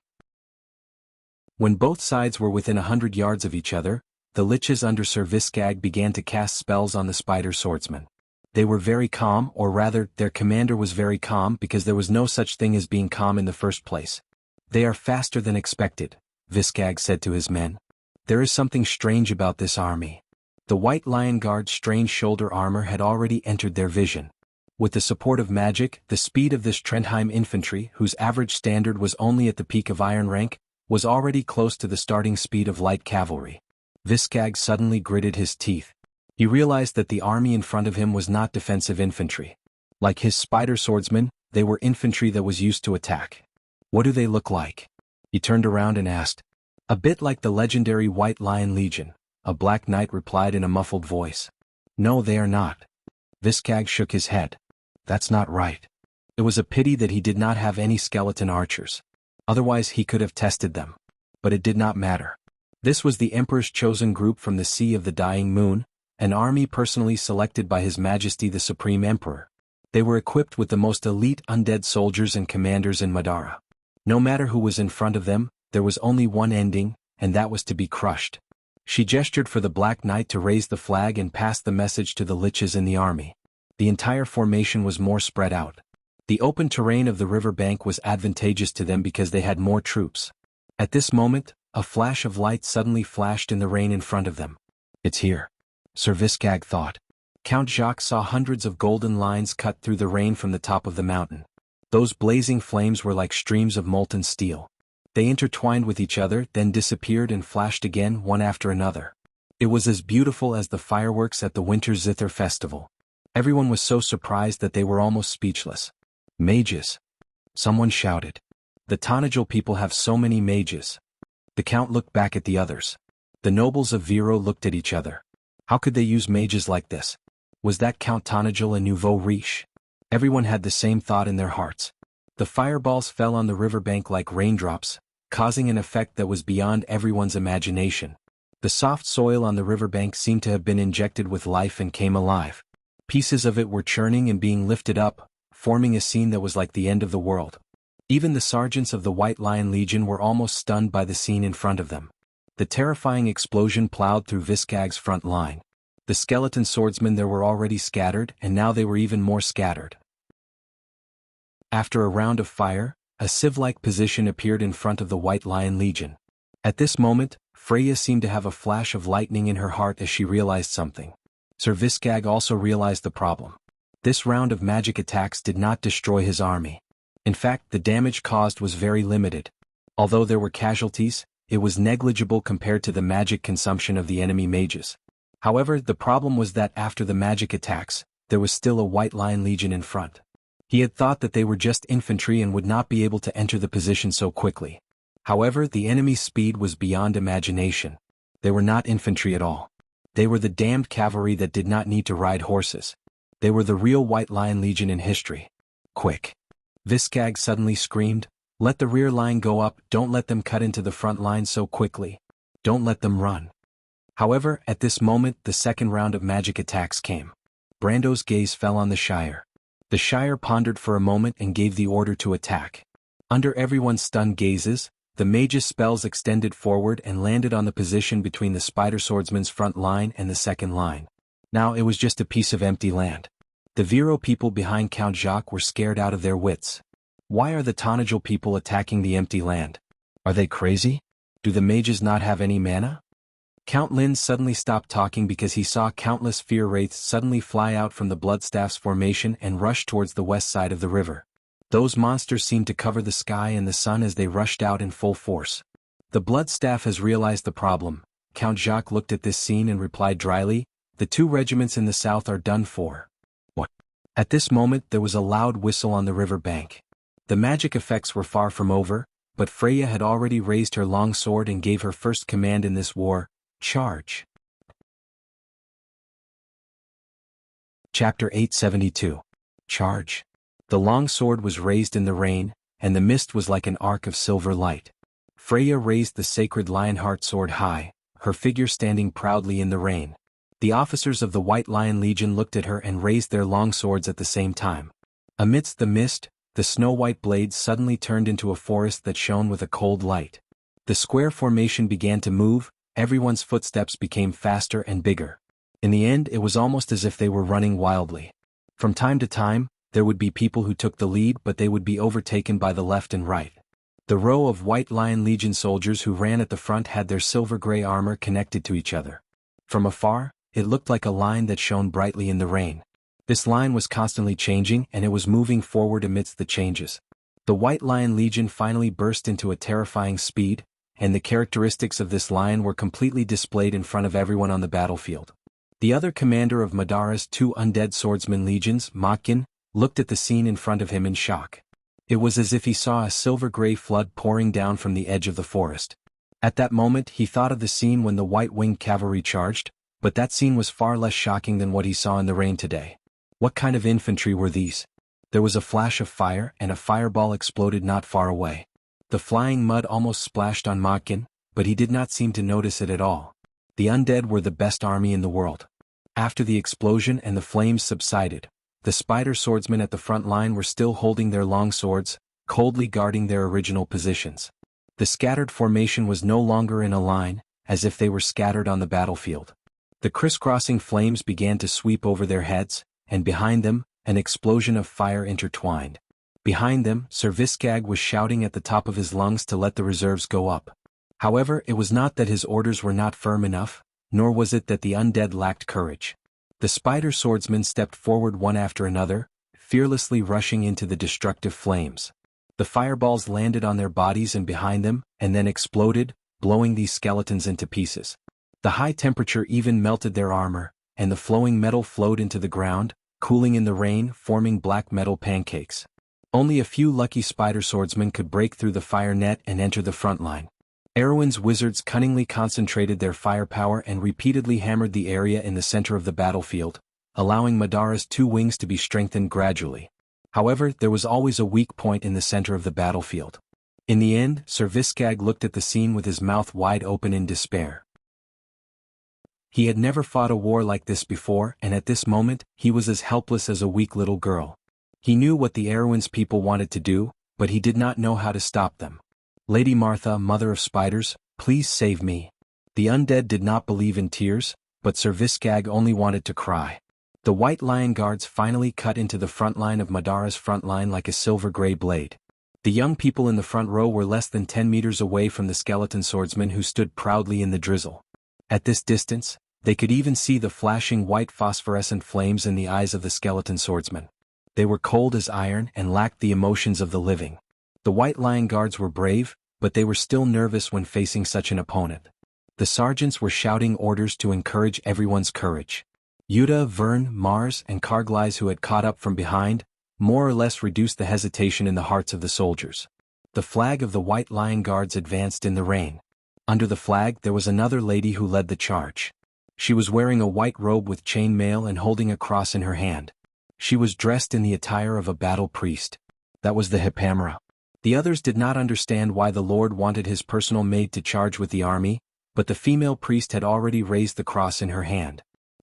When both sides were within 100 yards of each other, the liches under Sir Viscag began to cast spells on the spider swordsmen. They were very calm, or rather, their commander was very calm because there was no such thing as being calm in the first place. "They are faster than expected," Viscag said to his men. "There is something strange about this army." The White Lion Guard's strange shoulder armor had already entered their vision. With the support of magic, the speed of this Trendheim infantry, whose average standard was only at the peak of iron rank, was already close to the starting speed of light cavalry. Viscag suddenly gritted his teeth. He realized that the army in front of him was not defensive infantry. Like his spider swordsmen, they were infantry that was used to attack. "What do they look like?" He turned around and asked. "A bit like the legendary White Lion Legion," a black knight replied in a muffled voice. "No, they are not." Viscag shook his head. "That's not right." It was a pity that he did not have any skeleton archers. Otherwise he could have tested them. But it did not matter. This was the Emperor's chosen group from the Sea of the Dying Moon, an army personally selected by His Majesty the Supreme Emperor. They were equipped with the most elite undead soldiers and commanders in Madara. No matter who was in front of them, there was only one ending, and that was to be crushed. She gestured for the Black Knight to raise the flag and pass the message to the liches in the army. The entire formation was more spread out. The open terrain of the river bank was advantageous to them because they had more troops. At this moment, a flash of light suddenly flashed in the rain in front of them. "It's here," Sir Viscag thought. Count Jacques saw hundreds of golden lines cut through the rain from the top of the mountain. Those blazing flames were like streams of molten steel. They intertwined with each other, then disappeared and flashed again one after another. It was as beautiful as the fireworks at the Winter Zither festival. Everyone was so surprised that they were almost speechless. Mages! Someone shouted. The Tanajal people have so many mages. The count looked back at the others. The nobles of Viro looked at each other. How could they use mages like this? Was that Count Tanajal a nouveau riche? Everyone had the same thought in their hearts. The fireballs fell on the riverbank like raindrops, causing an effect that was beyond everyone's imagination. The soft soil on the riverbank seemed to have been injected with life and came alive. Pieces of it were churning and being lifted up, forming a scene that was like the end of the world. Even the sergeants of the White Lion Legion were almost stunned by the scene in front of them. The terrifying explosion plowed through Viscag's front line. The skeleton swordsmen there were already scattered, and now they were even more scattered. After a round of fire, a sieve-like position appeared in front of the White Lion Legion. At this moment, Freya seemed to have a flash of lightning in her heart as she realized something. Sir Viscag also realized the problem. This round of magic attacks did not destroy his army. In fact, the damage caused was very limited. Although there were casualties, it was negligible compared to the magic consumption of the enemy mages. However, the problem was that after the magic attacks, there was still a White Lion Legion in front. He had thought that they were just infantry and would not be able to enter the position so quickly. However, the enemy's speed was beyond imagination. They were not infantry at all. They were the damned cavalry that did not need to ride horses. They were the real White Lion Legion in history. Quick! Viscag suddenly screamed, "Let the rear line go up, don't let them cut into the front line so quickly. Don't let them run." However, at this moment the second round of magic attacks came. Brando's gaze fell on the Shire. The Shire pondered for a moment and gave the order to attack. Under everyone's stunned gazes, the mage's spells extended forward and landed on the position between the spider swordsman's front line and the second line. Now it was just a piece of empty land. The Viro people behind Count Jacques were scared out of their wits. Why are the Tanajal people attacking the empty land? Are they crazy? Do the mages not have any mana? Count Lin suddenly stopped talking because he saw countless fear wraiths suddenly fly out from the Bloodstaff's formation and rush towards the west side of the river. Those monsters seemed to cover the sky and the sun as they rushed out in full force. The Bloodstaff has realized the problem. Count Jacques looked at this scene and replied dryly, "The 2 regiments in the south are done for." What? At this moment there was a loud whistle on the river bank. The magic effects were far from over, but Freya had already raised her long sword and gave her first command in this war: charge. Chapter 872. Charge. The long sword was raised in the rain, and the mist was like an arc of silver light. Freya raised the sacred Lionheart sword high, her figure standing proudly in the rain. The officers of the White Lion Legion looked at her and raised their long swords at the same time. Amidst the mist, the snow-white blades suddenly turned into a forest that shone with a cold light. The square formation began to move, everyone's footsteps became faster and bigger. In the end it was almost as if they were running wildly. From time to time, there would be people who took the lead, but they would be overtaken by the left and right. The row of White Lion Legion soldiers who ran at the front had their silver-gray armor connected to each other. From afar, it looked like a line that shone brightly in the rain. This line was constantly changing and it was moving forward amidst the changes. The White Lion Legion finally burst into a terrifying speed, and the characteristics of this lion were completely displayed in front of everyone on the battlefield. The other commander of Madara's 2 undead swordsman legions, Machkin, looked at the scene in front of him in shock. It was as if he saw a silver-gray flood pouring down from the edge of the forest. At that moment he thought of the scene when the white-winged cavalry charged, but that scene was far less shocking than what he saw in the rain today. What kind of infantry were these? There was a flash of fire and a fireball exploded not far away. The flying mud almost splashed on Machkin, but he did not seem to notice it at all. The undead were the best army in the world. After the explosion and the flames subsided, the spider swordsmen at the front line were still holding their long swords, coldly guarding their original positions. The scattered formation was no longer in a line, as if they were scattered on the battlefield. The crisscrossing flames began to sweep over their heads, and behind them, an explosion of fire intertwined. Behind them, Sir Viscag was shouting at the top of his lungs to let the reserves go up. However, it was not that his orders were not firm enough, nor was it that the undead lacked courage. The spider swordsmen stepped forward one after another, fearlessly rushing into the destructive flames. The fireballs landed on their bodies and behind them, and then exploded, blowing these skeletons into pieces. The high temperature even melted their armor, and the flowing metal flowed into the ground, cooling in the rain, forming black metal pancakes. Only a few lucky spider swordsmen could break through the fire net and enter the front line. Erwin's wizards cunningly concentrated their firepower and repeatedly hammered the area in the center of the battlefield, allowing Madara's two wings to be strengthened gradually. However, there was always a weak point in the center of the battlefield. In the end, Sir Viscag looked at the scene with his mouth wide open in despair. He had never fought a war like this before, and at this moment, he was as helpless as a weak little girl. He knew what the Erwin's people wanted to do, but he did not know how to stop them. "Lady Martha, Mother of Spiders, please save me." The undead did not believe in tears, but Sir Viscag only wanted to cry. The White Lion Guards finally cut into the front line of Madara's front line like a silver-gray blade. The young people in the front row were less than 10 meters away from the skeleton swordsmen who stood proudly in the drizzle. At this distance, they could even see the flashing white phosphorescent flames in the eyes of the skeleton swordsmen. They were cold as iron and lacked the emotions of the living. The White Lion Guards were brave, but they were still nervous when facing such an opponent. The sergeants were shouting orders to encourage everyone's courage. Yuta, Vern, Mars, and Karglais, who had caught up from behind, more or less reduced the hesitation in the hearts of the soldiers. The flag of the White Lion Guards advanced in the rain. Under the flag there was another lady who led the charge. She was wearing a white robe with chain mail and holding a cross in her hand. She was dressed in the attire of a battle priest. That was the Hipamera. The others did not understand why the Lord wanted his personal maid to charge with the army, but the female priest had already raised the cross in her hand.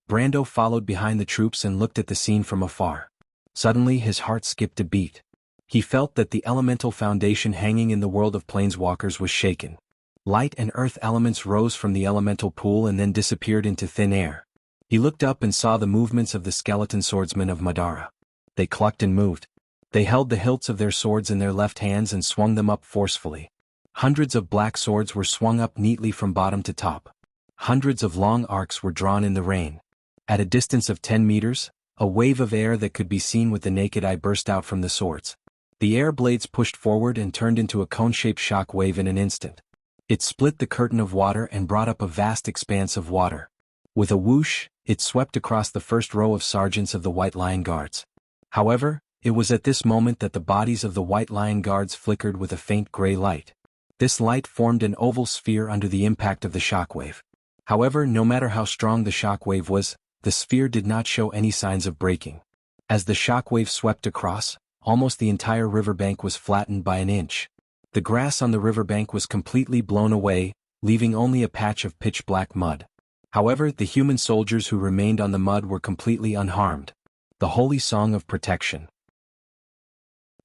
Brando followed behind the troops and looked at the scene from afar. Suddenly his heart skipped a beat. He felt that the elemental foundation hanging in the world of planeswalkers was shaken. Light and earth elements rose from the elemental pool and then disappeared into thin air. He looked up and saw the movements of the skeleton swordsmen of Madara. They clucked and moved. They held the hilts of their swords in their left hands and swung them up forcefully. Hundreds of black swords were swung up neatly from bottom to top. Hundreds of long arcs were drawn in the rain. At a distance of 10 meters, a wave of air that could be seen with the naked eye burst out from the swords. The air blades pushed forward and turned into a cone-shaped shock wave in an instant. It split the curtain of water and brought up a vast expanse of water. With a whoosh, it swept across the first row of sergeants of the White Lion Guards. However, it was at this moment that the bodies of the White Lion Guards flickered with a faint gray light. This light formed an oval sphere under the impact of the shockwave. However, no matter how strong the shockwave was, the sphere did not show any signs of breaking. As the shockwave swept across, almost the entire riverbank was flattened by an inch. The grass on the riverbank was completely blown away, leaving only a patch of pitch-black mud. However, the human soldiers who remained on the mud were completely unharmed. The Holy Song of Protection.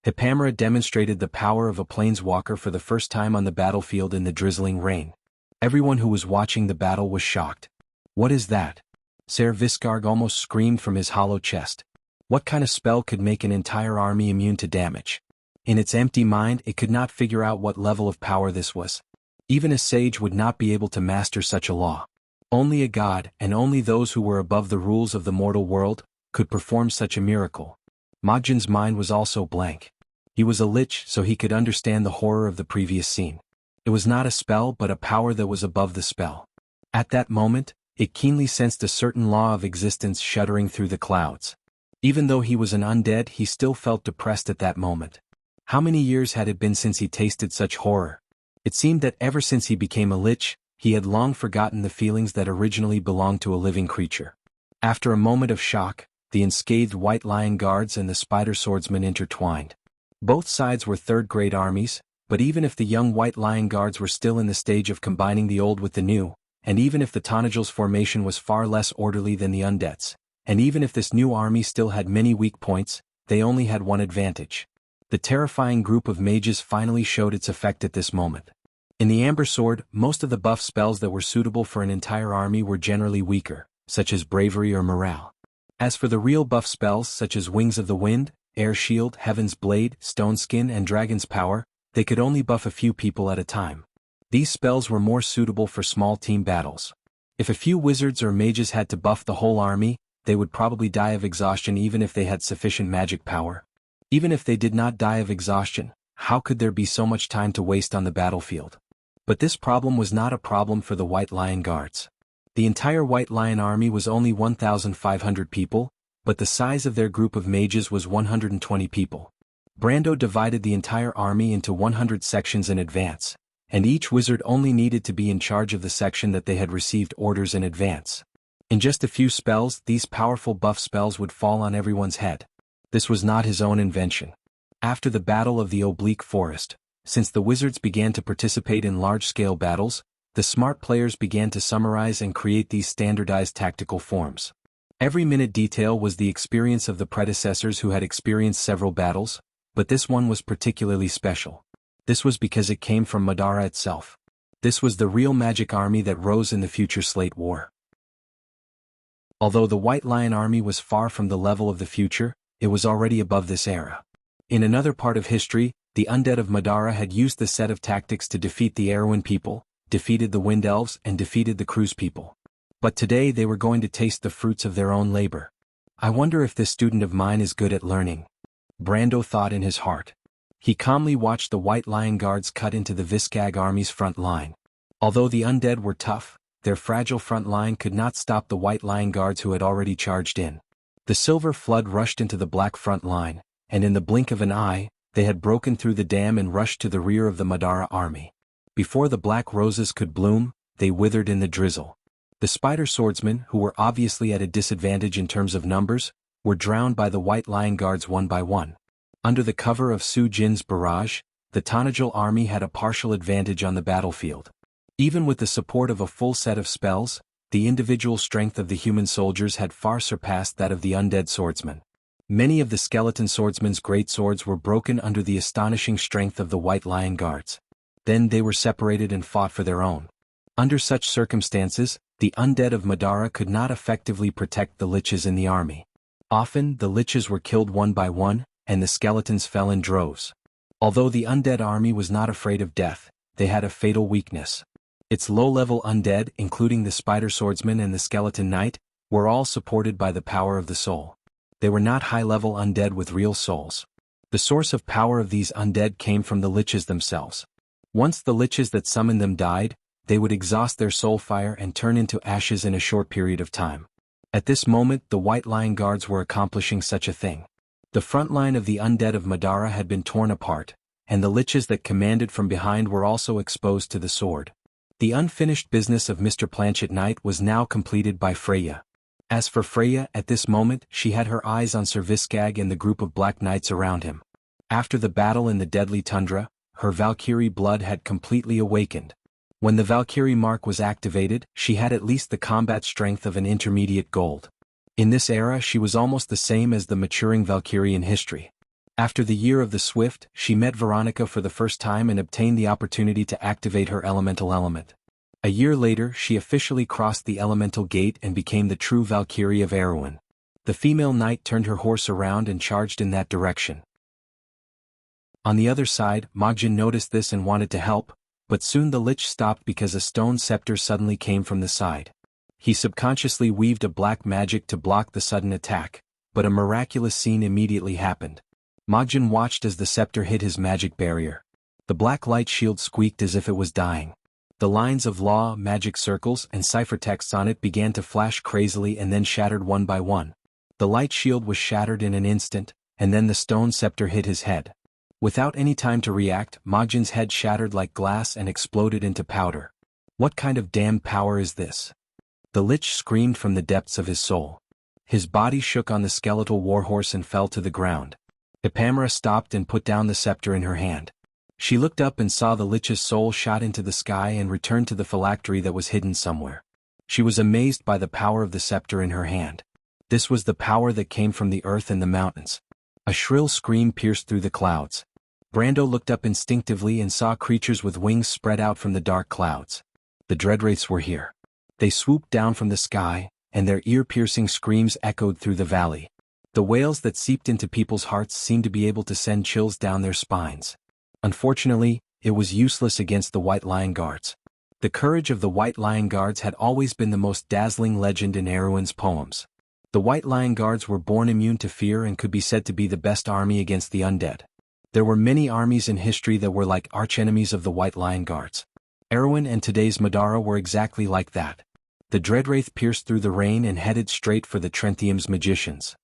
Hipamera demonstrated the power of a planeswalker for the first time on the battlefield in the drizzling rain. Everyone who was watching the battle was shocked. "What is that?" Ser Viscarg almost screamed from his hollow chest. What kind of spell could make an entire army immune to damage? In its empty mind, it could not figure out what level of power this was. Even a sage would not be able to master such a law. Only a god, and only those who were above the rules of the mortal world, could perform such a miracle. Majin's mind was also blank. He was a lich, so he could understand the horror of the previous scene. It was not a spell but a power that was above the spell. At that moment, it keenly sensed a certain law of existence shuddering through the clouds. Even though he was an undead, he still felt depressed at that moment. How many years had it been since he tasted such horror? It seemed that ever since he became a lich, he had long forgotten the feelings that originally belonged to a living creature. After a moment of shock, the unscathed White Lion Guards and the Spider Swordsmen intertwined. Both sides were third-grade armies, but even if the young White Lion Guards were still in the stage of combining the old with the new, and even if the Tonagels' formation was far less orderly than the Undead's, and even if this new army still had many weak points, they only had one advantage. The terrifying group of mages finally showed its effect at this moment. In the Amber Sword, most of the buff spells that were suitable for an entire army were generally weaker, such as Bravery or Morale. As for the real buff spells such as Wings of the Wind, Air Shield, Heaven's Blade, Stone Skin and Dragon's Power, they could only buff a few people at a time. These spells were more suitable for small team battles. If a few wizards or mages had to buff the whole army, they would probably die of exhaustion even if they had sufficient magic power. Even if they did not die of exhaustion, how could there be so much time to waste on the battlefield? But this problem was not a problem for the White Lion Guards. The entire White Lion army was only 1,500 people, but the size of their group of mages was 120 people. Brando divided the entire army into 100 sections in advance, and each wizard only needed to be in charge of the section that they had received orders in advance. In just a few spells, these powerful buff spells would fall on everyone's head. This was not his own invention. After the Battle of the Oblique Forest, since the wizards began to participate in large-scale battles, the smart players began to summarize and create these standardized tactical forms. Every minute detail was the experience of the predecessors who had experienced several battles, but this one was particularly special. This was because it came from Madara itself. This was the real magic army that rose in the future Slate War. Although the White Lion army was far from the level of the future, it was already above this era. In another part of history, the undead of Madara had used the set of tactics to defeat the Erewhon people, defeated the Wind Elves, and defeated the Cruz people. But today they were going to taste the fruits of their own labor. I wonder if this student of mine is good at learning. Brando thought in his heart. He calmly watched the White Lion Guards cut into the Viscag army's front line. Although the undead were tough, their fragile front line could not stop the White Lion Guards who had already charged in. The silver flood rushed into the black front line, and in the blink of an eye, they had broken through the dam and rushed to the rear of the Madara army. Before the black roses could bloom, they withered in the drizzle. The spider swordsmen, who were obviously at a disadvantage in terms of numbers, were drowned by the White Lion Guards one by one. Under the cover of Su Jin's barrage, the Tanajil army had a partial advantage on the battlefield. Even with the support of a full set of spells, the individual strength of the human soldiers had far surpassed that of the undead swordsmen. Many of the skeleton swordsmen's great swords were broken under the astonishing strength of the White Lion Guards. Then they were separated and fought for their own. Under such circumstances, the undead of Madara could not effectively protect the liches in the army. Often, the liches were killed one by one, and the skeletons fell in droves. Although the undead army was not afraid of death, they had a fatal weakness. Its low-level undead, including the spider swordsman and the skeleton knight, were all supported by the power of the soul. They were not high-level undead with real souls. The source of power of these undead came from the liches themselves. Once the liches that summoned them died, they would exhaust their soul fire and turn into ashes in a short period of time. At this moment, the White Lion Guards were accomplishing such a thing. The front line of the undead of Madara had been torn apart, and the liches that commanded from behind were also exposed to the sword. The unfinished business of Mr. Planchet Knight was now completed by Freya. As for Freya, at this moment, she had her eyes on Sir Viscag and the group of black knights around him. After the battle in the deadly tundra, her Valkyrie blood had completely awakened. When the Valkyrie mark was activated, she had at least the combat strength of an intermediate gold. In this era she was almost the same as the maturing Valkyrie in history. After the Year of the Swift, she met Veronica for the first time and obtained the opportunity to activate her elemental element. A year later she officially crossed the elemental gate and became the true Valkyrie of Erewhon. The female knight turned her horse around and charged in that direction. On the other side, Majin noticed this and wanted to help, but soon the lich stopped because a stone scepter suddenly came from the side. He subconsciously weaved a black magic to block the sudden attack, but a miraculous scene immediately happened. Majin watched as the scepter hit his magic barrier. The black light shield squeaked as if it was dying. The lines of law, magic circles, and ciphertexts on it began to flash crazily and then shattered one by one. The light shield was shattered in an instant, and then the stone scepter hit his head. Without any time to react, Majin's head shattered like glass and exploded into powder. What kind of damned power is this? The lich screamed from the depths of his soul. His body shook on the skeletal warhorse and fell to the ground. Ipamera stopped and put down the scepter in her hand. She looked up and saw the lich's soul shot into the sky and returned to the phylactery that was hidden somewhere. She was amazed by the power of the scepter in her hand. This was the power that came from the earth and the mountains. A shrill scream pierced through the clouds. Brando looked up instinctively and saw creatures with wings spread out from the dark clouds. The Dreadwraiths were here. They swooped down from the sky, and their ear-piercing screams echoed through the valley. The wails that seeped into people's hearts seemed to be able to send chills down their spines. Unfortunately, it was useless against the White Lion Guards. The courage of the White Lion Guards had always been the most dazzling legend in Erewhon's poems. The White Lion Guards were born immune to fear and could be said to be the best army against the undead. There were many armies in history that were like archenemies of the White Lion Guards. Erewhon and today's Madara were exactly like that. The Dreadwraith pierced through the rain and headed straight for the Trenthium's magicians.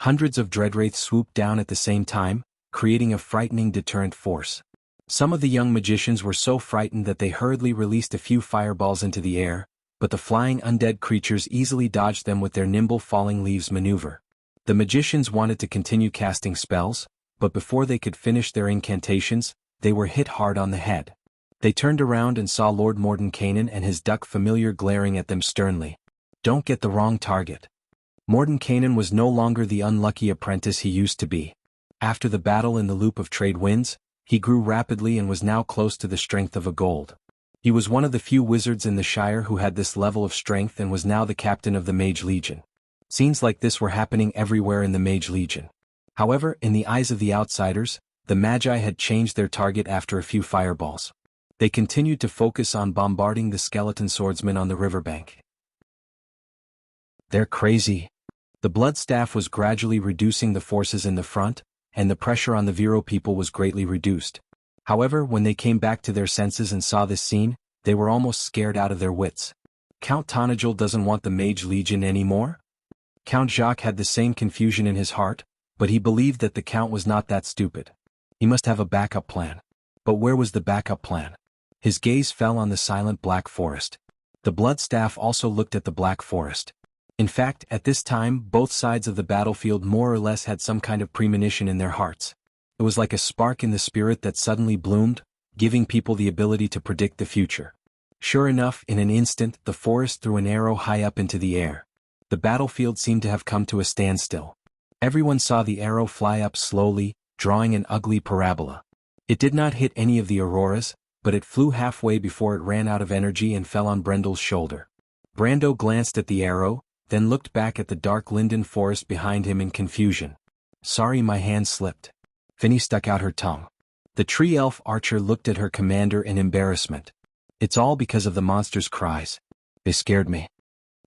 Hundreds of dreadwraiths swooped down at the same time, creating a frightening deterrent force. Some of the young magicians were so frightened that they hurriedly released a few fireballs into the air, but the flying undead creatures easily dodged them with their nimble falling leaves maneuver. The magicians wanted to continue casting spells, but before they could finish their incantations, they were hit hard on the head. They turned around and saw Lord Mordenkainen and his duck familiar glaring at them sternly. "Don't get the wrong target." Mordenkainen was no longer the unlucky apprentice he used to be. After the battle in the Loop of Trade Winds, he grew rapidly and was now close to the strength of a gold. He was one of the few wizards in the Shire who had this level of strength and was now the captain of the Mage Legion. Scenes like this were happening everywhere in the Mage Legion. However, in the eyes of the outsiders, the Magi had changed their target after a few fireballs. They continued to focus on bombarding the skeleton swordsmen on the riverbank. "They're crazy." The Bloodstaff was gradually reducing the forces in the front, and the pressure on the Vero people was greatly reduced. However, when they came back to their senses and saw this scene, they were almost scared out of their wits. "Count Tonagel doesn't want the Mage Legion anymore?" Count Jacques had the same confusion in his heart, but he believed that the Count was not that stupid. He must have a backup plan. But where was the backup plan? His gaze fell on the silent Black Forest. The Bloodstaff also looked at the Black Forest. In fact, at this time, both sides of the battlefield more or less had some kind of premonition in their hearts. It was like a spark in the spirit that suddenly bloomed, giving people the ability to predict the future. Sure enough, in an instant, the forest threw an arrow high up into the air. The battlefield seemed to have come to a standstill. Everyone saw the arrow fly up slowly, drawing an ugly parabola. It did not hit any of the auroras, but it flew halfway before it ran out of energy and fell on Brendel's shoulder. Brando glanced at the arrow, then looked back at the dark linden forest behind him in confusion. "Sorry, my hand slipped." Finny stuck out her tongue. The tree elf archer looked at her commander in embarrassment. "It's all because of the monster's cries. They scared me."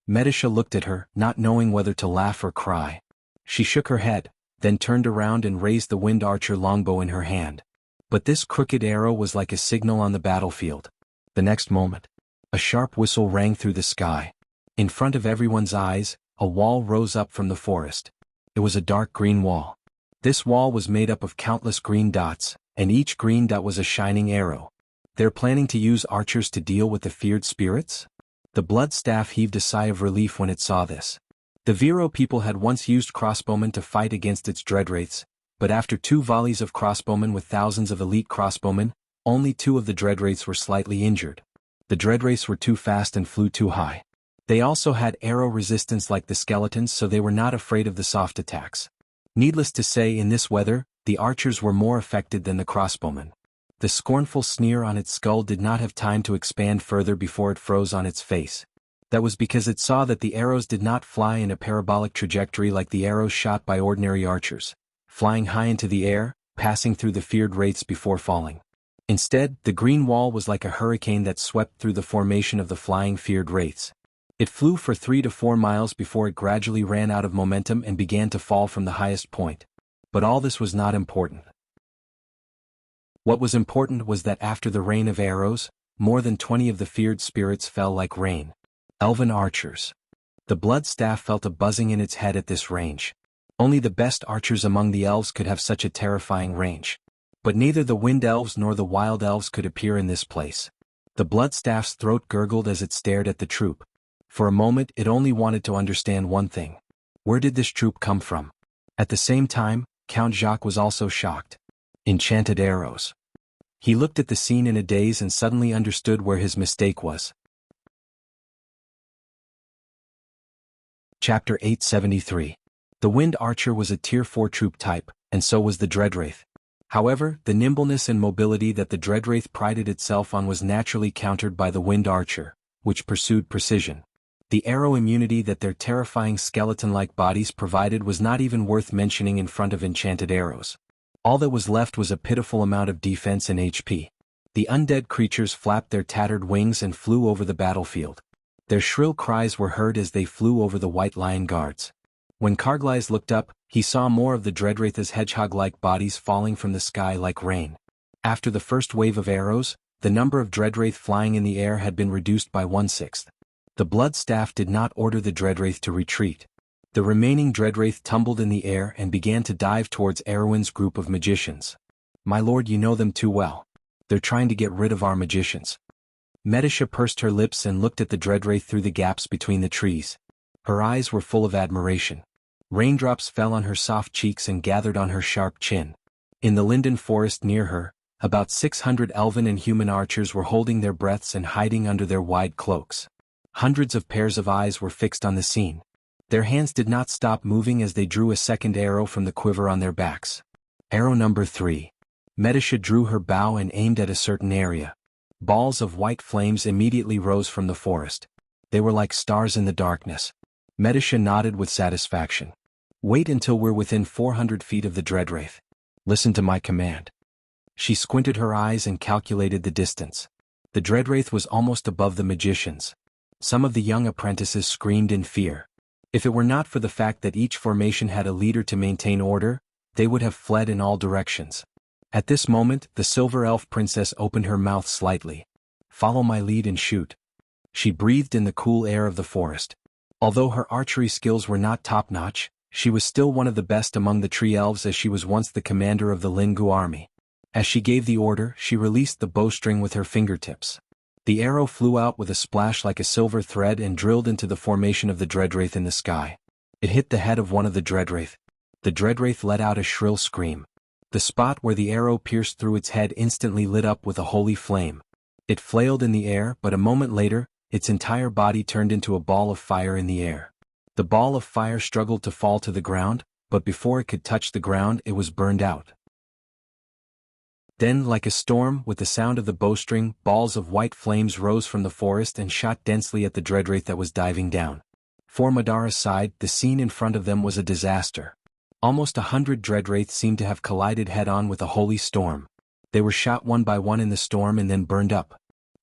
Medisha looked at her, not knowing whether to laugh or cry. She shook her head, then turned around and raised the wind archer longbow in her hand. But this crooked arrow was like a signal on the battlefield. The next moment, a sharp whistle rang through the sky. In front of everyone's eyes, a wall rose up from the forest. It was a dark green wall. This wall was made up of countless green dots, and each green dot was a shining arrow. "They're planning to use archers to deal with the feared spirits?" The Bloodstaff heaved a sigh of relief when it saw this. The Vero people had once used crossbowmen to fight against its dreadwraiths, but after 2 volleys of crossbowmen with thousands of elite crossbowmen, only 2 of the dreadwraiths were slightly injured. The dreadwraiths were too fast and flew too high. They also had arrow resistance like the skeletons, so they were not afraid of the soft attacks. Needless to say, in this weather, the archers were more affected than the crossbowmen. The scornful sneer on its skull did not have time to expand further before it froze on its face. That was because it saw that the arrows did not fly in a parabolic trajectory like the arrows shot by ordinary archers, flying high into the air, passing through the feared wraiths before falling. Instead, the green wall was like a hurricane that swept through the formation of the flying feared wraiths. It flew for 3 to 4 miles before it gradually ran out of momentum and began to fall from the highest point. But all this was not important. What was important was that after the rain of arrows, more than 20 of the feared spirits fell like rain. Elven archers. The Bloodstaff felt a buzzing in its head at this range. Only the best archers among the elves could have such a terrifying range. But neither the wind elves nor the wild elves could appear in this place. The Bloodstaff's throat gurgled as it stared at the troop. For a moment it only wanted to understand one thing. Where did this troop come from? At the same time, Count Jacques was also shocked. Enchanted arrows. He looked at the scene in a daze and suddenly understood where his mistake was. Chapter 873. The Wind Archer was a Tier 4 troop type, and so was the Dreadwraith. However, the nimbleness and mobility that the Dreadwraith prided itself on was naturally countered by the Wind Archer, which pursued precision. The arrow immunity that their terrifying skeleton-like bodies provided was not even worth mentioning in front of enchanted arrows. All that was left was a pitiful amount of defense and HP. The undead creatures flapped their tattered wings and flew over the battlefield. Their shrill cries were heard as they flew over the White Lion guards. When Carglass looked up, he saw more of the Dreadwraith's hedgehog-like bodies falling from the sky like rain. After the first wave of arrows, the number of Dreadwraith flying in the air had been reduced by 1/6. The Bloodstaff did not order the Dreadwraith to retreat. The remaining Dreadwraith tumbled in the air and began to dive towards Erwin's group of magicians. "My lord, you know them too well. They're trying to get rid of our magicians." Medisha pursed her lips and looked at the Dreadwraith through the gaps between the trees. Her eyes were full of admiration. Raindrops fell on her soft cheeks and gathered on her sharp chin. In the linden forest near her, about 600 elven and human archers were holding their breaths and hiding under their wide cloaks. Hundreds of pairs of eyes were fixed on the scene. Their hands did not stop moving as they drew a second arrow from the quiver on their backs. Arrow number 3. Medisha drew her bow and aimed at a certain area. Balls of white flames immediately rose from the forest. They were like stars in the darkness. Medisha nodded with satisfaction. "Wait until we're within 400 feet of the Dreadwraith. Listen to my command." She squinted her eyes and calculated the distance. The Dreadwraith was almost above the magicians. Some of the young apprentices screamed in fear. If it were not for the fact that each formation had a leader to maintain order, they would have fled in all directions. At this moment, the Silver Elf Princess opened her mouth slightly. "Follow my lead and shoot." She breathed in the cool air of the forest. Although her archery skills were not top-notch, she was still one of the best among the tree elves, as she was once the commander of the Lingu army. As she gave the order, she released the bowstring with her fingertips. The arrow flew out with a splash like a silver thread and drilled into the formation of the Dreadwraith in the sky. It hit the head of one of the Dreadwraith. The Dreadwraith let out a shrill scream. The spot where the arrow pierced through its head instantly lit up with a holy flame. It flailed in the air, but a moment later, its entire body turned into a ball of fire in the air. The ball of fire struggled to fall to the ground, but before it could touch the ground, it was burned out. Then, like a storm, with the sound of the bowstring, balls of white flames rose from the forest and shot densely at the Dreadwraith that was diving down. For Madara's side, the scene in front of them was a disaster. Almost 100 Dreadwraiths seemed to have collided head-on with a holy storm. They were shot one by one in the storm and then burned up.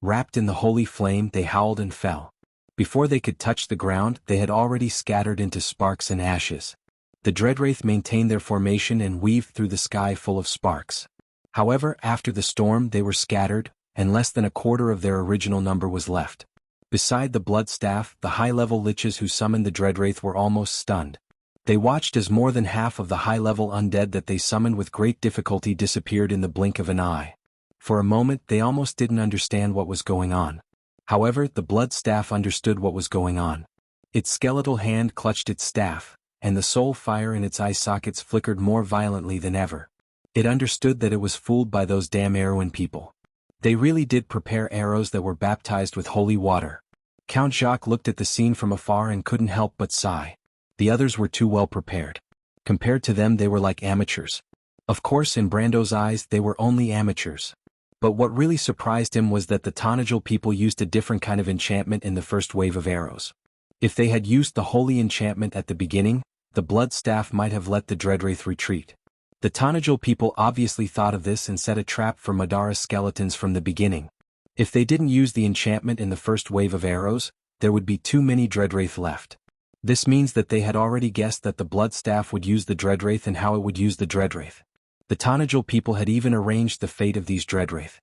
Wrapped in the holy flame, they howled and fell. Before they could touch the ground, they had already scattered into sparks and ashes. The Dreadwraith maintained their formation and weaved through the sky full of sparks. However, after the storm, they were scattered, and less than a quarter of their original number was left. Beside the blood staff, the high-level liches who summoned the Dreadwraith were almost stunned. They watched as more than half of the high-level undead that they summoned with great difficulty disappeared in the blink of an eye. For a moment, they almost didn't understand what was going on. However, the blood staff understood what was going on. Its skeletal hand clutched its staff, and the soul fire in its eye sockets flickered more violently than ever. It understood that it was fooled by those damn Erwin people. They really did prepare arrows that were baptized with holy water. Count Jacques looked at the scene from afar and couldn't help but sigh. The others were too well prepared. Compared to them, they were like amateurs. Of course, in Brando's eyes, they were only amateurs. But what really surprised him was that the Tanajal people used a different kind of enchantment in the first wave of arrows. If they had used the holy enchantment at the beginning, the blood staff might have let the Dreadwraith retreat. The Tanajal people obviously thought of this and set a trap for Madara's skeletons from the beginning. If they didn't use the enchantment in the first wave of arrows, there would be too many Dreadwraith left. This means that they had already guessed that the blood staff would use the Dreadwraith and how it would use the Dreadwraith. The Tanajal people had even arranged the fate of these Dreadwraith.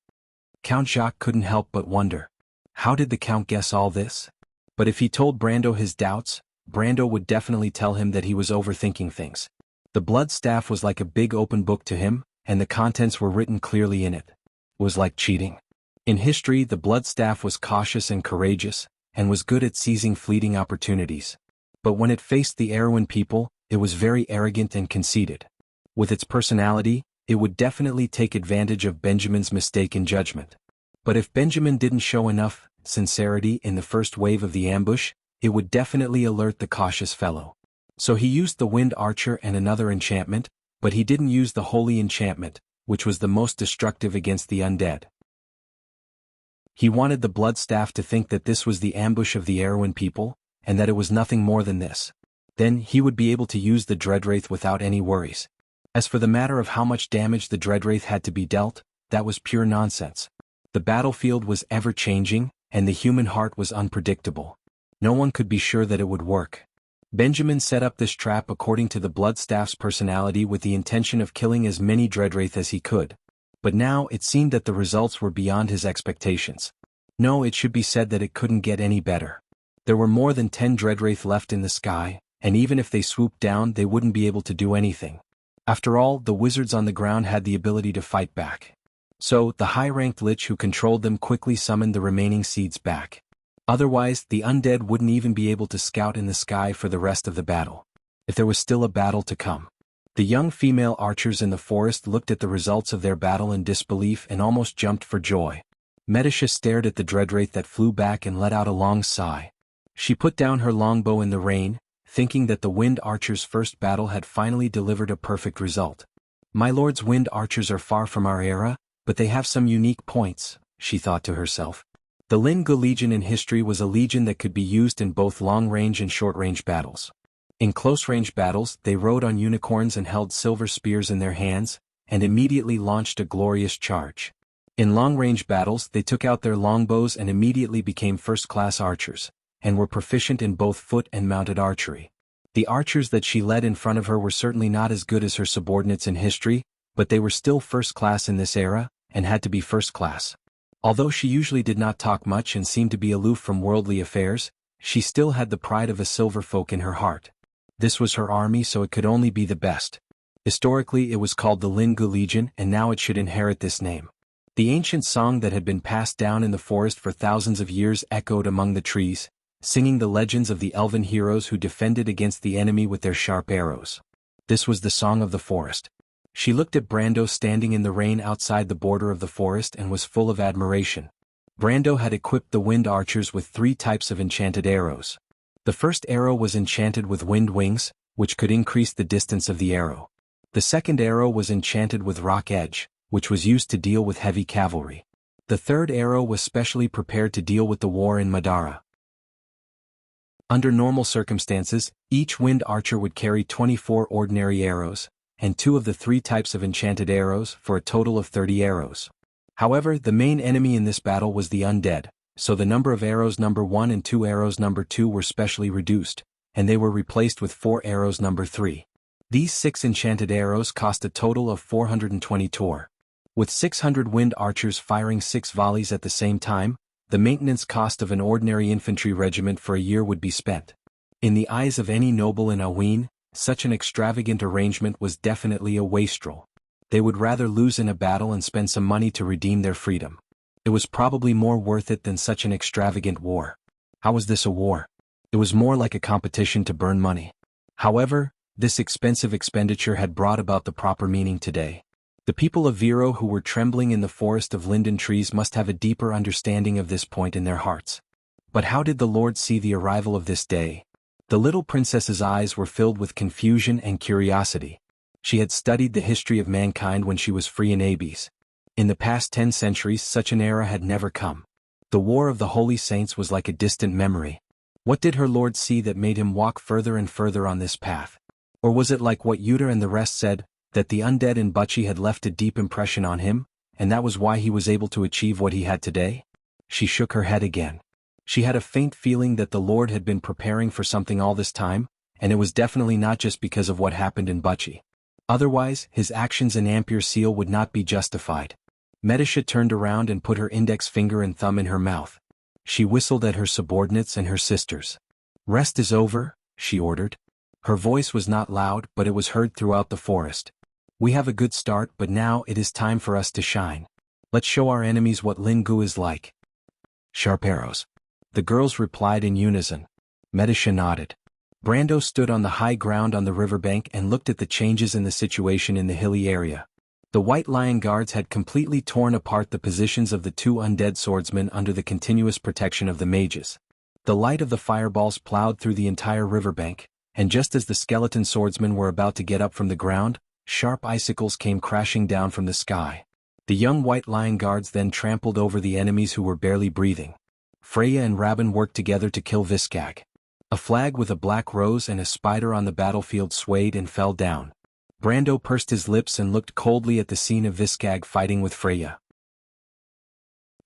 Count Jacques couldn't help but wonder. How did the Count guess all this? But if he told Brando his doubts, Brando would definitely tell him that he was overthinking things. The blood staff was like a big open book to him, and the contents were written clearly in it. It was like cheating. In history, the blood staff was cautious and courageous, and was good at seizing fleeting opportunities. But when it faced the Erwin people, it was very arrogant and conceited. With its personality, it would definitely take advantage of Benjamin's mistaken judgment. But if Benjamin didn't show enough sincerity in the first wave of the ambush, it would definitely alert the cautious fellow. So he used the Wind Archer and another enchantment, but he didn't use the Holy Enchantment, which was the most destructive against the undead. He wanted the blood staff to think that this was the ambush of the Erwin people, and that it was nothing more than this. Then he would be able to use the Dreadwraith without any worries. As for the matter of how much damage the Dreadwraith had to be dealt, that was pure nonsense. The battlefield was ever-changing, and the human heart was unpredictable. No one could be sure that it would work. Benjamin set up this trap according to the Bloodstaff's personality with the intention of killing as many Dreadwraith as he could. But now it seemed that the results were beyond his expectations. No, it should be said that it couldn't get any better. There were more than 10 Dreadwraith left in the sky, and even if they swooped down they wouldn't be able to do anything. After all, the wizards on the ground had the ability to fight back. So, the high-ranked lich who controlled them quickly summoned the remaining seeds back. Otherwise, the undead wouldn't even be able to scout in the sky for the rest of the battle. If there was still a battle to come. The young female archers in the forest looked at the results of their battle in disbelief and almost jumped for joy. Medisha stared at the dreadwraith that flew back and let out a long sigh. She put down her longbow in the rain, thinking that the wind archers' first battle had finally delivered a perfect result. My lord's wind archers are far from our era, but they have some unique points, she thought to herself. The Lin-Gu Legion in history was a legion that could be used in both long-range and short-range battles. In close-range battles, they rode on unicorns and held silver spears in their hands, and immediately launched a glorious charge. In long-range battles, they took out their longbows and immediately became first-class archers, and were proficient in both foot and mounted archery. The archers that she led in front of her were certainly not as good as her subordinates in history, but they were still first-class in this era, and had to be first-class. Although she usually did not talk much and seemed to be aloof from worldly affairs, she still had the pride of a silver folk in her heart. This was her army, so it could only be the best. Historically it was called the Lin-Gu Legion, and now it should inherit this name. The ancient song that had been passed down in the forest for thousands of years echoed among the trees, singing the legends of the elven heroes who defended against the enemy with their sharp arrows. This was the song of the forest. She looked at Brando standing in the rain outside the border of the forest and was full of admiration. Brando had equipped the wind archers with 3 types of enchanted arrows. The first arrow was enchanted with wind wings, which could increase the distance of the arrow. The second arrow was enchanted with rock edge, which was used to deal with heavy cavalry. The third arrow was specially prepared to deal with the war in Madara. Under normal circumstances, each wind archer would carry 24 ordinary arrows, and 2 of the 3 types of enchanted arrows for a total of 30 arrows. However, the main enemy in this battle was the undead, so the number of arrows number 1 and 2 arrows number 2 were specially reduced, and they were replaced with 4 arrows number 3. These 6 enchanted arrows cost a total of 420 tor. With 600 wind archers firing 6 volleys at the same time, the maintenance cost of an ordinary infantry regiment for a year would be spent. In the eyes of any noble in Aween, such an extravagant arrangement was definitely a wastrel. They would rather lose in a battle and spend some money to redeem their freedom. It was probably more worth it than such an extravagant war. How was this a war? It was more like a competition to burn money. However, this expensive expenditure had brought about the proper meaning today. The people of Viro who were trembling in the forest of linden trees must have a deeper understanding of this point in their hearts. But how did the Lord see the arrival of this day? The little princess's eyes were filled with confusion and curiosity. She had studied the history of mankind when she was free in Abes. In the past 10 centuries such an era had never come. The War of the Holy Saints was like a distant memory. What did her Lord see that made him walk further and further on this path? Or was it like what Yuta and the rest said, that the undead in Buchi had left a deep impression on him, and that was why he was able to achieve what he had today? She shook her head again. She had a faint feeling that the Lord had been preparing for something all this time, and it was definitely not just because of what happened in Buchi. Otherwise, his actions in Ampere Seal would not be justified. Medisha turned around and put her index finger and thumb in her mouth. She whistled at her subordinates and her sisters. "Rest is over," she ordered. Her voice was not loud, but it was heard throughout the forest. "We have a good start, but now it is time for us to shine. Let's show our enemies what Lin-Gu is like." "Sharp arrows," the girls replied in unison. Medisha nodded. Brando stood on the high ground on the riverbank and looked at the changes in the situation in the hilly area. The White Lion Guards had completely torn apart the positions of the 2 undead swordsmen under the continuous protection of the mages. The light of the fireballs plowed through the entire riverbank, and just as the skeleton swordsmen were about to get up from the ground, sharp icicles came crashing down from the sky. The young White Lion Guards then trampled over the enemies who were barely breathing. Freya and Rabin worked together to kill Viscag. A flag with a black rose and a spider on the battlefield swayed and fell down. Brando pursed his lips and looked coldly at the scene of Viscag fighting with Freya.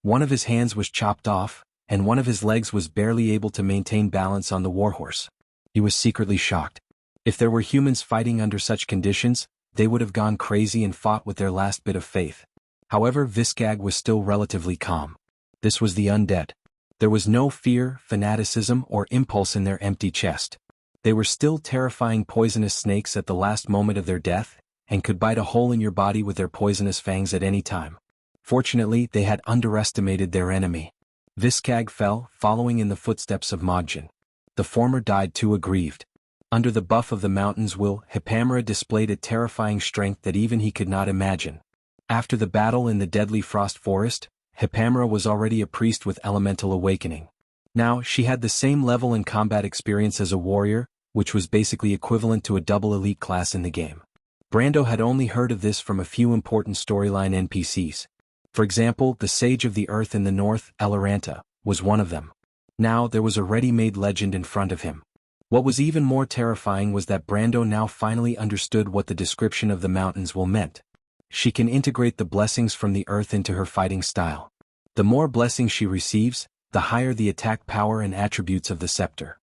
One of his hands was chopped off, and one of his legs was barely able to maintain balance on the warhorse. He was secretly shocked. If there were humans fighting under such conditions, they would have gone crazy and fought with their last bit of faith. However, Viscag was still relatively calm. This was the undead. There was no fear, fanaticism, or impulse in their empty chest. They were still terrifying poisonous snakes at the last moment of their death, and could bite a hole in your body with their poisonous fangs at any time. Fortunately, they had underestimated their enemy. Viscag fell, following in the footsteps of Mogdjan. The former died too aggrieved. Under the buff of the mountain's will, Hipamera displayed a terrifying strength that even he could not imagine. After the battle in the deadly frost forest, Hipamera was already a priest with elemental awakening. Now, she had the same level and combat experience as a warrior, which was basically equivalent to a double elite class in the game. Brando had only heard of this from a few important storyline NPCs. For example, the Sage of the Earth in the north, Eloranta, was one of them. Now there was a ready-made legend in front of him. What was even more terrifying was that Brando now finally understood what the description of the mountain's will meant. She can integrate the blessings from the earth into her fighting style. The more blessings she receives, the higher the attack power and attributes of the scepter.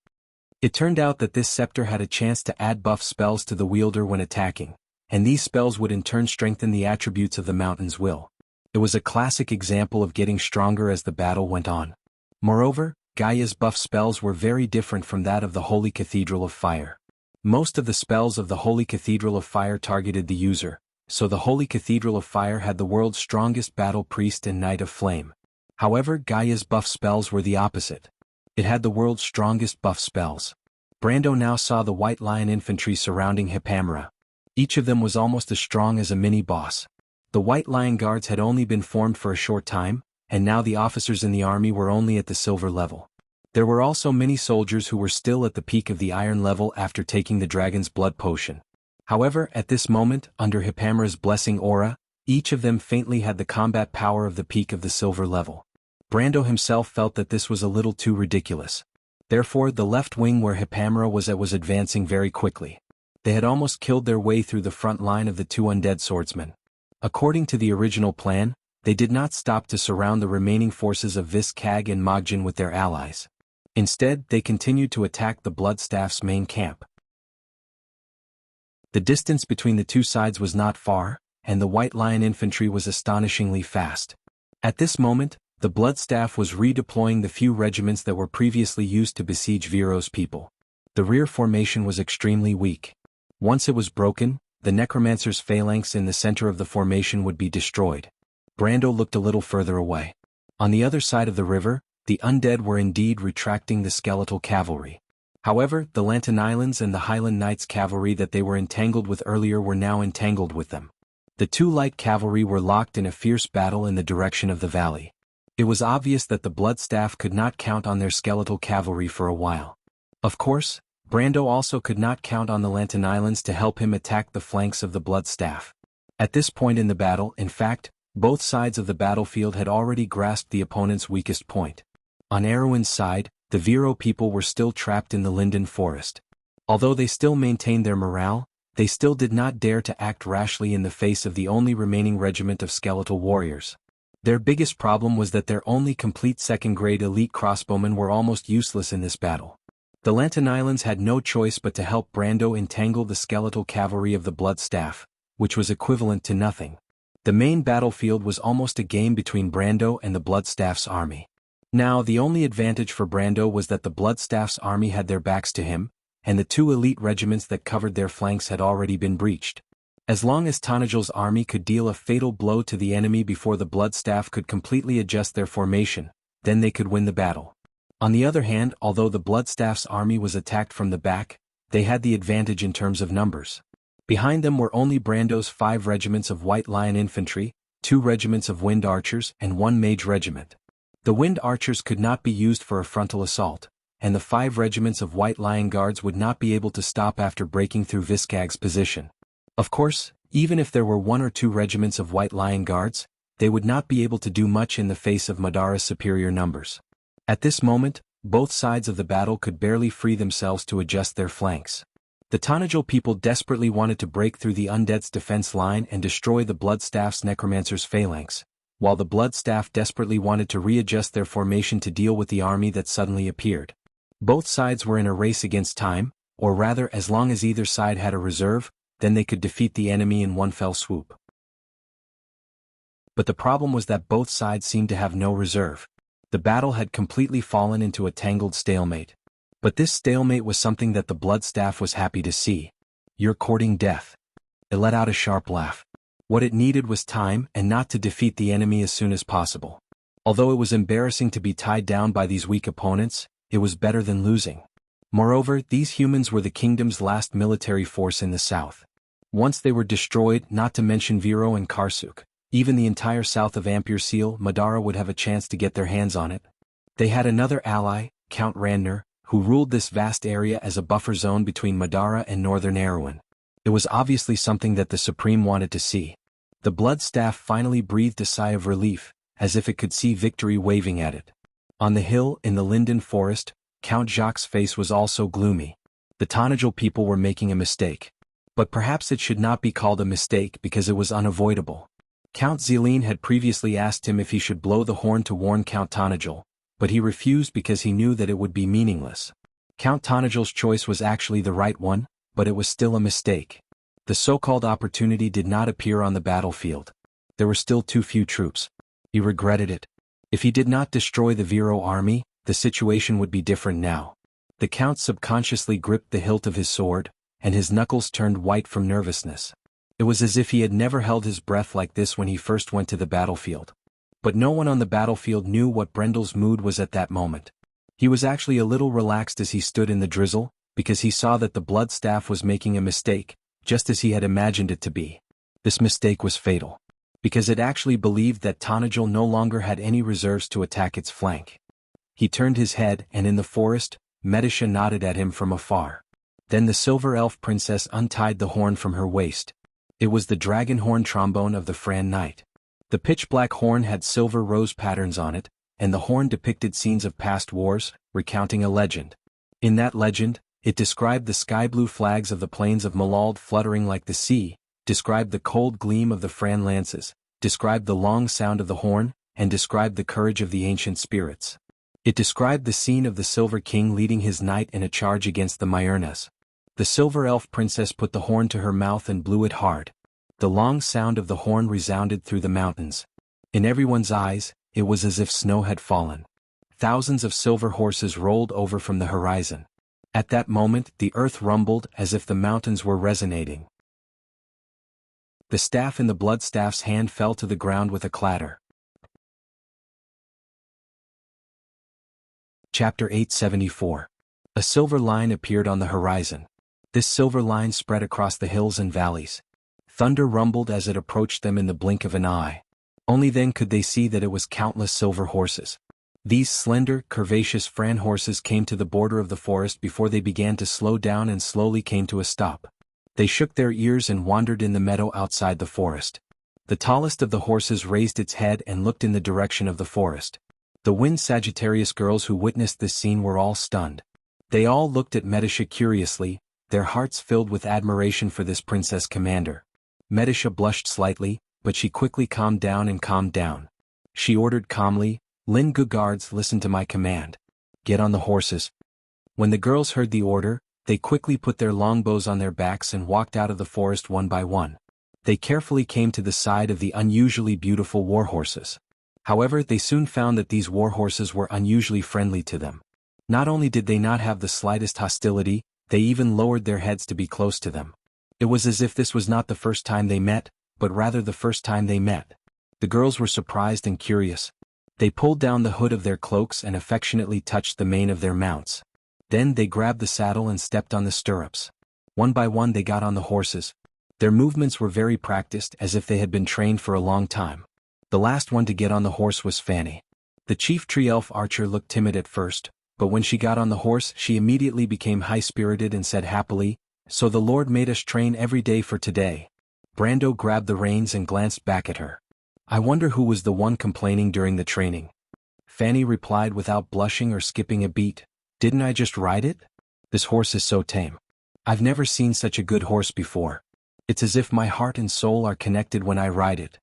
It turned out that this scepter had a chance to add buff spells to the wielder when attacking, and these spells would in turn strengthen the attributes of the mountain's will. It was a classic example of getting stronger as the battle went on. Moreover, Gaia's buff spells were very different from that of the Holy Cathedral of Fire. Most of the spells of the Holy Cathedral of Fire targeted the user, so the Holy Cathedral of Fire had the world's strongest battle priest and Knight of Flame. However, Gaia's buff spells were the opposite. It had the world's strongest buff spells. Brando now saw the White Lion infantry surrounding Hipamera. Each of them was almost as strong as a mini-boss. The White Lion Guards had only been formed for a short time, and now the officers in the army were only at the silver level. There were also many soldiers who were still at the peak of the iron level after taking the dragon's blood potion. However, at this moment, under Hipamera's blessing aura, each of them faintly had the combat power of the peak of the silver level. Brando himself felt that this was a little too ridiculous. Therefore, the left wing where Hipamera was at was advancing very quickly. They had almost killed their way through the front line of the two undead swordsmen. According to the original plan, they did not stop to surround the remaining forces of Viscag and Mogdjan with their allies. Instead, they continued to attack the Bloodstaff's main camp. The distance between the two sides was not far, and the White Lion infantry was astonishingly fast. At this moment, the Bloodstaff was redeploying the few regiments that were previously used to besiege Viro's people. The rear formation was extremely weak. Once it was broken, the Necromancer's phalanx in the center of the formation would be destroyed. Brando looked a little further away. On the other side of the river, the undead were indeed retracting the skeletal cavalry. However, the Lantanilans and the Highland Knights cavalry that they were entangled with earlier were now entangled with them. The two light cavalry were locked in a fierce battle in the direction of the valley. It was obvious that the Bloodstaff could not count on their skeletal cavalry for a while. Of course, Brando also could not count on the Lantanilans to help him attack the flanks of the Bloodstaff. At this point in the battle, in fact, both sides of the battlefield had already grasped the opponent's weakest point. On Erwin's side, the Viro people were still trapped in the Linden Forest. Although they still maintained their morale, they still did not dare to act rashly in the face of the only remaining regiment of skeletal warriors. Their biggest problem was that their only complete second-grade elite crossbowmen were almost useless in this battle. The Lantanilans had no choice but to help Brando entangle the skeletal cavalry of the Bloodstaff, which was equivalent to nothing. The main battlefield was almost a game between Brando and the Bloodstaff's army. Now, the only advantage for Brando was that the Bloodstaff's army had their backs to him, and the two elite regiments that covered their flanks had already been breached. As long as Tanajal's army could deal a fatal blow to the enemy before the Bloodstaff could completely adjust their formation, then they could win the battle. On the other hand, although the Bloodstaff's army was attacked from the back, they had the advantage in terms of numbers. Behind them were only Brando's 5 regiments of White Lion infantry, 2 regiments of Wind Archers, and 1 mage regiment. The Wind Archers could not be used for a frontal assault, and the 5 regiments of White Lion Guards would not be able to stop after breaking through Viscag's position. Of course, even if there were 1 or 2 regiments of White Lion Guards, they would not be able to do much in the face of Madara's superior numbers. At this moment, both sides of the battle could barely free themselves to adjust their flanks. The Tanajal people desperately wanted to break through the undead's defense line and destroy the Bloodstaff's Necromancer's phalanx, while the Bloodstaff desperately wanted to readjust their formation to deal with the army that suddenly appeared. Both sides were in a race against time, or rather as long as either side had a reserve, then they could defeat the enemy in one fell swoop. But the problem was that both sides seemed to have no reserve. The battle had completely fallen into a tangled stalemate. But this stalemate was something that the Bloodstaff was happy to see. "You're courting death." It let out a sharp laugh. What it needed was time and not to defeat the enemy as soon as possible. Although it was embarrassing to be tied down by these weak opponents, it was better than losing. Moreover, these humans were the kingdom's last military force in the south. Once they were destroyed, not to mention Viro and Karsuk, even the entire south of Amberseal, Madara would have a chance to get their hands on it. They had another ally, Count Randner, who ruled this vast area as a buffer zone between Madara and northern Erewhon. It was obviously something that the Supreme wanted to see. The Bloodstaff finally breathed a sigh of relief, as if it could see victory waving at it. On the hill in the Linden Forest, Count Jacques' face was also gloomy. The Tonajal people were making a mistake. But perhaps it should not be called a mistake because it was unavoidable. Count Zeline had previously asked him if he should blow the horn to warn Count Tonajal, but he refused because he knew that it would be meaningless. Count Tonajal's choice was actually the right one, but it was still a mistake. The so-called opportunity did not appear on the battlefield. There were still too few troops. He regretted it. If he did not destroy the Viro army, the situation would be different now. The Count subconsciously gripped the hilt of his sword, and his knuckles turned white from nervousness. It was as if he had never held his breath like this when he first went to the battlefield. But no one on the battlefield knew what Brendel's mood was at that moment. He was actually a little relaxed as he stood in the drizzle, because he saw that the Bloodstaff was making a mistake, just as he had imagined it to be. This mistake was fatal, because it actually believed that Tonajal no longer had any reserves to attack its flank. He turned his head, and in the forest, Medisha nodded at him from afar. Then the Silver Elf Princess untied the horn from her waist. It was the dragon horn trombone of the Fran Knight. The pitch-black horn had silver rose patterns on it, and the horn depicted scenes of past wars, recounting a legend. In that legend, it described the sky-blue flags of the plains of Malald fluttering like the sea, described the cold gleam of the Fran lances, described the long sound of the horn, and described the courage of the ancient spirits. It described the scene of the Silver King leading his knight in a charge against the Myurnas. The Silver Elf Princess put the horn to her mouth and blew it hard. The long sound of the horn resounded through the mountains. In everyone's eyes, it was as if snow had fallen. Thousands of silver horses rolled over from the horizon. At that moment, the earth rumbled as if the mountains were resonating. The staff in the Bloodstaff's hand fell to the ground with a clatter. Chapter 874. A silver line appeared on the horizon. This silver line spread across the hills and valleys. Thunder rumbled as it approached them in the blink of an eye. Only then could they see that it was countless silver horses. These slender, curvaceous Fran horses came to the border of the forest before they began to slow down and slowly came to a stop. They shook their ears and wandered in the meadow outside the forest. The tallest of the horses raised its head and looked in the direction of the forest. The Wind Sagittarius girls who witnessed this scene were all stunned. They all looked at Medisha curiously, their hearts filled with admiration for this princess commander. Medisha blushed slightly, but she quickly calmed down. She ordered calmly, "Lingu guards, listen to my command. Get on the horses." When the girls heard the order, they quickly put their longbows on their backs and walked out of the forest one by one. They carefully came to the side of the unusually beautiful war horses. However, they soon found that these war horses were unusually friendly to them. Not only did they not have the slightest hostility, they even lowered their heads to be close to them. It was as if this was not the first time they met, but rather the first time they met. The girls were surprised and curious. They pulled down the hood of their cloaks and affectionately touched the mane of their mounts. Then they grabbed the saddle and stepped on the stirrups. One by one they got on the horses. Their movements were very practiced, as if they had been trained for a long time. The last one to get on the horse was Fanny. The chief tree elf archer looked timid at first, but when she got on the horse she immediately became high-spirited and said happily, "So the Lord made us train every day for today." Brando grabbed the reins and glanced back at her. "I wonder who was the one complaining during the training." Fanny replied without blushing or skipping a beat, "Didn't I just ride it? This horse is so tame. I've never seen such a good horse before. It's as if my heart and soul are connected when I ride it."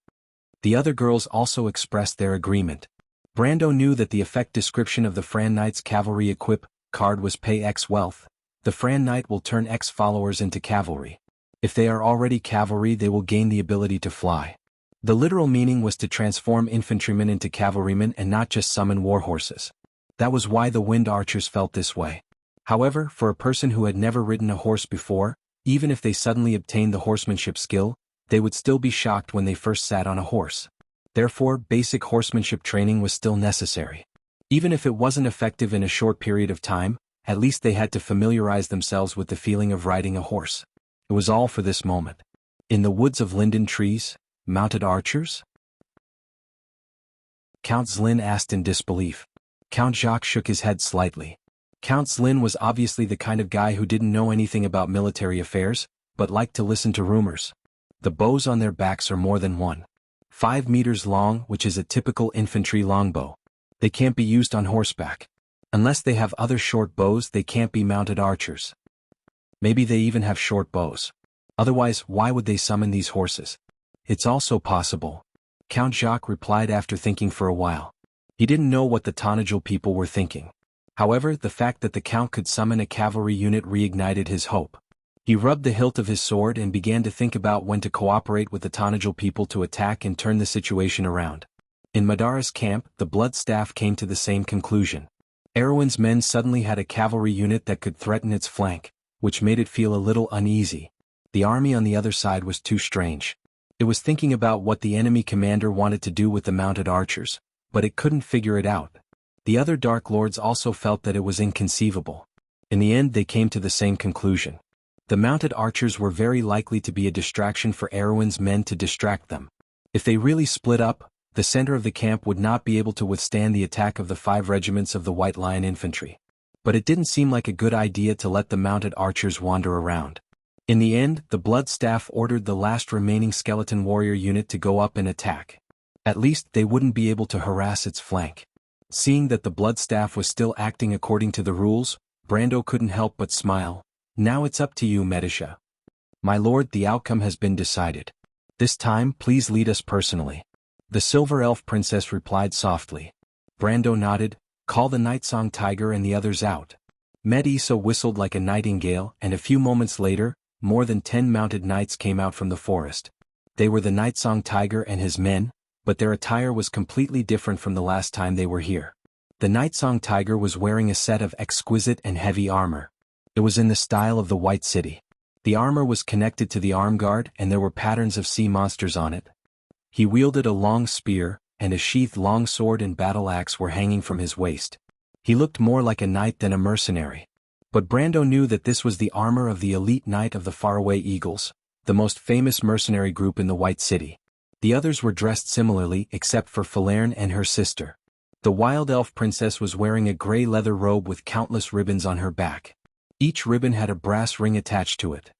The other girls also expressed their agreement. Brando knew that the effect description of the Fran Knight's cavalry equip card was pay X wealth. The Fran Knight will turn X followers into cavalry. If they are already cavalry, they will gain the ability to fly. The literal meaning was to transform infantrymen into cavalrymen and not just summon war horses. That was why the wind archers felt this way. However, for a person who had never ridden a horse before, even if they suddenly obtained the horsemanship skill, they would still be shocked when they first sat on a horse. Therefore, basic horsemanship training was still necessary. Even if it wasn't effective in a short period of time, at least they had to familiarize themselves with the feeling of riding a horse. It was all for this moment. In the woods of linden trees, mounted archers? Count Zlin asked in disbelief. Count Jacques shook his head slightly. Count Zlin was obviously the kind of guy who didn't know anything about military affairs, but liked to listen to rumors. The bows on their backs are more than 5 meters long, which is a typical infantry longbow. They can't be used on horseback. Unless they have other short bows, they can't be mounted archers. Maybe they even have short bows. Otherwise, why would they summon these horses? It's also possible. Count Jacques replied after thinking for a while. He didn't know what the Tanajul people were thinking. However, the fact that the Count could summon a cavalry unit reignited his hope. He rubbed the hilt of his sword and began to think about when to cooperate with the Tanajul people to attack and turn the situation around. In Madara's camp, the blood staff came to the same conclusion. Erwin's men suddenly had a cavalry unit that could threaten its flank, which made it feel a little uneasy. The army on the other side was too strange. It was thinking about what the enemy commander wanted to do with the mounted archers, but it couldn't figure it out. The other Dark Lords also felt that it was inconceivable. In the end, they came to the same conclusion. The mounted archers were very likely to be a distraction for Erwin's men to distract them. If they really split up, the center of the camp would not be able to withstand the attack of the 5 regiments of the White Lion infantry. But it didn't seem like a good idea to let the mounted archers wander around. In the end, the blood staff ordered the last remaining skeleton warrior unit to go up and attack. At least they wouldn't be able to harass its flank. Seeing that the blood staff was still acting according to the rules, Brando couldn't help but smile. Now it's up to you, Medisha. My lord, the outcome has been decided. This time, please lead us personally. The Silver Elf Princess replied softly. Brando nodded. Call the Nightsong Tiger and the others out. Medisa whistled like a nightingale, and a few moments later, more than 10 mounted knights came out from the forest. They were the Nightsong Tiger and his men, but their attire was completely different from the last time they were here. The Nightsong Tiger was wearing a set of exquisite and heavy armor. It was in the style of the White City. The armor was connected to the arm guard and there were patterns of sea monsters on it. He wielded a long spear, and a sheathed longsword and battle axe were hanging from his waist. He looked more like a knight than a mercenary. But Brando knew that this was the armor of the elite knight of the Faraway Eagles, the most famous mercenary group in the White City. The others were dressed similarly except for Falerne and her sister. The Wild Elf Princess was wearing a gray leather robe with countless ribbons on her back. Each ribbon had a brass ring attached to it.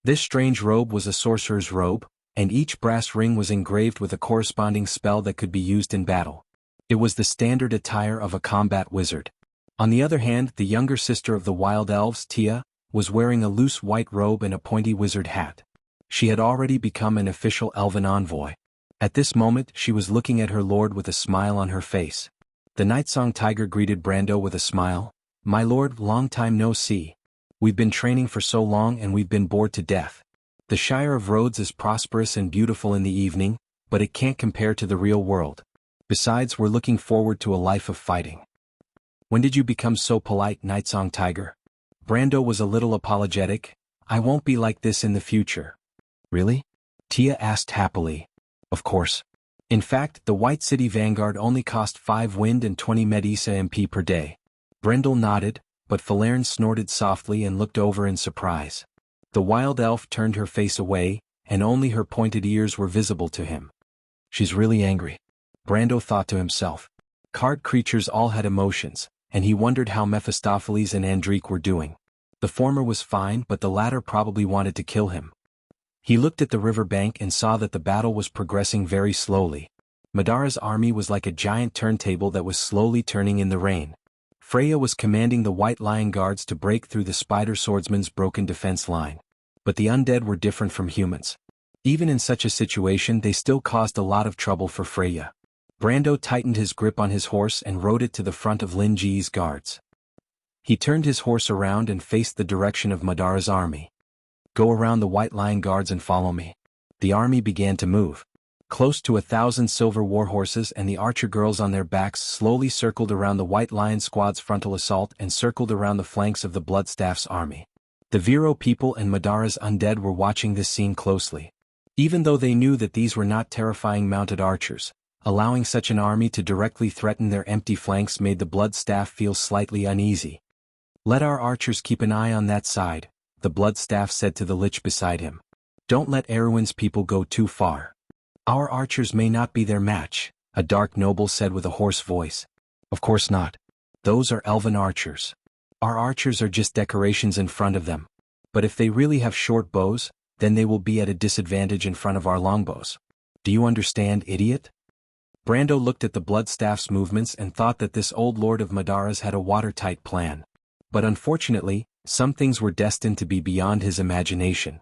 This strange robe was a sorcerer's robe, and each brass ring was engraved with a corresponding spell that could be used in battle. It was the standard attire of a combat wizard. On the other hand, the younger sister of the Wild Elves, Tia, was wearing a loose white robe and a pointy wizard hat. She had already become an official elven envoy. At this moment, she was looking at her lord with a smile on her face. The Nightsong Tiger greeted Brando with a smile. My lord, long time no see. We've been training for so long and we've been bored to death. The Shire of Rhodes is prosperous and beautiful in the evening, but it can't compare to the real world. Besides, we're looking forward to a life of fighting. When did you become so polite, Nightsong Tiger? Brando was a little apologetic. I won't be like this in the future. Really? Tia asked happily. Of course. In fact, the White City Vanguard only cost 5 wind and 20 Medisa MP per day. Brendel nodded, but Falerne snorted softly and looked over in surprise. The Wild Elf turned her face away, and only her pointed ears were visible to him. She's really angry. Brando thought to himself. Card creatures all had emotions, and he wondered how Mephistopheles and Andrique were doing. The former was fine, but the latter probably wanted to kill him. He looked at the river bank and saw that the battle was progressing very slowly. Madara's army was like a giant turntable that was slowly turning in the rain. Freya was commanding the White Lion Guards to break through the Spider Swordsman's broken defense line. But the undead were different from humans. Even in such a situation, they still caused a lot of trouble for Freya. Brando tightened his grip on his horse and rode it to the front of Lin Ji's guards. He turned his horse around and faced the direction of Madara's army. Go around the White Lion Guards and follow me. The army began to move. Close to 1,000 silver warhorses and the archer girls on their backs slowly circled around the White Lion squad's frontal assault and circled around the flanks of the Bloodstaff's army. The Viro people and Madara's undead were watching this scene closely. Even though they knew that these were not terrifying mounted archers, allowing such an army to directly threaten their empty flanks made the Bloodstaff feel slightly uneasy. "Let our archers keep an eye on that side," the Bloodstaff said to the Lich beside him. "Don't let Erwin's people go too far. Our archers may not be their match," a dark noble said with a hoarse voice. "Of course not. Those are elven archers. Our archers are just decorations in front of them. But if they really have short bows, then they will be at a disadvantage in front of our longbows. Do you understand, idiot?" Brando looked at the Bloodstaff's movements and thought that this old lord of Madara's had a watertight plan. But unfortunately, some things were destined to be beyond his imagination.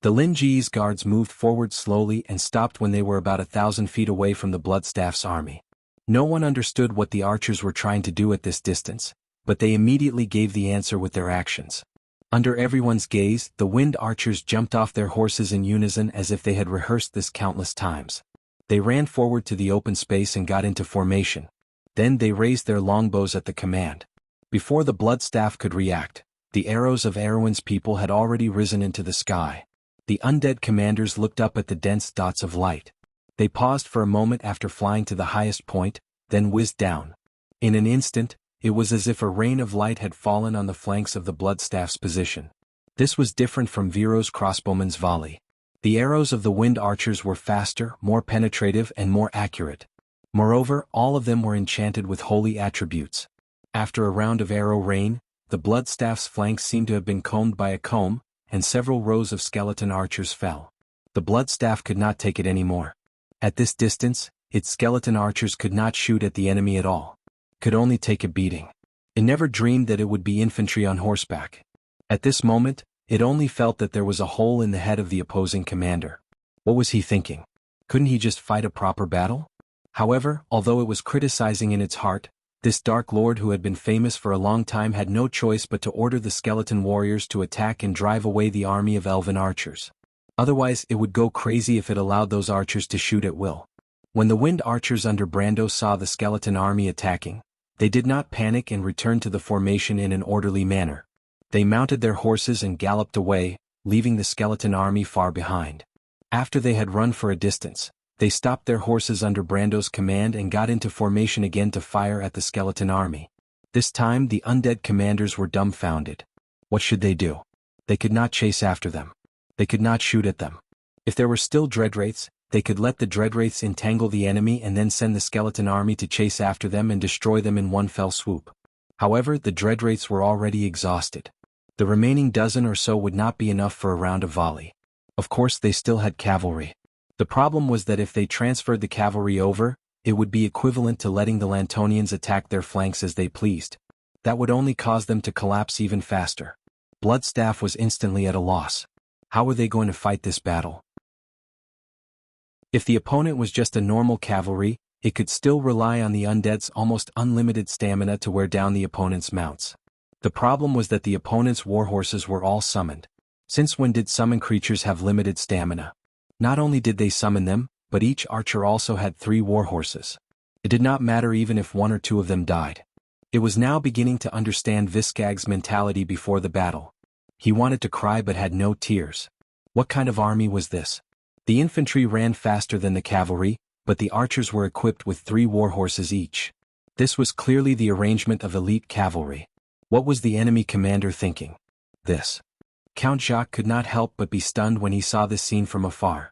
The Linji's guards moved forward slowly and stopped when they were about 1,000 feet away from the Bloodstaff's army. No one understood what the archers were trying to do at this distance, but they immediately gave the answer with their actions. Under everyone's gaze, the wind archers jumped off their horses in unison as if they had rehearsed this countless times. They ran forward to the open space and got into formation. Then they raised their longbows at the command. Before the Bloodstaff could react, the arrows of Erwin's people had already risen into the sky. The undead commanders looked up at the dense dots of light. They paused for a moment after flying to the highest point, then whizzed down. In an instant, it was as if a rain of light had fallen on the flanks of the Bloodstaff's position. This was different from Viro's crossbowman's volley. The arrows of the wind archers were faster, more penetrative and more accurate. Moreover, all of them were enchanted with holy attributes. After a round of arrow rain, the Bloodstaff's flanks seemed to have been combed by a comb, and several rows of skeleton archers fell. The Bloodstaff could not take it anymore. At this distance, its skeleton archers could not shoot at the enemy at all. Could only take a beating. It never dreamed that it would be infantry on horseback. At this moment, it only felt that there was a hole in the head of the opposing commander. What was he thinking? Couldn't he just fight a proper battle? However, although it was criticizing in its heart, this Dark Lord who had been famous for a long time had no choice but to order the skeleton warriors to attack and drive away the army of elven archers. Otherwise, it would go crazy if it allowed those archers to shoot at will. When the wind archers under Brando saw the skeleton army attacking, they did not panic and returned to the formation in an orderly manner. They mounted their horses and galloped away, leaving the skeleton army far behind. After they had run for a distance, they stopped their horses under Brando's command and got into formation again to fire at the skeleton army. This time the undead commanders were dumbfounded. What should they do? They could not chase after them. They could not shoot at them. If there were still dreadwraiths, they could let the dreadwraiths entangle the enemy and then send the skeleton army to chase after them and destroy them in one fell swoop. However, the dreadwraiths were already exhausted. The remaining dozen or so would not be enough for a round of volley. Of course they still had cavalry. The problem was that if they transferred the cavalry over, it would be equivalent to letting the Lantonians attack their flanks as they pleased. That would only cause them to collapse even faster. Bloodstaff was instantly at a loss. How were they going to fight this battle? If the opponent was just a normal cavalry, it could still rely on the undead's almost unlimited stamina to wear down the opponent's mounts. The problem was that the opponent's warhorses were all summoned. Since when did summoned creatures have limited stamina? Not only did they summon them, but each archer also had 3 warhorses. It did not matter even if 1 or 2 of them died. It was now beginning to understand Viscag's mentality before the battle. He wanted to cry but had no tears. What kind of army was this? The infantry ran faster than the cavalry, but the archers were equipped with 3 warhorses each. This was clearly the arrangement of elite cavalry. What was the enemy commander thinking? This. Count Jacques could not help but be stunned when he saw this scene from afar.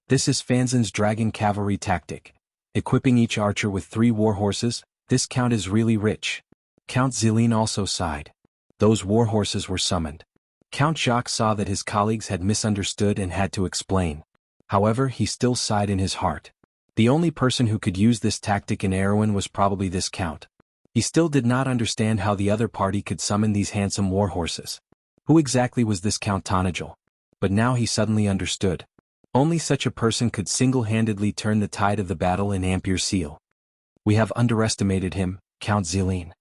This is Fanzin's dragon cavalry tactic. Equipping each archer with 3 warhorses, this count is really rich. Count Zéline also sighed. Those warhorses were summoned. Count Jacques saw that his colleagues had misunderstood and had to explain. However, he still sighed in his heart. The only person who could use this tactic in Erewhon was probably this count. He still did not understand how the other party could summon these handsome warhorses. Who exactly was this Count Tonagel? But now he suddenly understood. Only such a person could single-handedly turn the tide of the battle in Ampere-Seal. We have underestimated him, Count Zéline.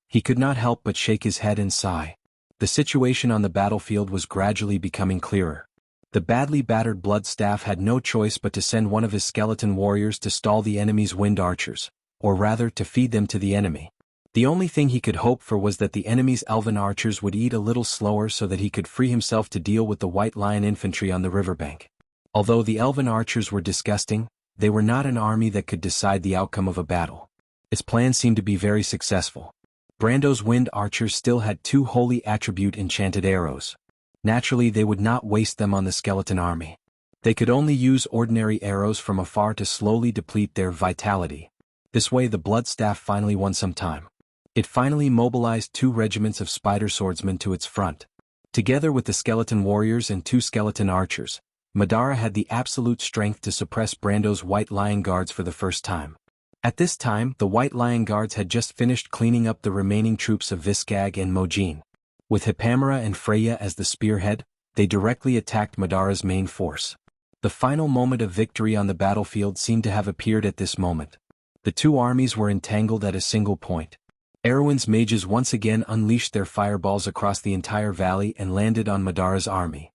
He could not help but shake his head and sigh. The situation on the battlefield was gradually becoming clearer. The badly battered Blood Staff had no choice but to send one of his skeleton warriors to stall the enemy's wind archers, or rather to feed them to the enemy. The only thing he could hope for was that the enemy's elven archers would eat a little slower so that he could free himself to deal with the White Lion infantry on the riverbank. Although the elven archers were disgusting, they were not an army that could decide the outcome of a battle. His plan seemed to be very successful. Brando's wind archers still had 2 holy attribute enchanted arrows. Naturally, they would not waste them on the skeleton army. They could only use ordinary arrows from afar to slowly deplete their vitality. This way the Blood Staff finally won some time. It finally mobilized 2 regiments of spider swordsmen to its front. Together with the skeleton warriors and 2 skeleton archers, Madara had the absolute strength to suppress Brando's White Lion Guards for the first time. At this time, the White Lion Guards had just finished cleaning up the remaining troops of Viscag and Mojin. With Hippamara and Freya as the spearhead, they directly attacked Madara's main force. The final moment of victory on the battlefield seemed to have appeared at this moment. The 2 armies were entangled at a single point. Erwin's mages once again unleashed their fireballs across the entire valley and landed on Madara's army.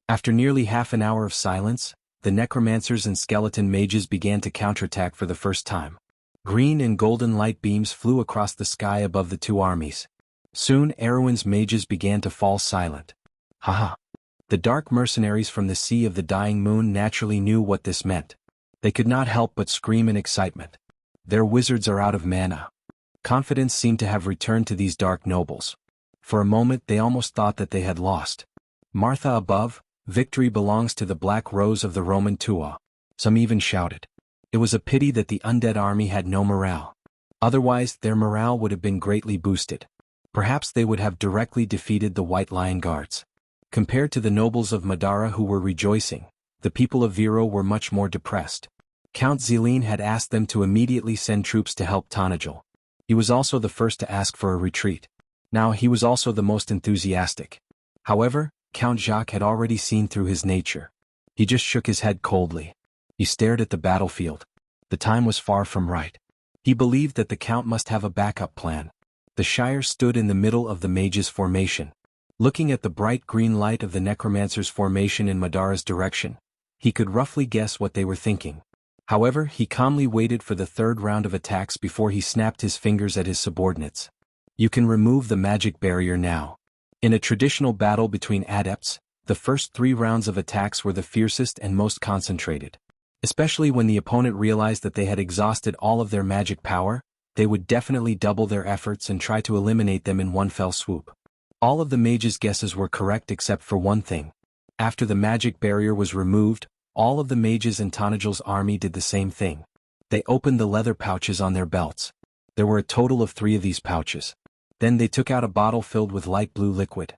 After nearly half an hour of silence, the necromancers and skeleton mages began to counterattack for the first time. Green and golden light beams flew across the sky above the 2 armies. Soon Erwin's mages began to fall silent. Haha! The dark mercenaries from the Sea of the Dying Moon naturally knew what this meant. They could not help but scream in excitement. Their wizards are out of mana. Confidence seemed to have returned to these dark nobles. For a moment they almost thought that they had lost. Martha above, victory belongs to the Black Rose of the Roman Tua. Some even shouted. It was a pity that the undead army had no morale. Otherwise, their morale would have been greatly boosted. Perhaps they would have directly defeated the White Lion Guards. Compared to the nobles of Madara who were rejoicing, the people of Viro were much more depressed. Count Zelene had asked them to immediately send troops to help Tanajil. He was also the first to ask for a retreat. Now he was also the most enthusiastic. However, Count Jacques had already seen through his nature. He just shook his head coldly. He stared at the battlefield. The time was far from right. He believed that the Count must have a backup plan. The Shire stood in the middle of the mages' formation. Looking at the bright green light of the necromancer's formation in Madara's direction, he could roughly guess what they were thinking. However, he calmly waited for the 3rd round of attacks before he snapped his fingers at his subordinates. You can remove the magic barrier now. In a traditional battle between adepts, the first 3 rounds of attacks were the fiercest and most concentrated. Especially when the opponent realized that they had exhausted all of their magic power, they would definitely double their efforts and try to eliminate them in one fell swoop. All of the mages' guesses were correct except for one thing. After the magic barrier was removed, all of the mages in Tanajil's army did the same thing. They opened the leather pouches on their belts. There were a total of 3 of these pouches. Then they took out a bottle filled with light blue liquid.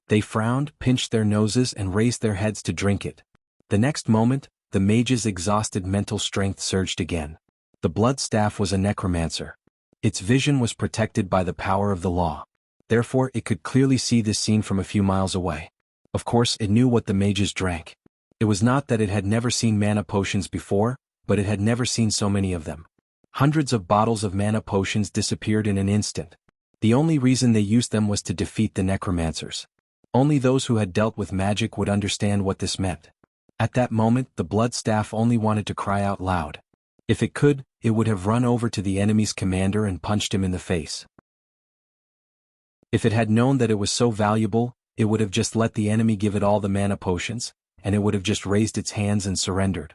They frowned, pinched their noses and raised their heads to drink it. The next moment, the mage's exhausted mental strength surged again. The Blood Staff was a necromancer. Its vision was protected by the power of the law. Therefore it could clearly see this scene from a few miles away. Of course it knew what the mages drank. It was not that it had never seen mana potions before, but it had never seen so many of them. Hundreds of bottles of mana potions disappeared in an instant. The only reason they used them was to defeat the necromancers. Only those who had dealt with magic would understand what this meant. At that moment, the Blood Staff only wanted to cry out loud. If it could, it would have run over to the enemy's commander and punched him in the face. If it had known that it was so valuable, it would have just let the enemy give it all the mana potions, and it would have just raised its hands and surrendered.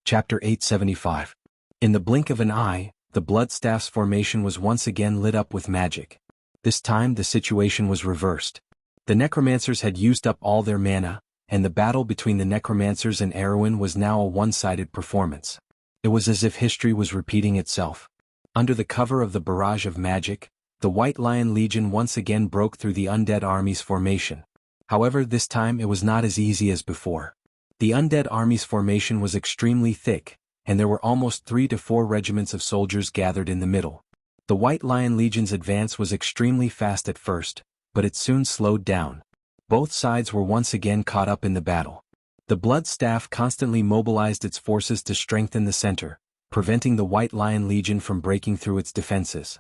Chapter 875. In the blink of an eye, the Blood Staff's formation was once again lit up with magic. This time the situation was reversed. The necromancers had used up all their mana, and the battle between the necromancers and Erwin was now a one-sided performance. It was as if history was repeating itself. Under the cover of the barrage of magic, the White Lion Legion once again broke through the undead army's formation. However, this time it was not as easy as before. The undead army's formation was extremely thick, and there were almost 3 to 4 regiments of soldiers gathered in the middle. The White Lion Legion's advance was extremely fast at first, but it soon slowed down. Both sides were once again caught up in the battle. The Blood Staff constantly mobilized its forces to strengthen the center, preventing the White Lion Legion from breaking through its defenses.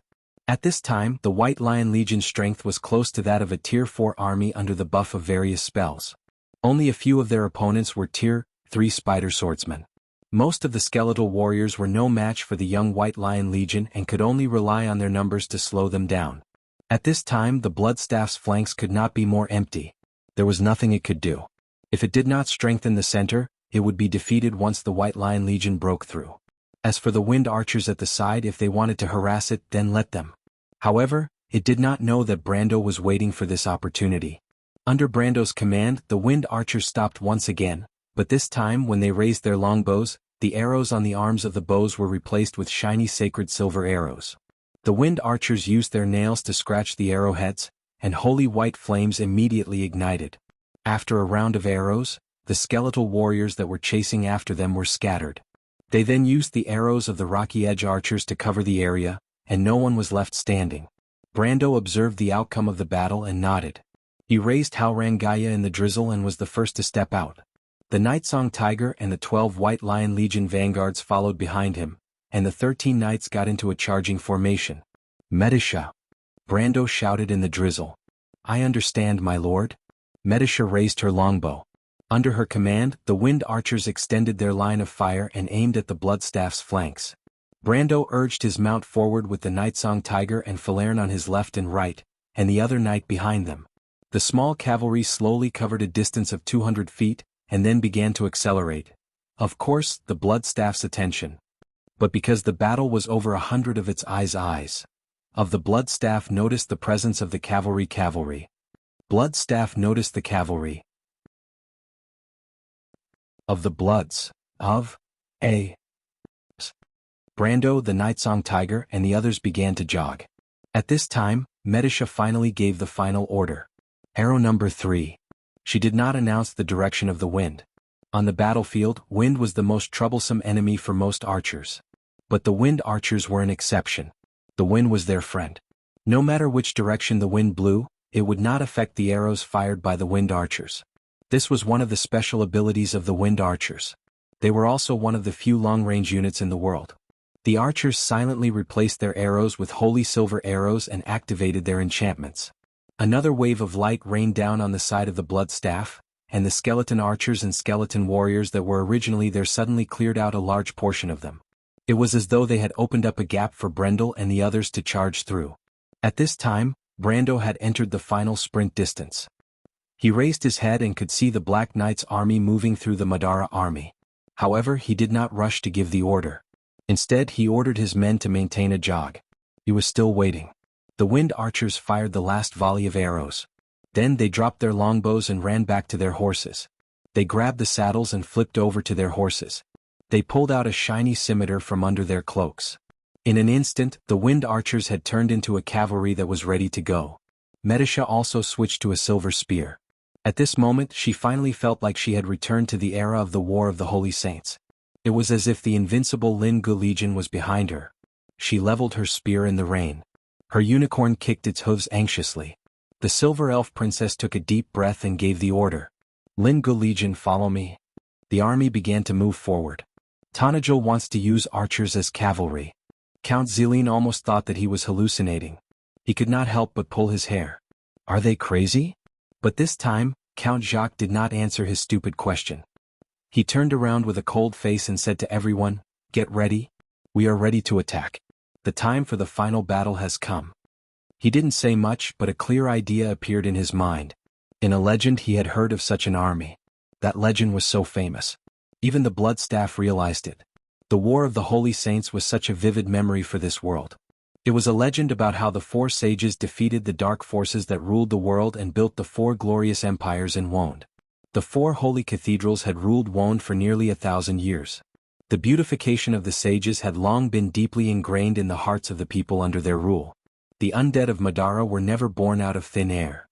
At this time, the White Lion Legion's strength was close to that of a Tier 4 army under the buff of various spells. Only a few of their opponents were Tier 3 Spider Swordsmen. Most of the skeletal warriors were no match for the young White Lion Legion and could only rely on their numbers to slow them down. At this time, the Bloodstaff's flanks could not be more empty. There was nothing it could do. If it did not strengthen the center, it would be defeated once the White Lion Legion broke through. As for the Wind Archers at the side, if they wanted to harass it, then let them. However, it did not know that Brando was waiting for this opportunity. Under Brando's command, the Wind Archers stopped once again, but this time when they raised their longbows, the arrows on the arms of the bows were replaced with shiny sacred silver arrows. The Wind Archers used their nails to scratch the arrowheads, and holy white flames immediately ignited. After a round of arrows, the skeletal warriors that were chasing after them were scattered. They then used the arrows of the Rocky Edge Archers to cover the area, and no one was left standing. Brando observed the outcome of the battle and nodded. He raised Halrangaya in the drizzle and was the first to step out. The Nightsong Tiger and the 12 White Lion Legion vanguards followed behind him, and the 13 knights got into a charging formation. Medisha! Brando shouted in the drizzle. I understand, my lord. Medisha raised her longbow. Under her command, the Wind Archers extended their line of fire and aimed at the Bloodstaff's flanks. Brando urged his mount forward with the Nightsong Tiger and Falerne on his left and right, and the other knight behind them. The small cavalry slowly covered a distance of 200 feet, and then began to accelerate. Of course, the Bloodstaff's attention. But because the battle was over 100 of its eyes of the Bloodstaff noticed the presence of the cavalry. Bloodstaff noticed the cavalry of the Bloods of a Brando, the Nightsong Tiger, and the others began to jog. At this time, Medisha finally gave the final order. Arrow number 3. She did not announce the direction of the wind. On the battlefield, wind was the most troublesome enemy for most archers. But the Wind Archers were an exception. The wind was their friend. No matter which direction the wind blew, it would not affect the arrows fired by the Wind Archers. This was one of the special abilities of the Wind Archers. They were also one of the few long-range units in the world. The archers silently replaced their arrows with holy silver arrows and activated their enchantments. Another wave of light rained down on the side of the Bloodstaff, and the skeleton archers and skeleton warriors that were originally there suddenly cleared out a large portion of them. It was as though they had opened up a gap for Brendel and the others to charge through. At this time, Brando had entered the final sprint distance. He raised his head and could see the Black Knight's army moving through the Madara army. However, he did not rush to give the order. Instead, he ordered his men to maintain a jog. He was still waiting. The Wind Archers fired the last volley of arrows. Then they dropped their longbows and ran back to their horses. They grabbed the saddles and flipped over to their horses. They pulled out a shiny scimitar from under their cloaks. In an instant, the Wind Archers had turned into a cavalry that was ready to go. Medisha also switched to a silver spear. At this moment, she finally felt like she had returned to the era of the War of the Holy Saints. It was as if the invincible Lin Gu Legion was behind her. She leveled her spear in the rain. Her unicorn kicked its hooves anxiously. The Silver Elf Princess took a deep breath and gave the order. Lin Gu Legion, follow me. The army began to move forward. Tanajil wants to use archers as cavalry. Count Zelene almost thought that he was hallucinating. He could not help but pull his hair. Are they crazy? But this time, Count Jacques did not answer his stupid question. He turned around with a cold face and said to everyone, "Get ready. We are ready to attack. The time for the final battle has come." He didn't say much, but a clear idea appeared in his mind. In a legend he had heard of such an army. That legend was so famous. Even the Bloodstaff realized it. The War of the Holy Saints was such a vivid memory for this world. It was a legend about how the 4 sages defeated the dark forces that ruled the world and built the 4 glorious empires in Wonde. The 4 holy cathedrals had ruled Wonde for nearly 1,000 years. The beautification of the sages had long been deeply ingrained in the hearts of the people under their rule. The undead of Madara were never born out of thin air.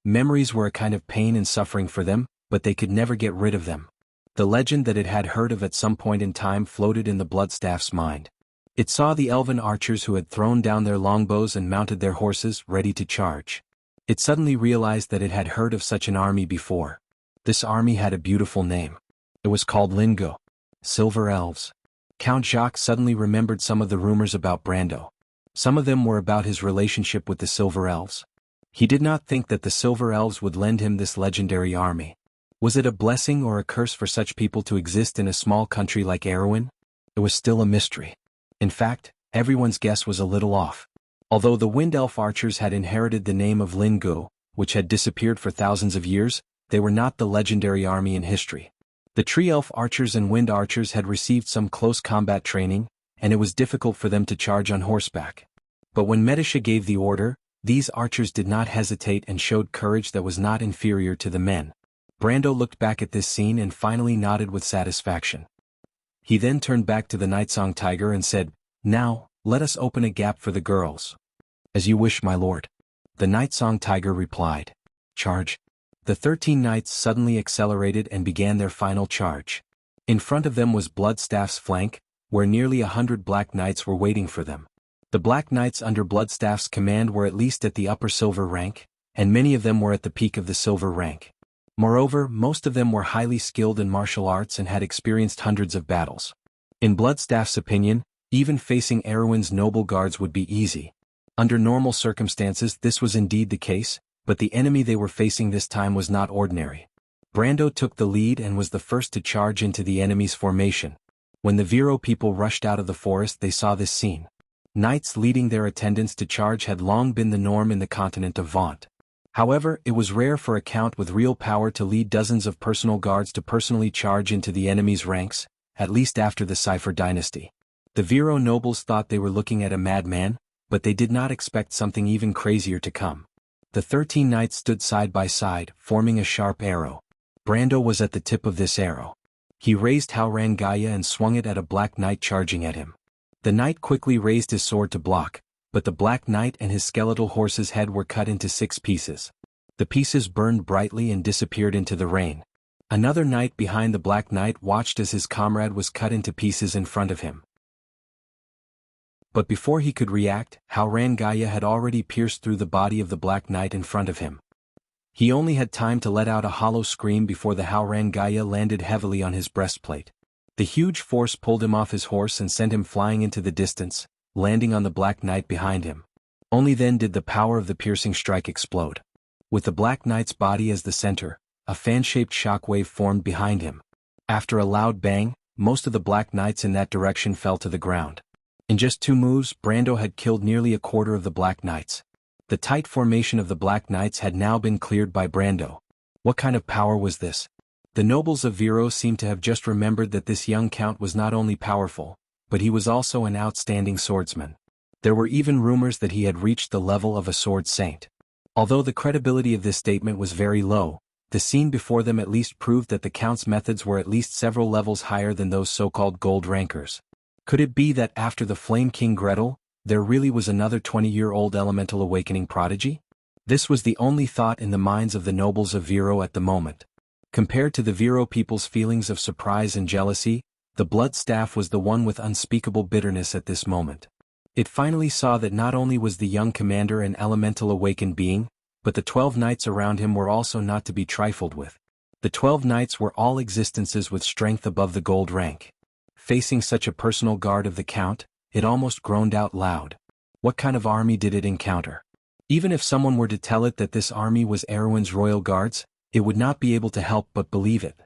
Memories were a kind of pain and suffering for them, but they could never get rid of them. The legend that it had heard of at some point in time floated in the Bloodstaff's mind. It saw the elven archers who had thrown down their longbows and mounted their horses, ready to charge. It suddenly realized that it had heard of such an army before. This army had a beautiful name. It was called Lingo. Silver Elves. Count Jacques suddenly remembered some of the rumors about Brando. Some of them were about his relationship with the Silver Elves. He did not think that the Silver Elves would lend him this legendary army. Was it a blessing or a curse for such people to exist in a small country like Erewhon? It was still a mystery. In fact, everyone's guess was a little off. Although the Wind Elf archers had inherited the name of Lin Gu, which had disappeared for thousands of years, they were not the legendary army in history. The Tree Elf archers and Wind archers had received some close combat training, and it was difficult for them to charge on horseback. But when Medisha gave the order, these archers did not hesitate and showed courage that was not inferior to the men. Brando looked back at this scene and finally nodded with satisfaction. He then turned back to the Nightsong Tiger and said, "Now, let us open a gap for the girls." "As you wish, my lord." The Nightsong Tiger replied. "Charge." The 13 knights suddenly accelerated and began their final charge. In front of them was Bloodstaff's flank, where nearly 100 Black Knights were waiting for them. The Black Knights under Bloodstaff's command were at least at the upper silver rank, and many of them were at the peak of the silver rank. Moreover, most of them were highly skilled in martial arts and had experienced hundreds of battles. In Bloodstaff's opinion, even facing Erewhon's noble guards would be easy. Under normal circumstances this was indeed the case, but the enemy they were facing this time was not ordinary. Brando took the lead and was the first to charge into the enemy's formation. When the Viro people rushed out of the forest they saw this scene. Knights leading their attendants to charge had long been the norm in the continent of Vaunt. However, it was rare for a count with real power to lead dozens of personal guards to personally charge into the enemy's ranks, at least after the Cipher dynasty. The Viro nobles thought they were looking at a madman, but they did not expect something even crazier to come. The 13 knights stood side by side, forming a sharp arrow. Brando was at the tip of this arrow. He raised Haurangaya and swung it at a Black Knight charging at him. The knight quickly raised his sword to block, but the Black Knight and his skeletal horse's head were cut into 6 pieces. The pieces burned brightly and disappeared into the rain. Another knight behind the Black Knight watched as his comrade was cut into pieces in front of him. But before he could react, Haurangaya had already pierced through the body of the Black Knight in front of him. He only had time to let out a hollow scream before the Haurangaya landed heavily on his breastplate. The huge force pulled him off his horse and sent him flying into the distance, landing on the Black Knight behind him. Only then did the power of the piercing strike explode. With the Black Knight's body as the center, a fan-shaped shockwave formed behind him. After a loud bang, most of the Black Knights in that direction fell to the ground. In just 2 moves, Brando had killed nearly a quarter of the Black Knights. The tight formation of the Black Knights had now been cleared by Brando. What kind of power was this? The nobles of Viro seemed to have just remembered that this young count was not only powerful, but he was also an outstanding swordsman. There were even rumors that he had reached the level of a sword saint. Although the credibility of this statement was very low, the scene before them at least proved that the count's methods were at least several levels higher than those so-called gold rankers. Could it be that after the Flame King Gretel, there really was another 20-year-old elemental awakening prodigy? This was the only thought in the minds of the nobles of Viro at the moment. Compared to the Viro people's feelings of surprise and jealousy, the Blood Staff was the one with unspeakable bitterness at this moment. It finally saw that not only was the young commander an elemental awakened being, but the 12 knights around him were also not to be trifled with. The 12 knights were all existences with strength above the gold rank. Facing such a personal guard of the count, it almost groaned out loud. What kind of army did it encounter? Even if someone were to tell it that this army was Erewhon's royal guards, it would not be able to help but believe it.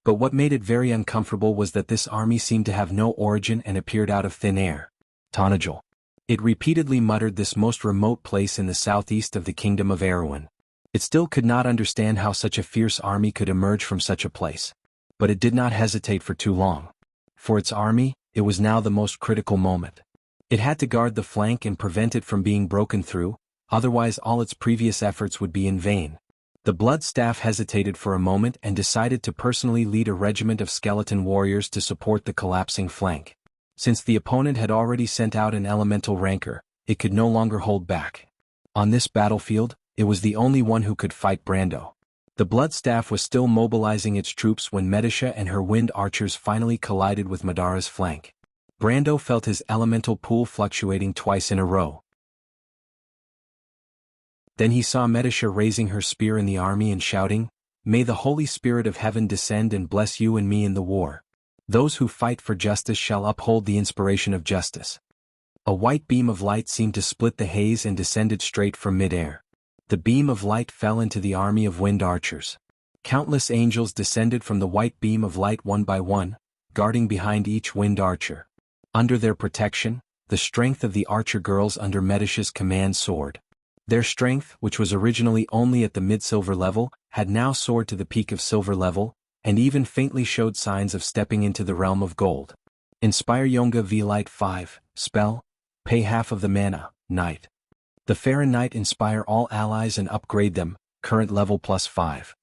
But what made it very uncomfortable was that this army seemed to have no origin and appeared out of thin air. Tonajal. It repeatedly muttered this most remote place in the southeast of the kingdom of Erewhon. It still could not understand how such a fierce army could emerge from such a place. But it did not hesitate for too long. For its army, it was now the most critical moment. It had to guard the flank and prevent it from being broken through, otherwise all its previous efforts would be in vain. The Blood Staff hesitated for a moment and decided to personally lead a regiment of skeleton warriors to support the collapsing flank. Since the opponent had already sent out an elemental ranker, it could no longer hold back. On this battlefield, it was the only one who could fight Brando. The Blood Staff was still mobilizing its troops when Medisha and her wind archers finally collided with Madara's flank. Brando felt his elemental pool fluctuating twice in a row. Then he saw Medisha raising her spear in the army and shouting, "May the Holy Spirit of Heaven descend and bless you and me in the war. Those who fight for justice shall uphold the inspiration of justice." A white beam of light seemed to split the haze and descended straight from mid-air. The beam of light fell into the army of wind archers. Countless angels descended from the white beam of light one by one, guarding behind each wind archer. Under their protection, the strength of the archer girls under Medicia's command soared. Their strength, which was originally only at the mid-silver level, had now soared to the peak of silver level, and even faintly showed signs of stepping into the realm of gold. Inspire Yonga V Light 5, spell, pay half of the mana, Knight. The Farron Knight inspire all allies and upgrade them, current level +5.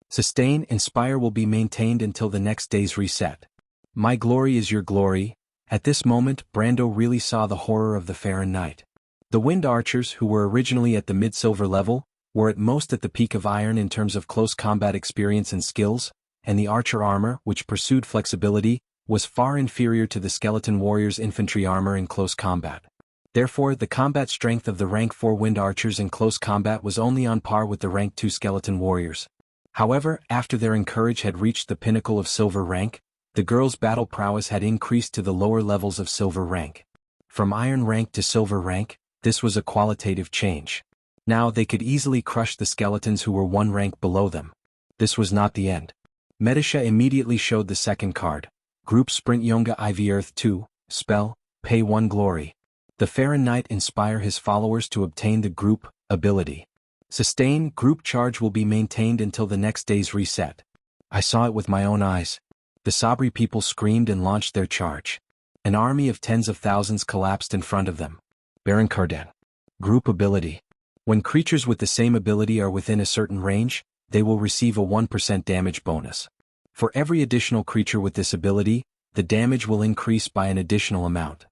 Sustain Inspire will be maintained until the next day's reset. My glory is your glory. At this moment, Brando really saw the horror of the Farron Knight. The Wind Archers, who were originally at the mid-silver level, were at most at the peak of iron in terms of close combat experience and skills, and the Archer armor, which pursued flexibility, was far inferior to the Skeleton Warriors' infantry armor in close combat. Therefore, the combat strength of the rank 4 Wind Archers in close combat was only on par with the rank 2 Skeleton Warriors. However, after their encourage had reached the pinnacle of silver rank, the girls' battle prowess had increased to the lower levels of silver rank. From iron rank to silver rank, this was a qualitative change. Now they could easily crush the skeletons who were one rank below them. This was not the end. Medicia immediately showed the second card. Group Sprint Yonga IV Earth 2, spell, pay 1 glory. The Farron Knight inspire his followers to obtain the group ability. Sustain Group Charge will be maintained until the next day's reset. I saw it with my own eyes. The Sabri people screamed and launched their charge. An army of tens of thousands collapsed in front of them. Baron Cardan. Group Ability. When creatures with the same ability are within a certain range, they will receive a 1% damage bonus. For every additional creature with this ability, the damage will increase by an additional amount.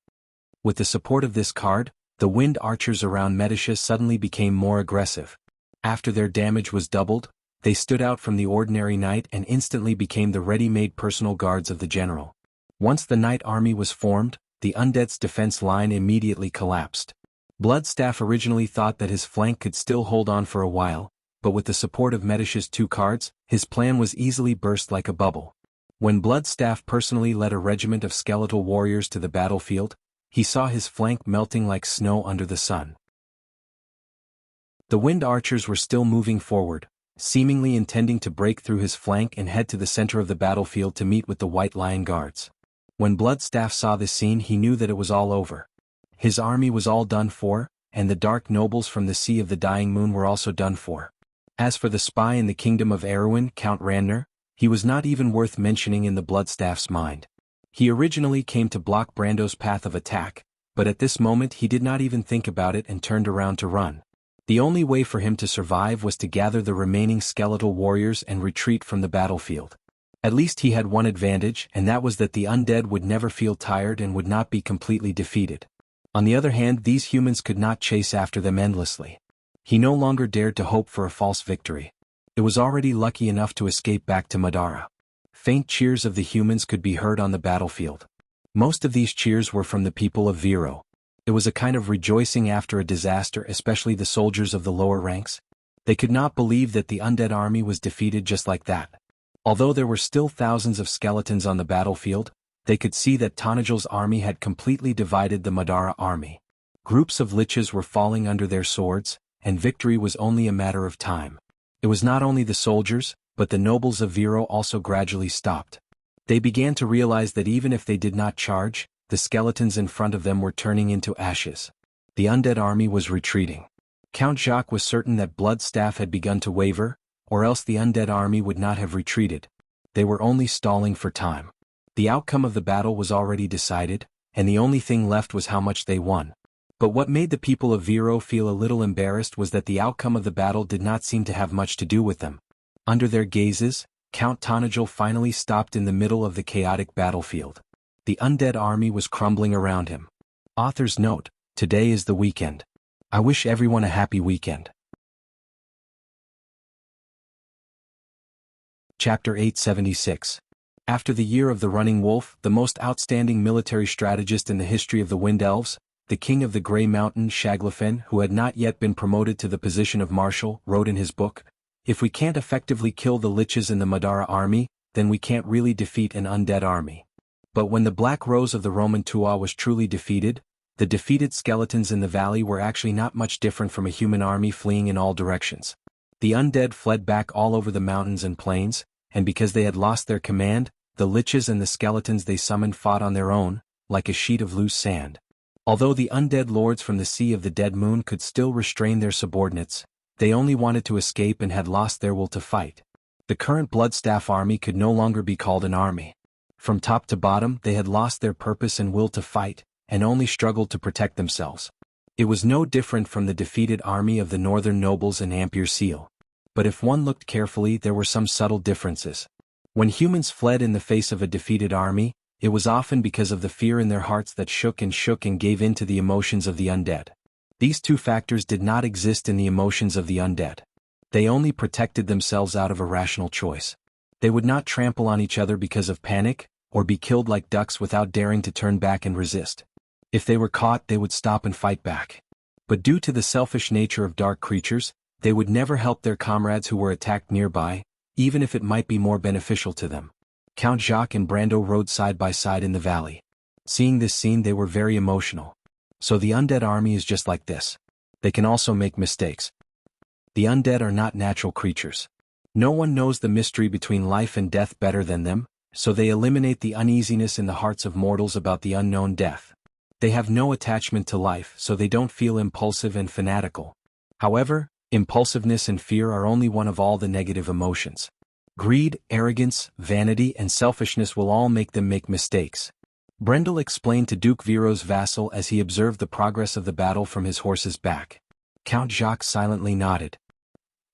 With the support of this card, the Wind Archers around Medicia suddenly became more aggressive. After their damage was doubled, they stood out from the ordinary knight and instantly became the ready-made personal guards of the general. Once the knight army was formed, the undead's defense line immediately collapsed. Bloodstaff originally thought that his flank could still hold on for a while, but with the support of Medicia's 2 cards, his plan was easily burst like a bubble. When Bloodstaff personally led a regiment of skeletal warriors to the battlefield, he saw his flank melting like snow under the sun. The Wind Archers were still moving forward, seemingly intending to break through his flank and head to the center of the battlefield to meet with the White Lion Guards. When Bloodstaff saw this scene, he knew that it was all over. His army was all done for, and the dark nobles from the Sea of the Dying Moon were also done for. As for the spy in the kingdom of Erwin, Count Randner, he was not even worth mentioning in the Bloodstaff's mind. He originally came to block Brando's path of attack, but at this moment he did not even think about it and turned around to run. The only way for him to survive was to gather the remaining skeletal warriors and retreat from the battlefield. At least he had one advantage, and that was that the undead would never feel tired and would not be completely defeated. On the other hand, these humans could not chase after them endlessly. He no longer dared to hope for a false victory. It was already lucky enough to escape back to Madara. Faint cheers of the humans could be heard on the battlefield. Most of these cheers were from the people of Viro. It was a kind of rejoicing after a disaster, especially the soldiers of the lower ranks. They could not believe that the undead army was defeated just like that. Although there were still thousands of skeletons on the battlefield, they could see that Tanajal's army had completely divided the Madara army. Groups of liches were falling under their swords, and victory was only a matter of time. It was not only the soldiers, but the nobles of Viro also gradually stopped. They began to realize that even if they did not charge, the skeletons in front of them were turning into ashes. The undead army was retreating. Count Jacques was certain that Bloodstaff had begun to waver, or else the undead army would not have retreated. They were only stalling for time. The outcome of the battle was already decided, and the only thing left was how much they won. But what made the people of Viro feel a little embarrassed was that the outcome of the battle did not seem to have much to do with them. Under their gazes, Count Tanajal finally stopped in the middle of the chaotic battlefield. The undead army was crumbling around him. Author's note: today is the weekend. I wish everyone a happy weekend. Chapter 876. After the year of the Running Wolf, the most outstanding military strategist in the history of the Wind Elves, the king of the Grey Mountain, Shaglafen, who had not yet been promoted to the position of marshal, wrote in his book, "If we can't effectively kill the liches in the Madara army, then we can't really defeat an undead army." But when the Black Rose of the Roman Tua was truly defeated, The defeated skeletons in the valley were actually not much different from a human army fleeing in all directions. The undead fled back all over the mountains and plains, and because they had lost their command, the liches and the skeletons they summoned fought on their own, like a sheet of loose sand. Although the undead lords from the Sea of the Dead Moon could still restrain their subordinates, they only wanted to escape and had lost their will to fight. The current Bloodstaff army could no longer be called an army. From top to bottom, they had lost their purpose and will to fight, and only struggled to protect themselves. It was no different from the defeated army of the northern nobles and Ampere Seal. But if one looked carefully, there were some subtle differences. When humans fled in the face of a defeated army, it was often because of the fear in their hearts that shook and gave in to the emotions of the undead. These two factors did not exist in the emotions of the undead. They only protected themselves out of a rational choice. They would not trample on each other because of panic, or be killed like ducks without daring to turn back and resist. If they were caught, they would stop and fight back. But due to the selfish nature of dark creatures, they would never help their comrades who were attacked nearby, even if it might be more beneficial to them. Count Jacques and Brando rode side by side in the valley. Seeing this scene, they were very emotional. So the undead army is just like this. They can also make mistakes. The undead are not natural creatures. No one knows the mystery between life and death better than them, so they eliminate the uneasiness in the hearts of mortals about the unknown death. They have no attachment to life, so they don't feel impulsive and fanatical. However, impulsiveness and fear are only one of all the negative emotions. Greed, arrogance, vanity, and selfishness will all make them make mistakes. Brendel explained to Duke Viro's vassal as he observed the progress of the battle from his horse's back. Count Jacques silently nodded.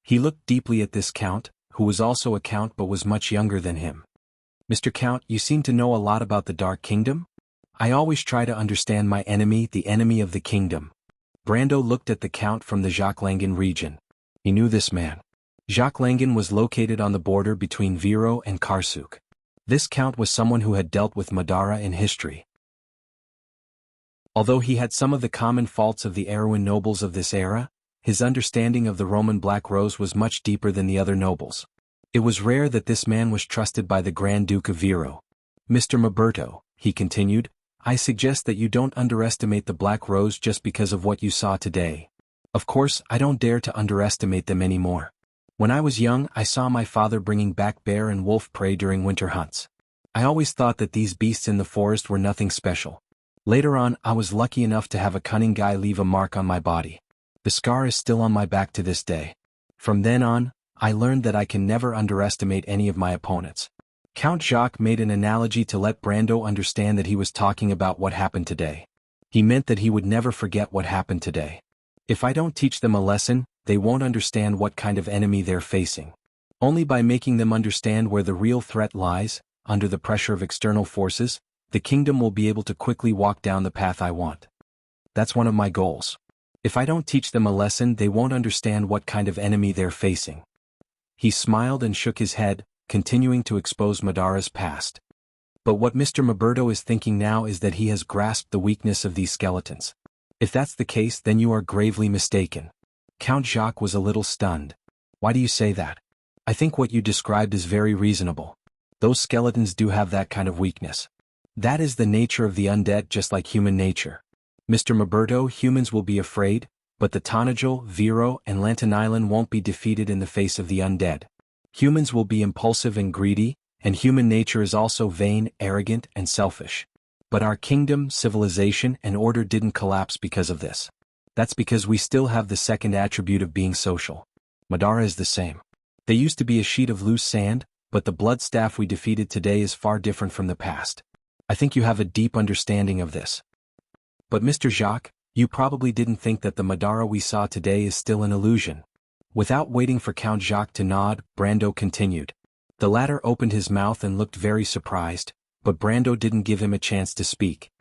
He looked deeply at this count, who was also a count but was much younger than him. "Mr. Count, you seem to know a lot about the Dark Kingdom? I always try to understand my enemy, the enemy of the kingdom." Brando looked at the count from the Jacques Langen region. He knew this man. Jacques Langen was located on the border between Viro and Karsuk. This count was someone who had dealt with Madara in history. Although he had some of the common faults of the Erewhon nobles of this era, his understanding of the Roman Black Rose was much deeper than the other nobles. It was rare that this man was trusted by the Grand Duke of Viro. "Mr. Maberto," he continued, "I suggest that you don't underestimate the Black Rose just because of what you saw today. Of course, I don't dare to underestimate them anymore. When I was young, I saw my father bringing back bear and wolf prey during winter hunts. I always thought that these beasts in the forest were nothing special. Later on, I was lucky enough to have a cunning guy leave a mark on my body. The scar is still on my back to this day. From then on, I learned that I can never underestimate any of my opponents." Count Jacques made an analogy to let Brando understand that he was talking about what happened today. He meant that he would never forget what happened today. "If I don't teach them a lesson, they won't understand what kind of enemy they're facing. Only by making them understand where the real threat lies, under the pressure of external forces, the kingdom will be able to quickly walk down the path I want. That's one of my goals. If I don't teach them a lesson, they won't understand what kind of enemy they're facing." He smiled and shook his head, continuing to expose Madara's past. But what Mr. Maberto is thinking now is that he has grasped the weakness of these skeletons. If that's the case, then you are gravely mistaken. Count Jacques was a little stunned. "Why do you say that? I think what you described is very reasonable. Those skeletons do have that kind of weakness. That is the nature of the undead, just like human nature. Mr. Maberto, humans will be afraid, but the Tanajal, Viro, and Lantern Island won't be defeated in the face of the undead. Humans will be impulsive and greedy, and human nature is also vain, arrogant, and selfish. But our kingdom, civilization, and order didn't collapse because of this. That's because we still have the second attribute of being social. Madara is the same. They used to be a sheet of loose sand, but the blood staff we defeated today is far different from the past. I think you have a deep understanding of this. But Mr. Jacques, you probably didn't think that the Madara we saw today is still an illusion." Without waiting for Count Jacques to nod, Brando continued. The latter opened his mouth and looked very surprised, but Brando didn't give him a chance to speak.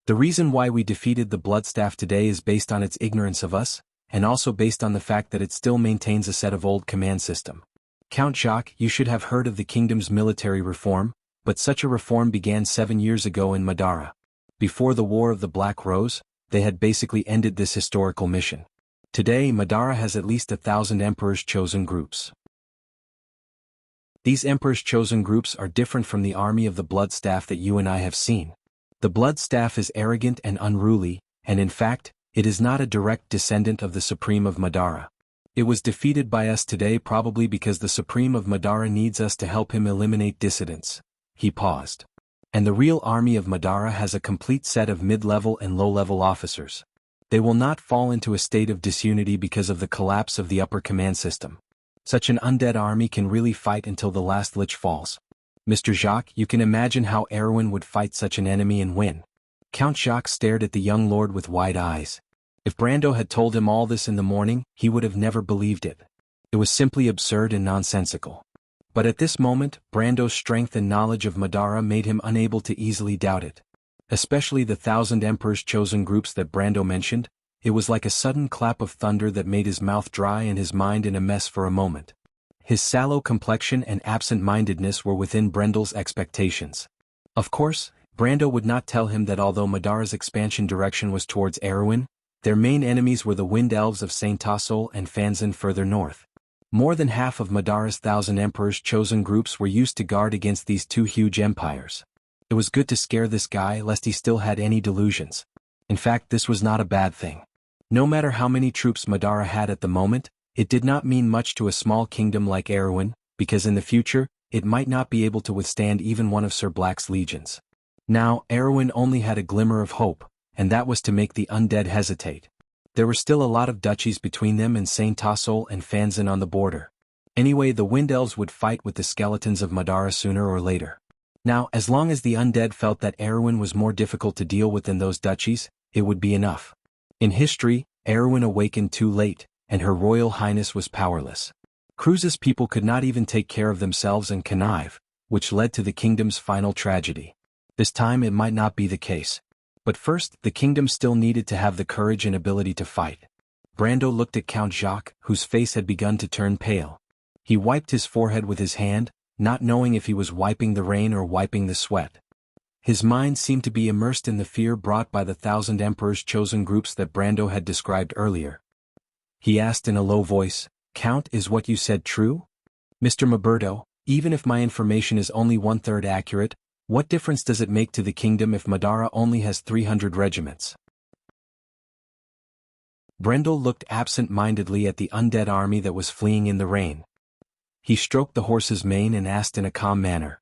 "The reason why we defeated the Bloodstaff today is based on its ignorance of us, and also based on the fact that it still maintains a set of old command system. Count Jacques, you should have heard of the kingdom's military reform, but such a reform began 7 years ago in Madara. Before the War of the Black Rose, they had basically ended this historical mission. Today, Madara has at least 1,000 Emperor's Chosen groups. These Emperor's Chosen groups are different from the army of the Bloodstaff that you and I have seen. The Bloodstaff is arrogant and unruly, and in fact, it is not a direct descendant of the Supreme of Madara. It was defeated by us today probably because the Supreme of Madara needs us to help him eliminate dissidents. He paused. And the real army of Madara has a complete set of mid-level and low-level officers. They will not fall into a state of disunity because of the collapse of the upper command system. Such an undead army can really fight until the last lich falls. Mr. Jacques, you can imagine how Erwin would fight such an enemy and win. Count Jacques stared at the young lord with wide eyes. If Brando had told him all this in the morning, he would have never believed it. It was simply absurd and nonsensical. But at this moment, Brando's strength and knowledge of Madara made him unable to easily doubt it. Especially the 1,000 Emperor's chosen groups that Brando mentioned, it was like a sudden clap of thunder that made his mouth dry and his mind in a mess for a moment. His sallow complexion and absent-mindedness were within Brendel's expectations. Of course, Brando would not tell him that although Madara's expansion direction was towards Erwin, their main enemies were the Wind Elves of Saint Tassol and Fanzan further north. More than half of Madara's 1,000 Emperor's chosen groups were used to guard against these two huge empires. It was good to scare this guy lest he still had any delusions. In fact, this was not a bad thing. No matter how many troops Madara had at the moment, it did not mean much to a small kingdom like Erwin, because in the future, it might not be able to withstand even one of Sir Black's legions. Now, Erwin only had a glimmer of hope, and that was to make the undead hesitate. There were still a lot of duchies between them and Saint Tassol and Fanzan on the border. Anyway, the Wind Elves would fight with the skeletons of Madara sooner or later. Now, as long as the undead felt that Erwin was more difficult to deal with than those duchies, it would be enough. In history, Erwin awakened too late, and Her Royal Highness was powerless. Cruz's people could not even take care of themselves and connive, which led to the kingdom's final tragedy. This time it might not be the case. But first, the kingdom still needed to have the courage and ability to fight. Brando looked at Count Jacques, whose face had begun to turn pale. He wiped his forehead with his hand, not knowing if he was wiping the rain or wiping the sweat. His mind seemed to be immersed in the fear brought by the 1,000 Emperor's chosen groups that Brando had described earlier. He asked in a low voice, "Count, is what you said true? Mr. Maberto, even if my information is only 1/3 accurate, what difference does it make to the kingdom if Madara only has 300 regiments?" Brendel looked absent-mindedly at the undead army that was fleeing in the rain. He stroked the horse's mane and asked in a calm manner.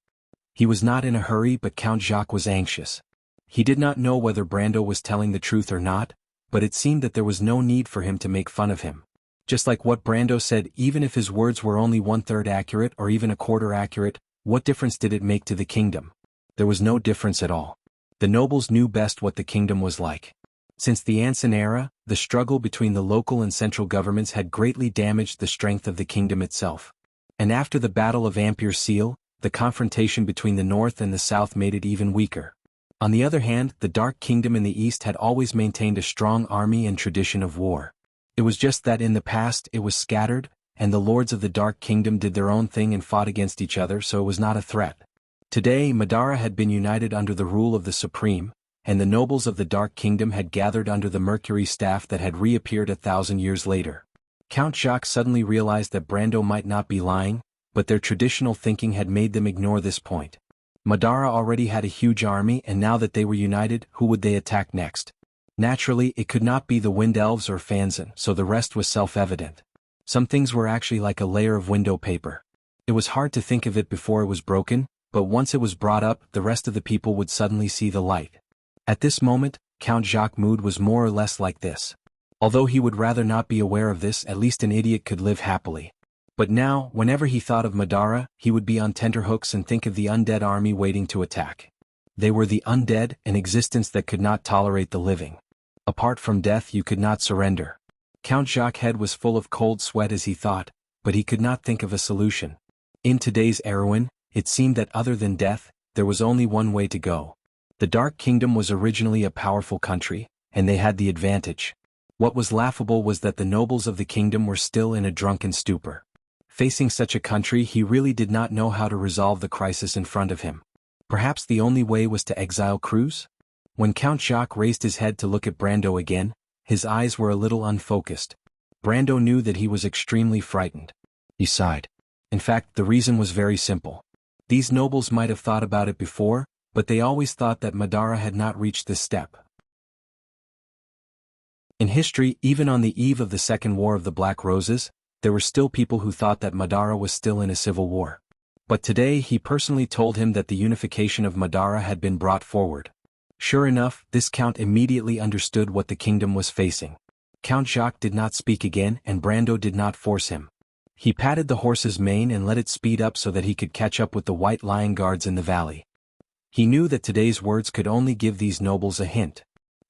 He was not in a hurry, but Count Jacques was anxious. He did not know whether Brando was telling the truth or not, but it seemed that there was no need for him to make fun of him. Just like what Brando said, even if his words were only 1/3 accurate or even 1/4 accurate, what difference did it make to the kingdom? There was no difference at all. The nobles knew best what the kingdom was like. Since the Anson era, the struggle between the local and central governments had greatly damaged the strength of the kingdom itself. And after the Battle of Ampere Seal, the confrontation between the north and the south made it even weaker. On the other hand, the Dark Kingdom in the east had always maintained a strong army and tradition of war. It was just that in the past it was scattered, and the lords of the Dark Kingdom did their own thing and fought against each other, so it was not a threat. Today, Madara had been united under the rule of the Supreme, and the nobles of the Dark Kingdom had gathered under the Mercury staff that had reappeared 1,000 years later. Count Jacques suddenly realized that Brando might not be lying, but their traditional thinking had made them ignore this point. Madara already had a huge army, and now that they were united, who would they attack next? Naturally, it could not be the Wind Elves or Fanzan, so the rest was self-evident. Some things were actually like a layer of window paper. It was hard to think of it before it was broken, but once it was brought up, the rest of the people would suddenly see the light. At this moment, Count Jacques' mood was more or less like this. Although he would rather not be aware of this, at least an idiot could live happily. But now, whenever he thought of Madara, he would be on tenterhooks and think of the undead army waiting to attack. They were the undead, an existence that could not tolerate the living. Apart from death you could not surrender. Count Jacques' head was full of cold sweat as he thought, but he could not think of a solution. In today's Erwin, it seemed that other than death, there was only one way to go. The Dark Kingdom was originally a powerful country, and they had the advantage. What was laughable was that the nobles of the kingdom were still in a drunken stupor. Facing such a country, he really did not know how to resolve the crisis in front of him. Perhaps the only way was to exile Cruz? When Count Jacques raised his head to look at Brando again, his eyes were a little unfocused. Brando knew that he was extremely frightened. He sighed. In fact, the reason was very simple. These nobles might have thought about it before, but they always thought that Madara had not reached this step. In history, even on the eve of the Second War of the Black Roses, there were still people who thought that Madara was still in a civil war. But today he personally told him that the unification of Madara had been brought forward. Sure enough, this count immediately understood what the kingdom was facing. Count Jacques did not speak again and Brando did not force him. He patted the horse's mane and let it speed up so that he could catch up with the White Lion guards in the valley. He knew that today's words could only give these nobles a hint.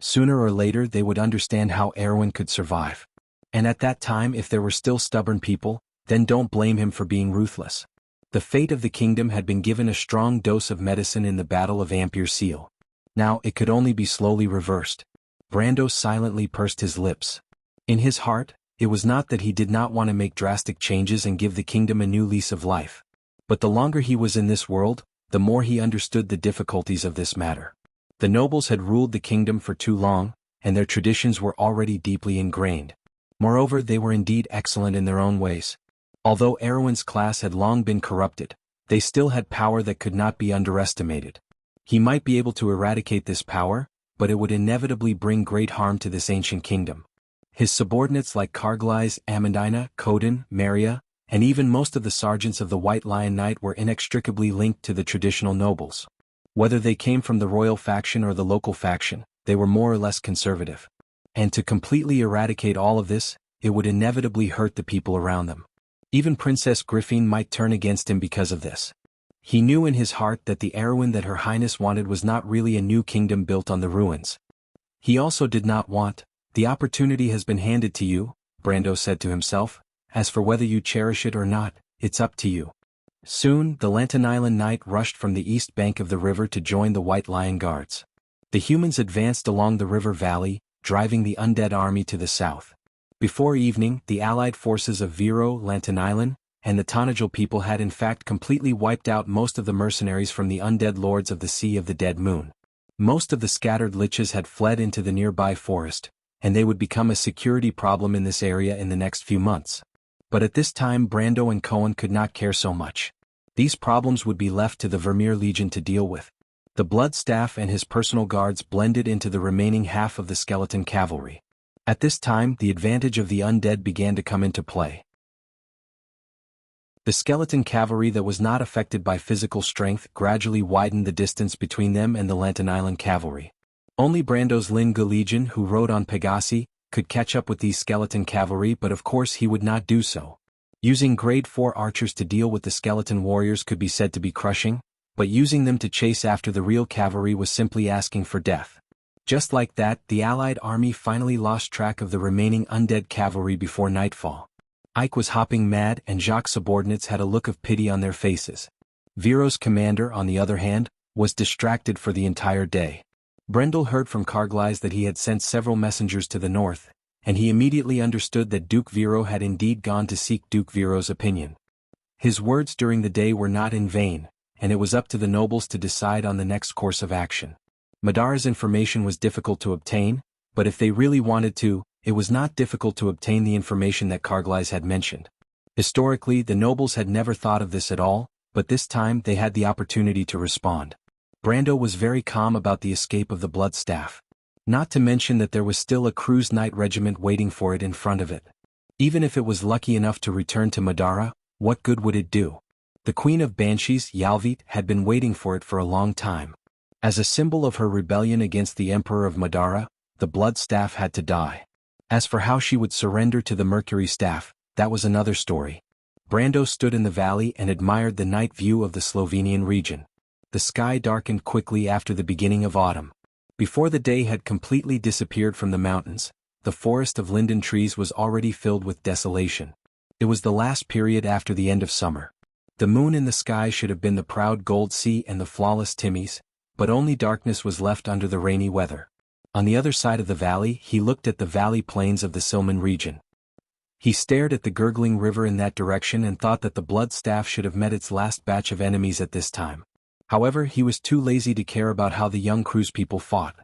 Sooner or later they would understand how Erwin could survive. And at that time, if there were still stubborn people, then don't blame him for being ruthless. The fate of the kingdom had been given a strong dose of medicine in the Battle of Ampere Seal. Now it could only be slowly reversed. Brando silently pursed his lips. In his heart, it was not that he did not want to make drastic changes and give the kingdom a new lease of life. But the longer he was in this world, the more he understood the difficulties of this matter. The nobles had ruled the kingdom for too long, and their traditions were already deeply ingrained. Moreover, they were indeed excellent in their own ways. Although Erwin's class had long been corrupted, they still had power that could not be underestimated. He might be able to eradicate this power, but it would inevitably bring great harm to this ancient kingdom. His subordinates like Carglais, Amandina, Coden, Maria, and even most of the sergeants of the White Lion Knight were inextricably linked to the traditional nobles. Whether they came from the royal faction or the local faction, they were more or less conservative. And to completely eradicate all of this, it would inevitably hurt the people around them. Even Princess Griffin might turn against him because of this. He knew in his heart that the Erwin that Her Highness wanted was not really a new kingdom built on the ruins. He also did not want, "The opportunity has been handed to you," Brando said to himself. "As for whether you cherish it or not, it's up to you." Soon, the Lantern Island Knight rushed from the east bank of the river to join the White Lion Guards. The humans advanced along the river valley, driving the undead army to the south. Before evening, the allied forces of Vero, Lantern Island, and the Tanajal people had in fact completely wiped out most of the mercenaries from the undead lords of the Sea of the Dead Moon. Most of the scattered liches had fled into the nearby forest, and they would become a security problem in this area in the next few months. But at this time Brando and Cohen could not care so much. These problems would be left to the Vermeer Legion to deal with. The Blood Staff and his personal guards blended into the remaining half of the skeleton cavalry. At this time, the advantage of the undead began to come into play. The skeleton cavalry that was not affected by physical strength gradually widened the distance between them and the Lantern Island cavalry. Only Brando's Linga Legion, who rode on Pegasi, could catch up with these skeleton cavalry, but of course he would not do so. Using grade 4 archers to deal with the skeleton warriors could be said to be crushing, but using them to chase after the real cavalry was simply asking for death. Just like that, the Allied army finally lost track of the remaining undead cavalry before nightfall. Ike was hopping mad and Jacques' subordinates had a look of pity on their faces. Vero's commander, on the other hand, was distracted for the entire day. Brendel heard from Carglais that he had sent several messengers to the north, and he immediately understood that Duke Vero had indeed gone to seek Duke Vero's opinion. His words during the day were not in vain, and it was up to the nobles to decide on the next course of action. Madara's information was difficult to obtain, but if they really wanted to, it was not difficult to obtain the information that Carglais had mentioned. Historically, the nobles had never thought of this at all, but this time they had the opportunity to respond. Brando was very calm about the escape of the Blood Staff. Not to mention that there was still a Cruz Knight regiment waiting for it in front of it. Even if it was lucky enough to return to Madara, what good would it do? The Queen of Banshees, Yalvit, had been waiting for it for a long time. As a symbol of her rebellion against the Emperor of Madara, the Blood Staff had to die. As for how she would surrender to the Mercury Staff, that was another story. Brando stood in the valley and admired the night view of the Slovenian region. The sky darkened quickly after the beginning of autumn. Before the day had completely disappeared from the mountains, the forest of linden trees was already filled with desolation. It was the last period after the end of summer. The moon in the sky should have been the proud gold sea and the flawless Timmies, but only darkness was left under the rainy weather. On the other side of the valley, he looked at the valley plains of the Silman region. He stared at the gurgling river in that direction and thought that the Blood Staff should have met its last batch of enemies at this time. However, he was too lazy to care about how the young Cruz people fought.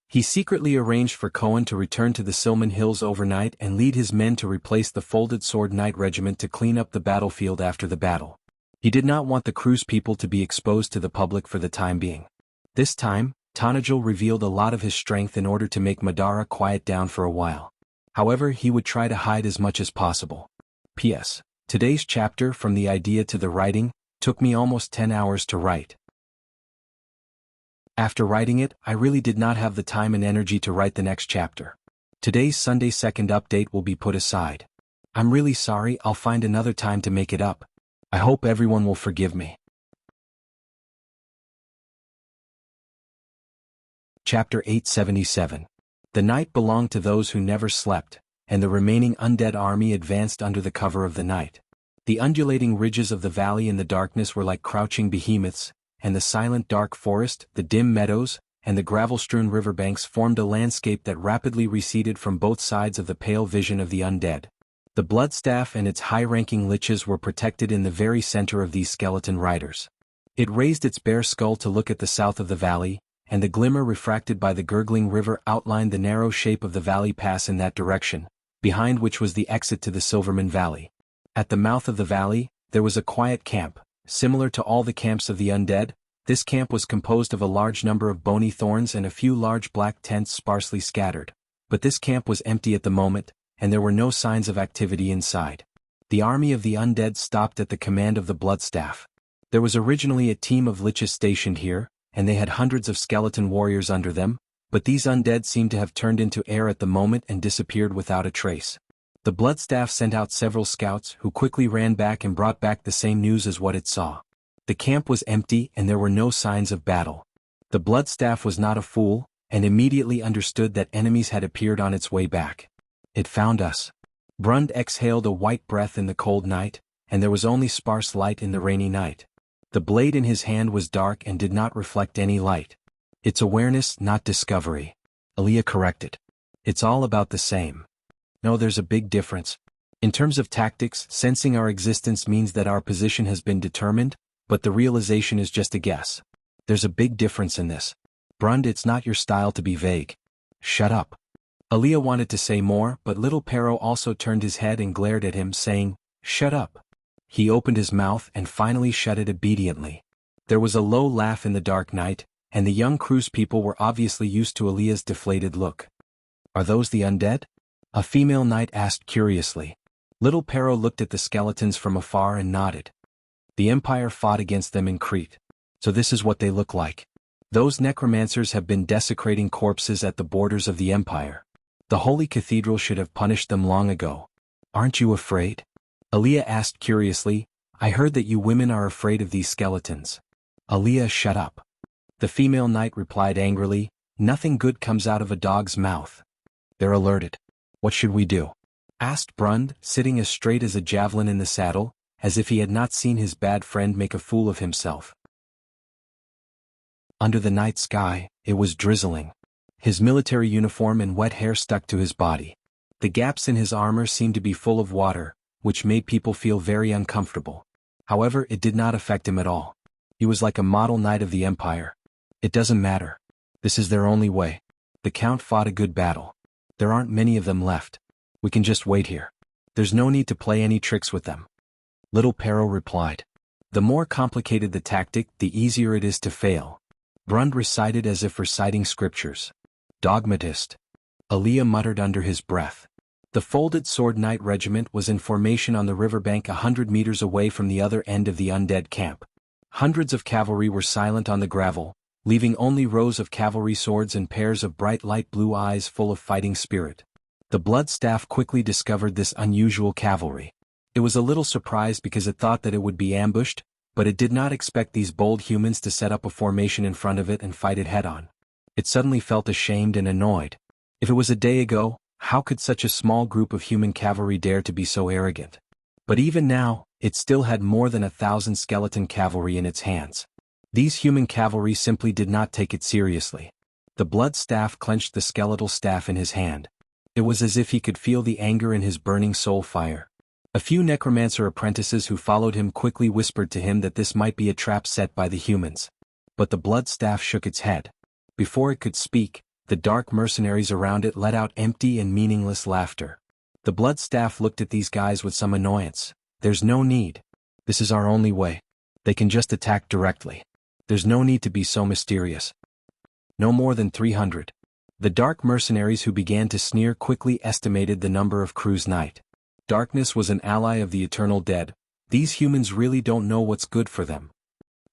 He secretly arranged for Cohen to return to the Silman Hills overnight and lead his men to replace the Folded Sword Knight Regiment to clean up the battlefield after the battle. He did not want the Cruz people to be exposed to the public for the time being. This time, Tanajil revealed a lot of his strength in order to make Madara quiet down for a while. However, he would try to hide as much as possible. P.S. Today's chapter, from the idea to the writing, took me almost 10 hours to write. After writing it, I really did not have the time and energy to write the next chapter. Today's Sunday second update will be put aside. I'm really sorry, I'll find another time to make it up. I hope everyone will forgive me. Chapter 877. The night belonged to those who never slept, and the remaining undead army advanced under the cover of the night. The undulating ridges of the valley in the darkness were like crouching behemoths, and the silent dark forest, the dim meadows, and the gravel-strewn riverbanks formed a landscape that rapidly receded from both sides of the pale vision of the undead. The bloodstaff and its high-ranking liches were protected in the very center of these skeleton riders. It raised its bare skull to look at the south of the valley, and the glimmer refracted by the gurgling river outlined the narrow shape of the valley pass in that direction, behind which was the exit to the Silverman Valley. At the mouth of the valley, there was a quiet camp. Similar to all the camps of the undead, this camp was composed of a large number of bony thorns and a few large black tents sparsely scattered. But this camp was empty at the moment, and there were no signs of activity inside. The army of the undead stopped at the command of the bloodstaff. There was originally a team of liches stationed here, and they had hundreds of skeleton warriors under them, but these undead seemed to have turned into air at the moment and disappeared without a trace. The bloodstaff sent out several scouts who quickly ran back and brought back the same news as what it saw. The camp was empty and there were no signs of battle. The bloodstaff was not a fool, and immediately understood that enemies had appeared on its way back. It found us. Brund exhaled a white breath in the cold night, and there was only sparse light in the rainy night. The blade in his hand was dark and did not reflect any light. It's awareness, not discovery. Aliyah corrected. It's all about the same. No, there's a big difference. In terms of tactics, sensing our existence means that our position has been determined, but the realization is just a guess. There's a big difference in this. Brund, it's not your style to be vague. Shut up. Aliyah wanted to say more, but little Pero also turned his head and glared at him, saying, "Shut up." He opened his mouth and finally shut it obediently. There was a low laugh in the dark night, and the young Cruz people were obviously used to Aliyah's deflated look. "Are those the undead?" a female knight asked curiously. Little Pero looked at the skeletons from afar and nodded. The Empire fought against them in Crete. So this is what they look like. Those necromancers have been desecrating corpses at the borders of the Empire. The Holy Cathedral should have punished them long ago. Aren't you afraid? Aliyah asked curiously. I heard that you women are afraid of these skeletons. Aliyah, shut up. The female knight replied angrily, nothing good comes out of a dog's mouth. They're alerted. What should we do? Asked Brund, sitting as straight as a javelin in the saddle, as if he had not seen his bad friend make a fool of himself. Under the night sky, it was drizzling. His military uniform and wet hair stuck to his body. The gaps in his armor seemed to be full of water, which made people feel very uncomfortable. However, it did not affect him at all. He was like a model knight of the Empire. It doesn't matter. This is their only way. The Count fought a good battle. There aren't many of them left. We can just wait here. There's no need to play any tricks with them. Little Pero replied. The more complicated the tactic, the easier it is to fail. Brund recited as if reciting scriptures. Dogmatist. Aliyah muttered under his breath. The Folded Sword Knight Regiment was in formation on the riverbank 100 meters away from the other end of the undead camp. Hundreds of cavalry were silent on the gravel, leaving only rows of cavalry swords and pairs of bright light blue eyes full of fighting spirit. The blood staff quickly discovered this unusual cavalry. It was a little surprised because it thought that it would be ambushed, but it did not expect these bold humans to set up a formation in front of it and fight it head-on. It suddenly felt ashamed and annoyed. If it was a day ago, how could such a small group of human cavalry dare to be so arrogant? But even now, it still had more than 1,000 skeleton cavalry in its hands. These human cavalry simply did not take it seriously. The blood staff clenched the skeletal staff in his hand. It was as if he could feel the anger in his burning soul fire. A few necromancer apprentices who followed him quickly whispered to him that this might be a trap set by the humans. But the blood staff shook its head. Before it could speak, the dark mercenaries around it let out empty and meaningless laughter. The blood staff looked at these guys with some annoyance. There's no need. This is our only way. They can just attack directly. There's no need to be so mysterious. No more than 300. The dark mercenaries who began to sneer quickly estimated the number of Crew's knight. Darkness was an ally of the eternal dead. These humans really don't know what's good for them.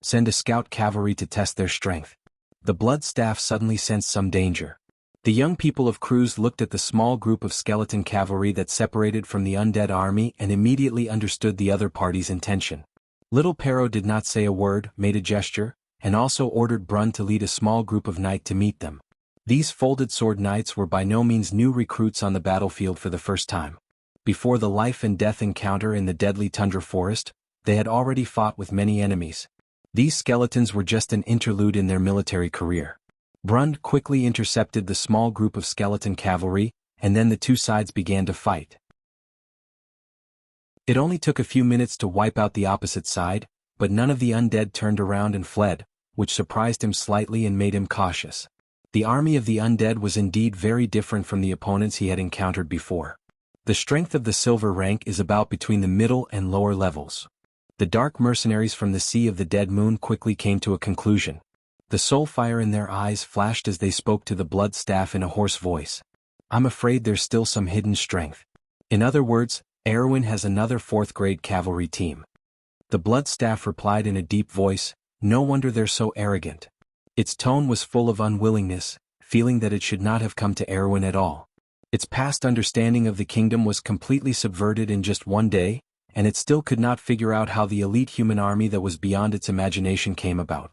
Send a scout cavalry to test their strength. The blood staff suddenly sensed some danger. The young people of Cruz looked at the small group of skeleton cavalry that separated from the undead army and immediately understood the other party's intention. Little Pero did not say a word, made a gesture, and also ordered Brun to lead a small group of knight to meet them. These folded sword knights were by no means new recruits on the battlefield for the first time. Before the life and death encounter in the deadly tundra forest, they had already fought with many enemies. These skeletons were just an interlude in their military career. Brun quickly intercepted the small group of skeleton cavalry, and then the two sides began to fight. It only took a few minutes to wipe out the opposite side, but none of the undead turned around and fled, which surprised him slightly and made him cautious. The army of the undead was indeed very different from the opponents he had encountered before. The strength of the silver rank is about between the middle and lower levels. The dark mercenaries from the Sea of the Dead Moon quickly came to a conclusion. The soul fire in their eyes flashed as they spoke to the blood staff in a hoarse voice. I'm afraid there's still some hidden strength. In other words, Erwin has another 4th grade cavalry team. The blood staff replied in a deep voice, no wonder they're so arrogant. Its tone was full of unwillingness, feeling that it should not have come to Erwin at all. Its past understanding of the kingdom was completely subverted in just one day, and it still could not figure out how the elite human army that was beyond its imagination came about.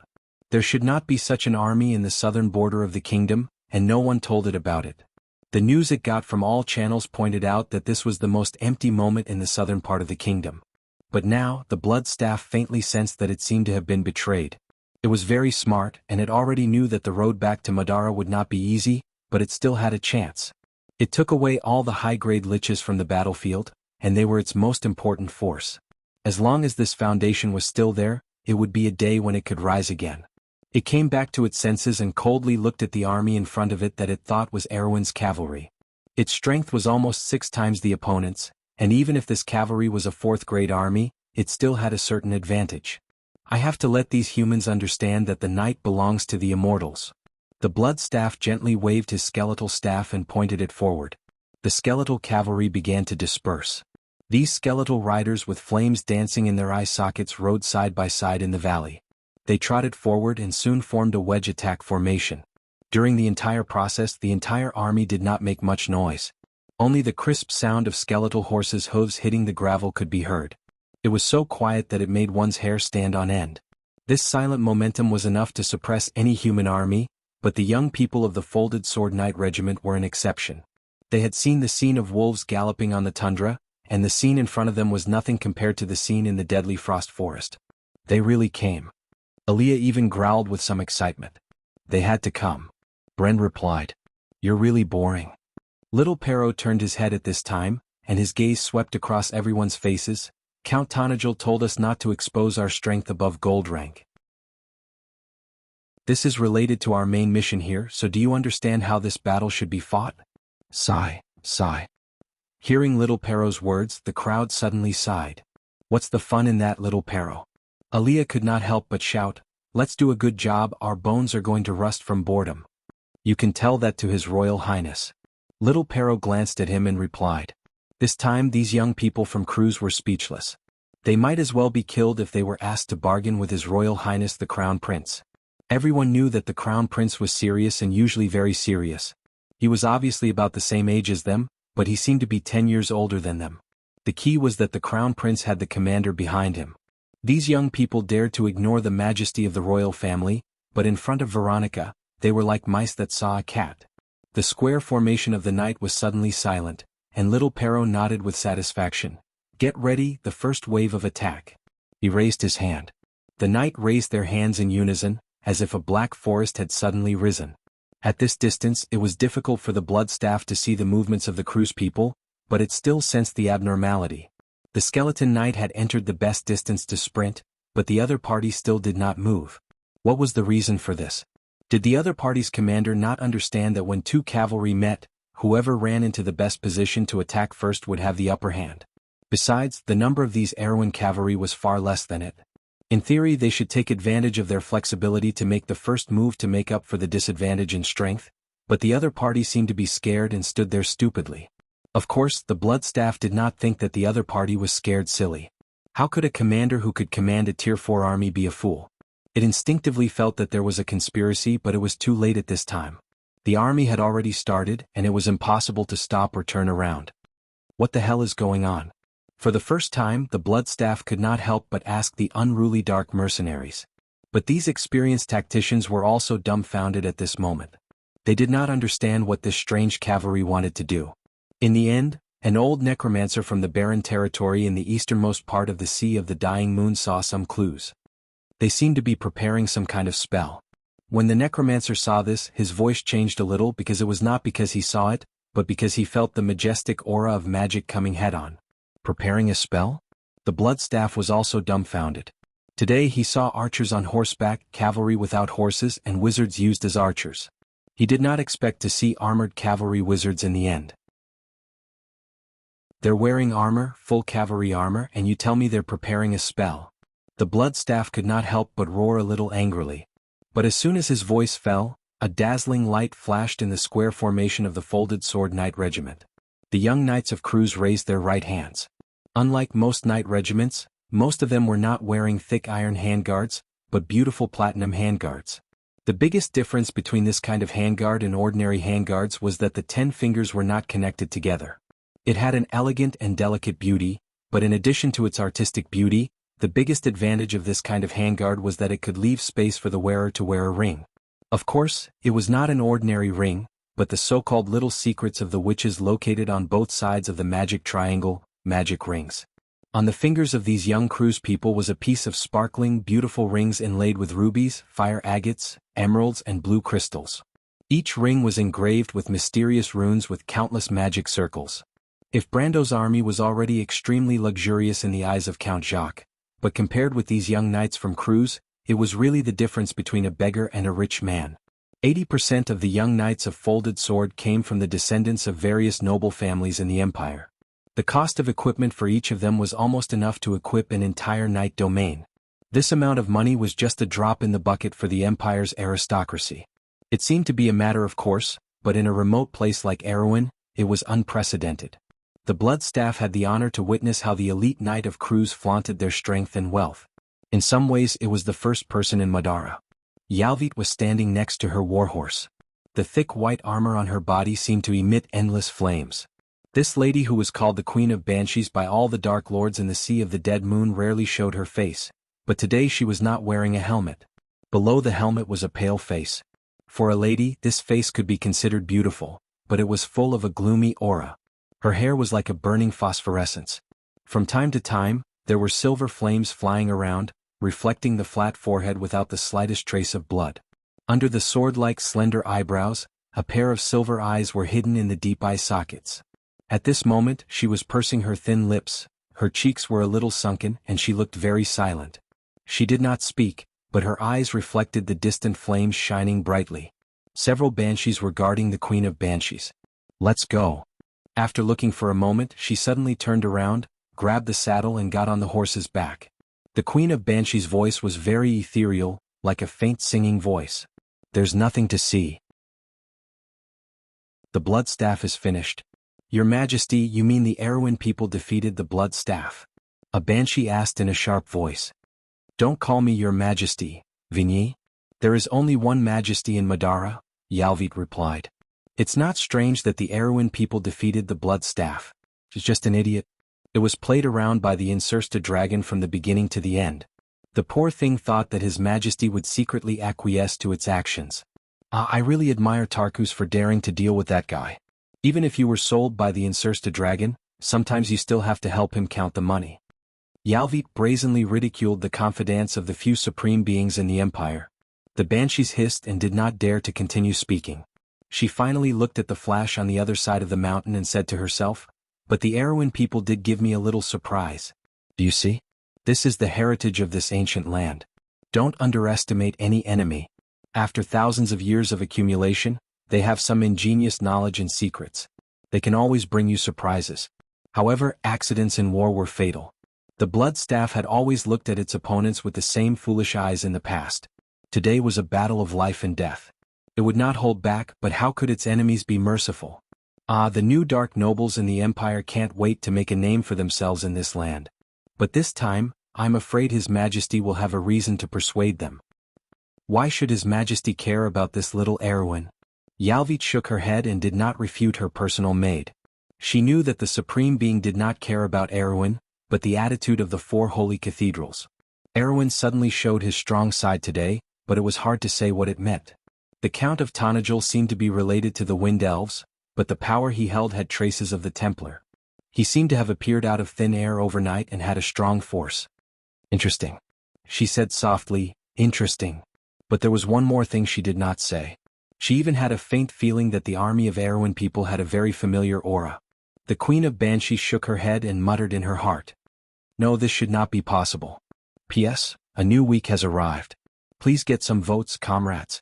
There should not be such an army in the southern border of the kingdom, and no one told it about it. The news it got from all channels pointed out that this was the most empty moment in the southern part of the kingdom. But now, the blood staff faintly sensed that it seemed to have been betrayed. It was very smart, and it already knew that the road back to Madara would not be easy, but it still had a chance. It took away all the high-grade liches from the battlefield, and they were its most important force. As long as this foundation was still there, it would be a day when it could rise again. It came back to its senses and coldly looked at the army in front of it that it thought was Erwin's cavalry. Its strength was almost 6 times the opponent's, and even if this cavalry was a 4th grade army, it still had a certain advantage. I have to let these humans understand that the night belongs to the immortals. The blood staff gently waved his skeletal staff and pointed it forward. The skeletal cavalry began to disperse. These skeletal riders with flames dancing in their eye sockets rode side by side in the valley. They trotted forward and soon formed a wedge attack formation. During the entire process, the entire army did not make much noise. Only the crisp sound of skeletal horses' hooves hitting the gravel could be heard. It was so quiet that it made one's hair stand on end. This silent momentum was enough to suppress any human army, but the young people of the Folded Sword Knight Regiment were an exception. They had seen the scene of wolves galloping on the tundra, and the scene in front of them was nothing compared to the scene in the deadly frost forest. They really came. Aaliyah even growled with some excitement. They had to come. Bren replied. You're really boring. Little Pero turned his head at this time, and his gaze swept across everyone's faces. Count Tonagel told us not to expose our strength above gold rank. This is related to our main mission here, so do you understand how this battle should be fought? Sigh, sigh. Hearing Little Pero's words, the crowd suddenly sighed. What's the fun in that, Little Pero? Aaliyah could not help but shout, let's do a good job, our bones are going to rust from boredom. You can tell that to His Royal Highness. Little Pero glanced at him and replied. This time these young people from Cruz were speechless. They might as well be killed if they were asked to bargain with His Royal Highness the Crown Prince. Everyone knew that the Crown Prince was serious and usually very serious. He was obviously about the same age as them, but he seemed to be 10 years older than them. The key was that the Crown Prince had the commander behind him. These young people dared to ignore the majesty of the royal family, but in front of Veronica, they were like mice that saw a cat. The square formation of the knight was suddenly silent, and Little Pero nodded with satisfaction. Get ready, the first wave of attack. He raised his hand. The knight raised their hands in unison, as if a black forest had suddenly risen. At this distance it was difficult for the blood staff to see the movements of the Cruz people, but it still sensed the abnormality. The skeleton knight had entered the best distance to sprint, but the other party still did not move. What was the reason for this? Did the other party's commander not understand that when 2 cavalry met, whoever ran into the best position to attack first would have the upper hand? Besides, the number of these Erwin cavalry was far less than it. In theory, they should take advantage of their flexibility to make the first move to make up for the disadvantage in strength, but the other party seemed to be scared and stood there stupidly. Of course, the blood staff did not think that the other party was scared silly. How could a commander who could command a Tier 4 army be a fool? It instinctively felt that there was a conspiracy, but it was too late at this time. The army had already started, and it was impossible to stop or turn around. What the hell is going on? For the first time, the blood staff could not help but ask the unruly dark mercenaries. But these experienced tacticians were also dumbfounded at this moment. They did not understand what this strange cavalry wanted to do. In the end, an old necromancer from the barren territory in the easternmost part of the Sea of the Dying Moon saw some clues. They seemed to be preparing some kind of spell. When the necromancer saw this, his voice changed a little, because it was not because he saw it, but because he felt the majestic aura of magic coming head-on. Preparing a spell? The blood staff was also dumbfounded. Today he saw archers on horseback, cavalry without horses, and wizards used as archers. He did not expect to see armored cavalry wizards in the end. They're wearing armor, full cavalry armor, and you tell me they're preparing a spell. The blood staff could not help but roar a little angrily. But as soon as his voice fell, a dazzling light flashed in the square formation of the folded sword knight regiment. The young knights of Cruz raised their right hands. Unlike most knight regiments, most of them were not wearing thick iron handguards, but beautiful platinum handguards. The biggest difference between this kind of handguard and ordinary handguards was that the 10 fingers were not connected together. It had an elegant and delicate beauty, but in addition to its artistic beauty, the biggest advantage of this kind of handguard was that it could leave space for the wearer to wear a ring. Of course, it was not an ordinary ring, but the so-called little secrets of the witches located on both sides of the magic triangle, magic rings. On the fingers of these young Cruz people was a piece of sparkling, beautiful rings inlaid with rubies, fire agates, emeralds, and blue crystals. Each ring was engraved with mysterious runes with countless magic circles. If Brando's army was already extremely luxurious in the eyes of Count Jacques, but compared with these young knights from Cruz, it was really the difference between a beggar and a rich man. 80% of the young knights of Folded Sword came from the descendants of various noble families in the empire. The cost of equipment for each of them was almost enough to equip an entire knight domain. This amount of money was just a drop in the bucket for the empire's aristocracy. It seemed to be a matter of course, but in a remote place like Erewhon, it was unprecedented. The blood staff had the honor to witness how the elite knight of Cruz flaunted their strength and wealth. In some ways it was the first person in Madara. Yalvit was standing next to her warhorse. The thick white armor on her body seemed to emit endless flames. This lady, who was called the Queen of Banshees by all the Dark Lords in the Sea of the Dead Moon, rarely showed her face, but today she was not wearing a helmet. Below the helmet was a pale face. For a lady, this face could be considered beautiful, but it was full of a gloomy aura. Her hair was like a burning phosphorescence. From time to time, there were silver flames flying around, reflecting the flat forehead without the slightest trace of blood. Under the sword-like slender eyebrows, a pair of silver eyes were hidden in the deep eye sockets. At this moment, she was pursing her thin lips, her cheeks were a little sunken, and she looked very silent. She did not speak, but her eyes reflected the distant flames shining brightly. Several banshees were guarding the Queen of Banshees. "Let's go." After looking for a moment, she suddenly turned around, grabbed the saddle and got on the horse's back. The Queen of Banshees' voice was very ethereal, like a faint singing voice. "There's nothing to see. The blood staff is finished." "Your Majesty, you mean the Erewhon people defeated the blood staff?" a banshee asked in a sharp voice. "Don't call me your Majesty, Vigny. There is only one Majesty in Madara," Yalvit replied. "It's not strange that the Erewhon people defeated the blood staff. She's just an idiot. It was played around by the Insursta dragon from the beginning to the end. The poor thing thought that His Majesty would secretly acquiesce to its actions. I really admire Tarkus for daring to deal with that guy. Even if you were sold by the Insursta dragon, sometimes you still have to help him count the money." Yalvit brazenly ridiculed the confidence of the few supreme beings in the empire. The banshees hissed and did not dare to continue speaking. She finally looked at the flash on the other side of the mountain and said to herself, "But the Erewhon people did give me a little surprise. Do you see? This is the heritage of this ancient land. Don't underestimate any enemy. After thousands of years of accumulation, they have some ingenious knowledge and secrets. They can always bring you surprises. However, accidents in war were fatal. The blood staff had always looked at its opponents with the same foolish eyes in the past. Today was a battle of life and death. It would not hold back, but how could its enemies be merciful? Ah, the new dark nobles in the empire can't wait to make a name for themselves in this land. But this time, I'm afraid His Majesty will have a reason to persuade them. Why should His Majesty care about this little heroine? Yalvit shook her head and did not refute her personal maid. She knew that the Supreme Being did not care about Erwin, but the attitude of the four holy cathedrals. Erwin suddenly showed his strong side today, but it was hard to say what it meant. The Count of Tonajul seemed to be related to the Wind Elves, but the power he held had traces of the Templar. He seemed to have appeared out of thin air overnight and had a strong force. Interesting. She said softly, interesting. But there was one more thing she did not say. She even had a faint feeling that the army of Erwin people had a very familiar aura. The Queen of Banshee shook her head and muttered in her heart. No, this should not be possible. P.S. A new week has arrived. Please get some votes, comrades.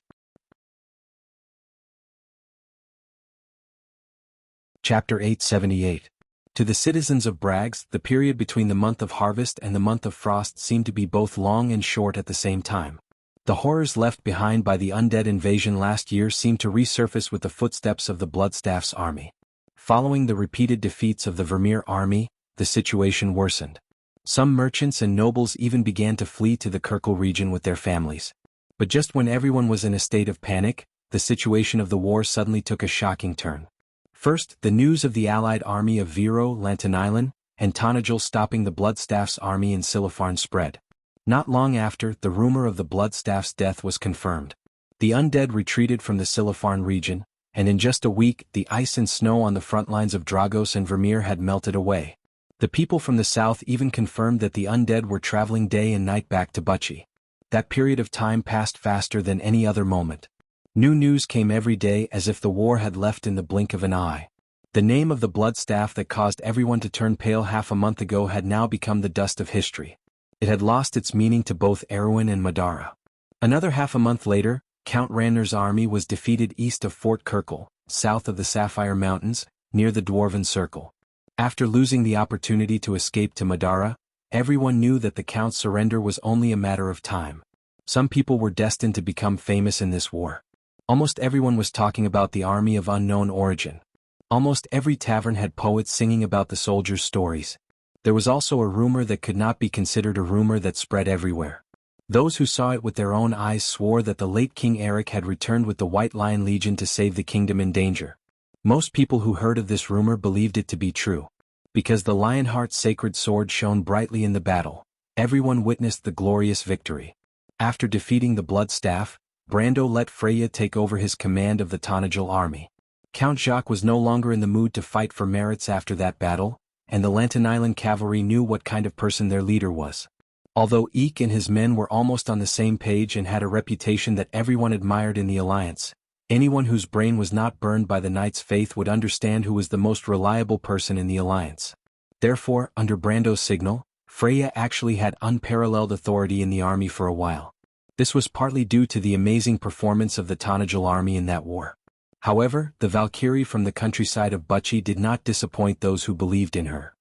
Chapter 878. To the citizens of Braggs, the period between the month of harvest and the month of frost seemed to be both long and short at the same time. The horrors left behind by the undead invasion last year seemed to resurface with the footsteps of the Bloodstaff's army. Following the repeated defeats of the Vermeer army, the situation worsened. Some merchants and nobles even began to flee to the Kirkle region with their families. But just when everyone was in a state of panic, the situation of the war suddenly took a shocking turn. First, the news of the allied army of Vero, Lantanilan, and Tonajul stopping the Bloodstaff's army in Silafarn spread. Not long after, the rumor of the Bloodstaff's death was confirmed. The undead retreated from the Silafarn region, and in just a week, the ice and snow on the front lines of Dragos and Vermeer had melted away. The people from the south even confirmed that the undead were traveling day and night back to Bucci. That period of time passed faster than any other moment. New news came every day as if the war had left in the blink of an eye. The name of the Bloodstaff that caused everyone to turn pale half a month ago had now become the dust of history. It had lost its meaning to both Erwin and Madara. Another half a month later, Count Randner's army was defeated east of Fort Kirkle, south of the Sapphire Mountains, near the Dwarven Circle. After losing the opportunity to escape to Madara, everyone knew that the Count's surrender was only a matter of time. Some people were destined to become famous in this war. Almost everyone was talking about the army of unknown origin. Almost every tavern had poets singing about the soldiers' stories. There was also a rumor that could not be considered a rumor that spread everywhere. Those who saw it with their own eyes swore that the late King Eric had returned with the White Lion Legion to save the kingdom in danger. Most people who heard of this rumor believed it to be true. Because the Lionheart's sacred sword shone brightly in the battle, everyone witnessed the glorious victory. After defeating the Bloodstaff, Brando let Freya take over his command of the Tonajul army. Count Jacques was no longer in the mood to fight for merits after that battle, and the Lantanilan cavalry knew what kind of person their leader was. Although Eek and his men were almost on the same page and had a reputation that everyone admired in the alliance, anyone whose brain was not burned by the knight's faith would understand who was the most reliable person in the alliance. Therefore, under Brando's signal, Freya actually had unparalleled authority in the army for a while. This was partly due to the amazing performance of the Tonajul army in that war. However, the Valkyrie from the countryside of Bucci did not disappoint those who believed in her.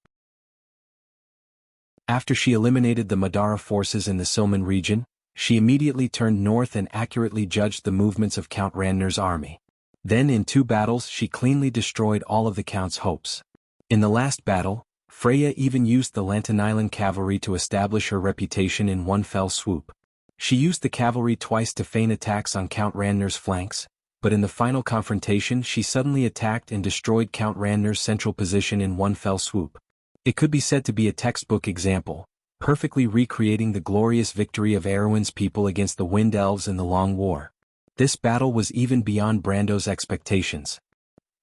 After she eliminated the Madara forces in the Silman region, she immediately turned north and accurately judged the movements of Count Randner's army. Then in 2 battles she cleanly destroyed all of the Count's hopes. In the last battle, Freya even used the Lantanilan cavalry to establish her reputation in one fell swoop. She used the cavalry twice to feign attacks on Count Randner's flanks, but in the final confrontation she suddenly attacked and destroyed Count Randner's central position in one fell swoop. It could be said to be a textbook example, perfectly recreating the glorious victory of Erwin's people against the Wind Elves in the Long War. This battle was even beyond Brando's expectations.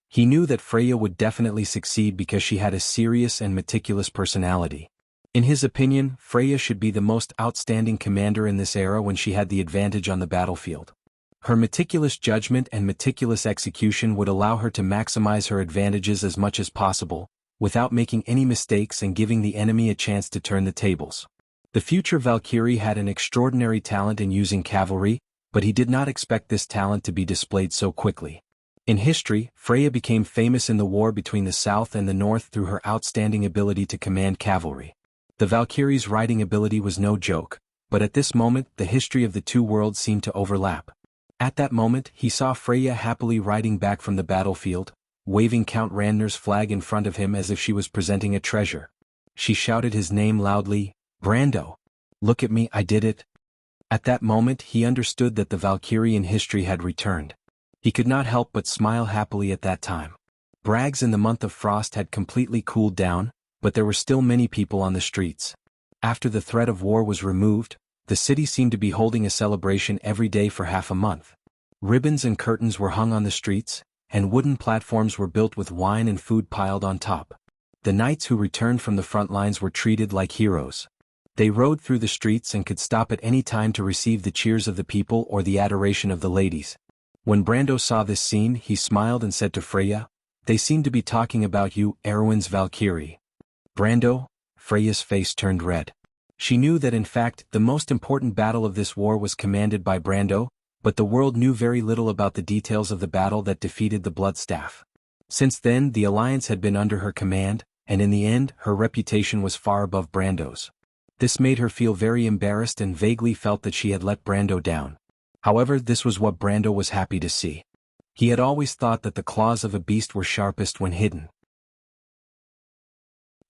He knew that Freya would definitely succeed because she had a serious and meticulous personality. In his opinion, Freya should be the most outstanding commander in this era when she had the advantage on the battlefield. Her meticulous judgment and meticulous execution would allow her to maximize her advantages as much as possible, without making any mistakes and giving the enemy a chance to turn the tables. The future Valkyrie had an extraordinary talent in using cavalry, but he did not expect this talent to be displayed so quickly. In history, Freya became famous in the war between the South and the North through her outstanding ability to command cavalry. The The Valkyrie's riding ability was no joke, but at this moment the history of the two worlds seemed to overlap. At that moment he saw Freya happily riding back from the battlefield, waving Count Randner's flag in front of him as if she was presenting a treasure. She shouted his name loudly, "Brando! Look at me, I did it!" At that moment he understood that the Valkyrian history had returned. He could not help but smile happily at that time. Brags in the month of frost had completely cooled down, but there were still many people on the streets. After the threat of war was removed, the city seemed to be holding a celebration every day for half a month. Ribbons and curtains were hung on the streets, and wooden platforms were built with wine and food piled on top. The knights who returned from the front lines were treated like heroes. They rode through the streets and could stop at any time to receive the cheers of the people or the adoration of the ladies. When Brando saw this scene, he smiled and said to Freya, "They seem to be talking about you, Erwin's Valkyrie." Brando? Freya's face turned red. She knew that in fact the most important battle of this war was commanded by Brando, but the world knew very little about the details of the battle that defeated the Bloodstaff. Since then the Alliance had been under her command, and in the end her reputation was far above Brando's. This made her feel very embarrassed and vaguely felt that she had let Brando down. However, this was what Brando was happy to see. He had always thought that the claws of a beast were sharpest when hidden.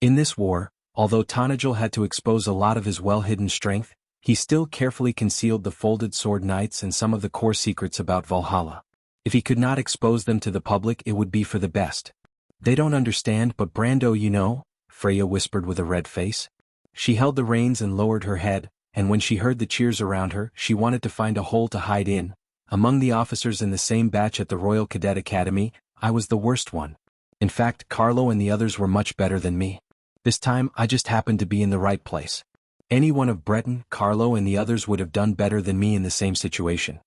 In this war, although Tanajil had to expose a lot of his well-hidden strength, he still carefully concealed the folded sword knights and some of the core secrets about Valhalla. If he could not expose them to the public, it would be for the best. "They don't understand, but Brando, you know," Freya whispered with a red face. She held the reins and lowered her head, and when she heard the cheers around her, she wanted to find a hole to hide in. "Among the officers in the same batch at the Royal Cadet Academy, I was the worst one. In fact, Carlo and the others were much better than me. This time I just happened to be in the right place. Any one of Breton, Carlo and the others would have done better than me in the same situation."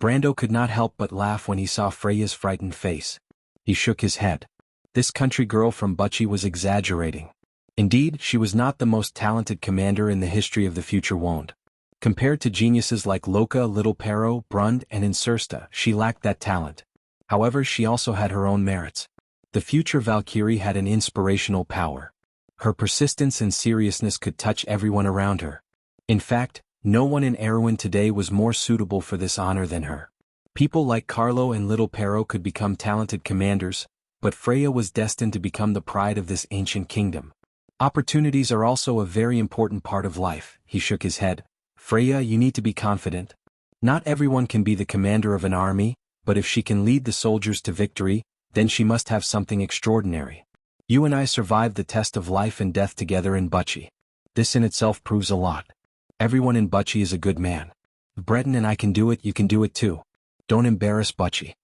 Brando could not help but laugh when he saw Freya's frightened face. He shook his head. This country girl from Bucci was exaggerating. Indeed, she was not the most talented commander in the history of the future Wond. Compared to geniuses like Loka, Little Pero, Brund and Insursta, she lacked that talent. However, she also had her own merits. The future Valkyrie had an inspirational power. Her persistence and seriousness could touch everyone around her. In fact, no one in Erwin today was more suitable for this honor than her. People like Carlo and Little Pero could become talented commanders, but Freya was destined to become the pride of this ancient kingdom. Opportunities are also a very important part of life. He shook his head. "Freya, you need to be confident. Not everyone can be the commander of an army, but if she can lead the soldiers to victory, then she must have something extraordinary. You and I survived the test of life and death together in Bucci. This in itself proves a lot. Everyone in Bucci is a good man. If Breton and I can do it, you can do it too. Don't embarrass Bucci."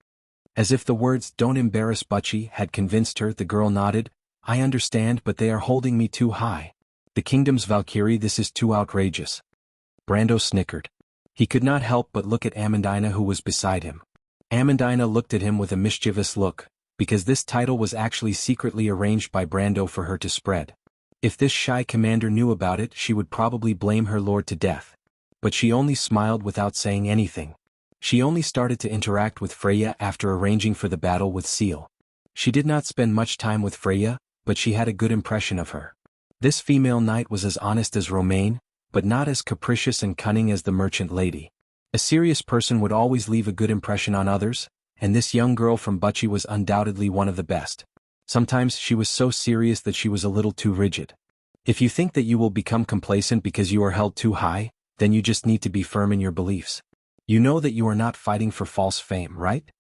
As if the words "don't embarrass Bucci" had convinced her, the girl nodded. "I understand, but they are holding me too high. The kingdom's Valkyrie, this is too outrageous." Brando snickered. He could not help but look at Amandina, who was beside him. Amandina looked at him with a mischievous look, because this title was actually secretly arranged by Brando for her to spread. If this shy commander knew about it, she would probably blame her lord to death. But she only smiled without saying anything. She only started to interact with Freya after arranging for the battle with Seal. She did not spend much time with Freya, but she had a good impression of her. This female knight was as honest as Romaine, but not as capricious and cunning as the merchant lady. A serious person would always leave a good impression on others, and this young girl from Bucci was undoubtedly one of the best. Sometimes she was so serious that she was a little too rigid. If you think that you will become complacent because you are held too high, then you just need to be firm in your beliefs. You know that you are not fighting for false fame, right?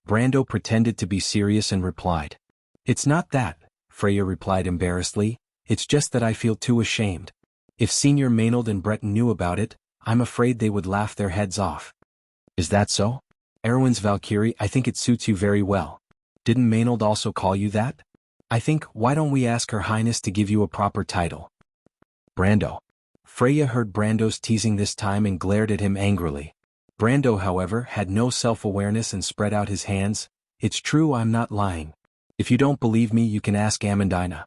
Brando pretended to be serious and replied. "It's not that," Freya replied embarrassedly, "it's just that I feel too ashamed. If Senior Maynard and Breton knew about it, I'm afraid they would laugh their heads off." "Is that so? Erwin's Valkyrie, I think it suits you very well. Didn't Maynard also call you that? I think, why don't we ask Her Highness to give you a proper title?" Brando. Freya heard Brando's teasing this time and glared at him angrily. Brando, however, had no self-awareness and spread out his hands. "It's true, I'm not lying. If you don't believe me, you can ask Amandina."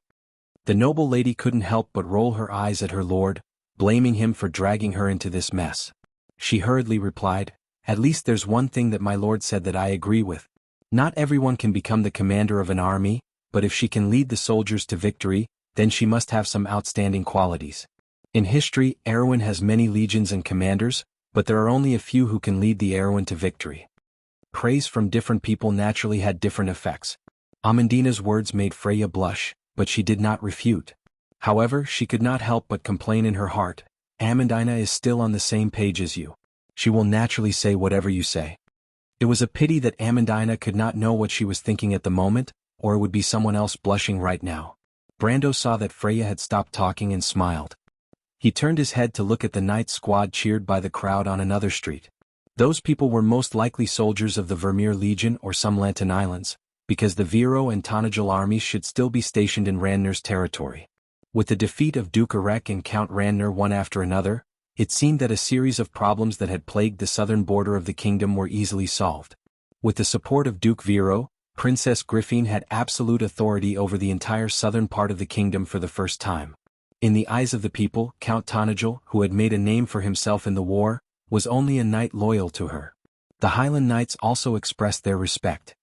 The noble lady couldn't help but roll her eyes at her lord, blaming him for dragging her into this mess. She hurriedly replied, "At least there's one thing that my lord said that I agree with. Not everyone can become the commander of an army, but if she can lead the soldiers to victory, then she must have some outstanding qualities. In history, Erewhon has many legions and commanders, but there are only a few who can lead the Erewhon to victory. Praise from different people naturally had different effects. Amandina's words made Freya blush, but she did not refute. However, she could not help but complain in her heart, "Amandina is still on the same page as you. She will naturally say whatever you say." It was a pity that Amandina could not know what she was thinking at the moment, or it would be someone else blushing right now. Brando saw that Freya had stopped talking and smiled. He turned his head to look at the night squad cheered by the crowd on another street. Those people were most likely soldiers of the Vermeer Legion or some Lantan Islands, because the Viro and Tanajal armies should still be stationed in Randner's territory. With the defeat of Duke Arek and Count Randner one after another, it seemed that a series of problems that had plagued the southern border of the kingdom were easily solved. With the support of Duke Viro, Princess Griffine had absolute authority over the entire southern part of the kingdom for the first time. In the eyes of the people, Count Tanajal, who had made a name for himself in the war, was only a knight loyal to her. The Highland Knights also expressed their respect.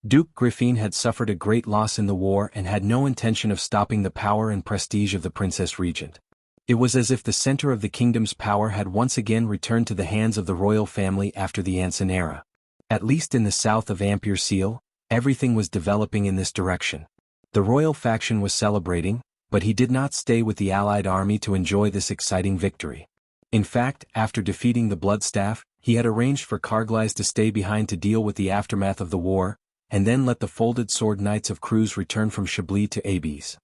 Duke Griffine had suffered a great loss in the war and had no intention of stopping the power and prestige of the Princess Regent. It was as if the center of the kingdom's power had once again returned to the hands of the royal family after the Anson era. At least in the south of Ampere Seal, everything was developing in this direction. The royal faction was celebrating, but he did not stay with the Allied army to enjoy this exciting victory. In fact, after defeating the Bloodstaff, he had arranged for Carglass to stay behind to deal with the aftermath of the war, and then let the Folded Sword Knights of Cruz return from Chablis to Abes.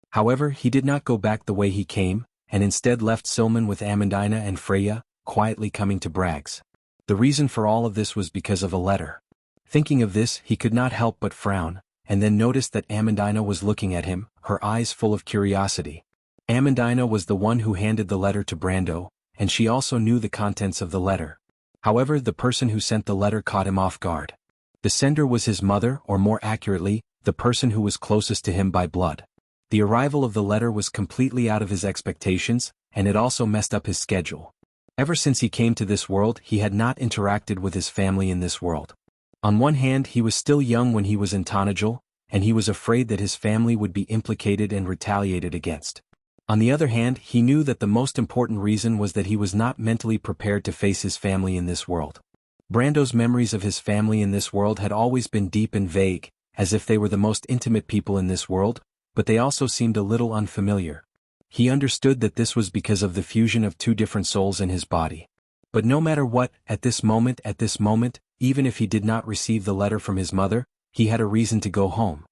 However, he did not go back the way he came, and instead left Silman with Amandina and Freya, quietly coming to Bragg's. The reason for all of this was because of a letter. Thinking of this, he could not help but frown, and then noticed that Amandina was looking at him, her eyes full of curiosity. Amandina was the one who handed the letter to Brando, and she also knew the contents of the letter. However, the person who sent the letter caught him off guard. The sender was his mother, or more accurately, the person who was closest to him by blood. The arrival of the letter was completely out of his expectations, and it also messed up his schedule. Ever since he came to this world, he had not interacted with his family in this world. On one hand, he was still young when he was in Tanajal, and he was afraid that his family would be implicated and retaliated against. On the other hand, he knew that the most important reason was that he was not mentally prepared to face his family in this world. Brando's memories of his family in this world had always been deep and vague, as if they were the most intimate people in this world, but they also seemed a little unfamiliar. He understood that this was because of the fusion of two different souls in his body. But no matter what, at this moment, even if he did not receive the letter from his mother, he had a reason to go home.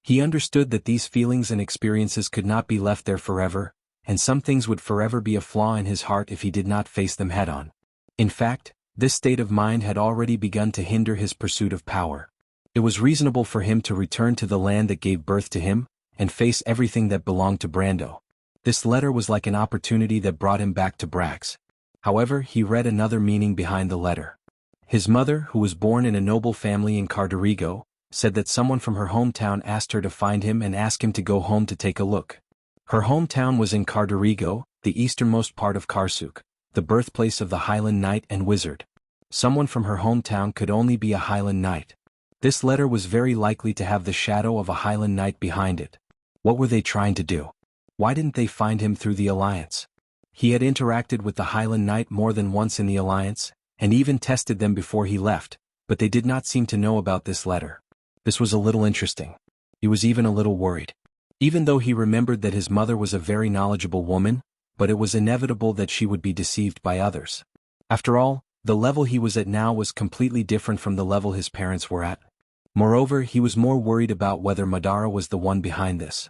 He understood that these feelings and experiences could not be left there forever, and some things would forever be a flaw in his heart if he did not face them head-on. In fact, this state of mind had already begun to hinder his pursuit of power. It was reasonable for him to return to the land that gave birth to him, and face everything that belonged to Brando. This letter was like an opportunity that brought him back to Brax. However, he read another meaning behind the letter. His mother, who was born in a noble family in Carderigo, said that someone from her hometown asked her to find him and ask him to go home to take a look. Her hometown was in Carderigo, the easternmost part of Karsuk, the birthplace of the Highland Knight and Wizard. Someone from her hometown could only be a Highland Knight. This letter was very likely to have the shadow of a Highland Knight behind it. What were they trying to do? Why didn't they find him through the Alliance? He had interacted with the Highland Knight more than once in the Alliance, and even tested them before he left, but they did not seem to know about this letter. This was a little interesting. He was even a little worried. Even though he remembered that his mother was a very knowledgeable woman, but it was inevitable that she would be deceived by others. After all, the level he was at now was completely different from the level his parents were at. Moreover, he was more worried about whether Madara was the one behind this.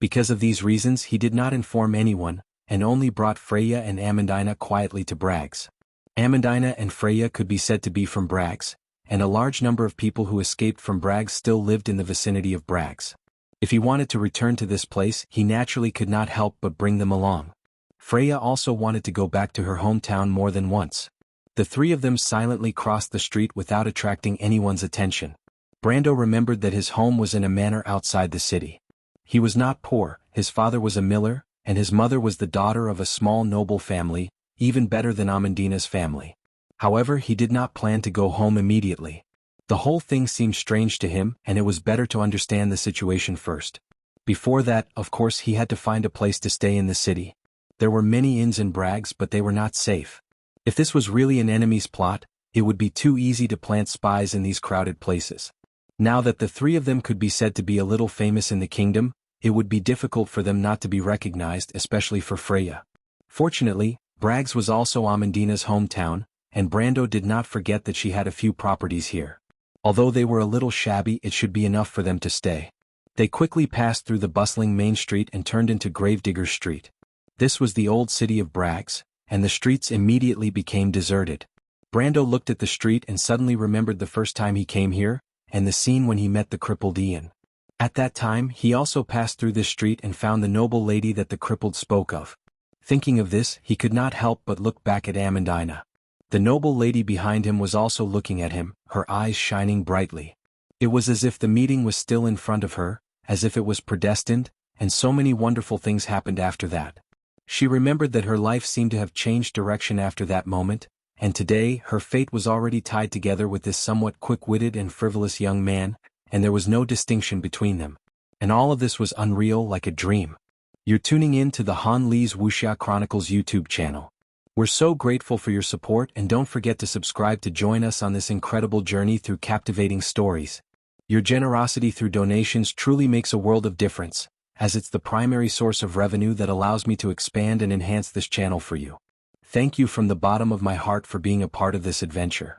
Because of these reasons, he did not inform anyone, and only brought Freya and Amandina quietly to Bragg's. Amandina and Freya could be said to be from Bragg's, and a large number of people who escaped from Bragg's still lived in the vicinity of Bragg's. If he wanted to return to this place, he naturally could not help but bring them along. Freya also wanted to go back to her hometown more than once. The three of them silently crossed the street without attracting anyone's attention. Brando remembered that his home was in a manor outside the city. He was not poor, his father was a miller, and his mother was the daughter of a small noble family, even better than Amandina's family. However, he did not plan to go home immediately. The whole thing seemed strange to him, and it was better to understand the situation first. Before that, of course, he had to find a place to stay in the city. There were many inns and brags, but they were not safe. If this was really an enemy's plot, it would be too easy to plant spies in these crowded places. Now that the three of them could be said to be a little famous in the kingdom, it would be difficult for them not to be recognized, especially for Freya. Fortunately, Brags was also Amandina's hometown, and Brando did not forget that she had a few properties here. Although they were a little shabby, it should be enough for them to stay. They quickly passed through the bustling main street and turned into Gravedigger's Street. This was the old city of Brags, and the streets immediately became deserted. Brando looked at the street and suddenly remembered the first time he came here, and the scene when he met the crippled Ian. At that time, he also passed through this street and found the noble lady that the crippled spoke of. Thinking of this, he could not help but look back at Amandina. The noble lady behind him was also looking at him, her eyes shining brightly. It was as if the meeting was still in front of her, as if it was predestined, and so many wonderful things happened after that. She remembered that her life seemed to have changed direction after that moment, and today her fate was already tied together with this somewhat quick-witted and frivolous young man, and there was no distinction between them. And all of this was unreal, like a dream. You're tuning in to the Han Lee's Wuxia Chronicles YouTube channel. We're so grateful for your support, and don't forget to subscribe to join us on this incredible journey through captivating stories. Your generosity through donations truly makes a world of difference, as it's the primary source of revenue that allows me to expand and enhance this channel for you. Thank you from the bottom of my heart for being a part of this adventure.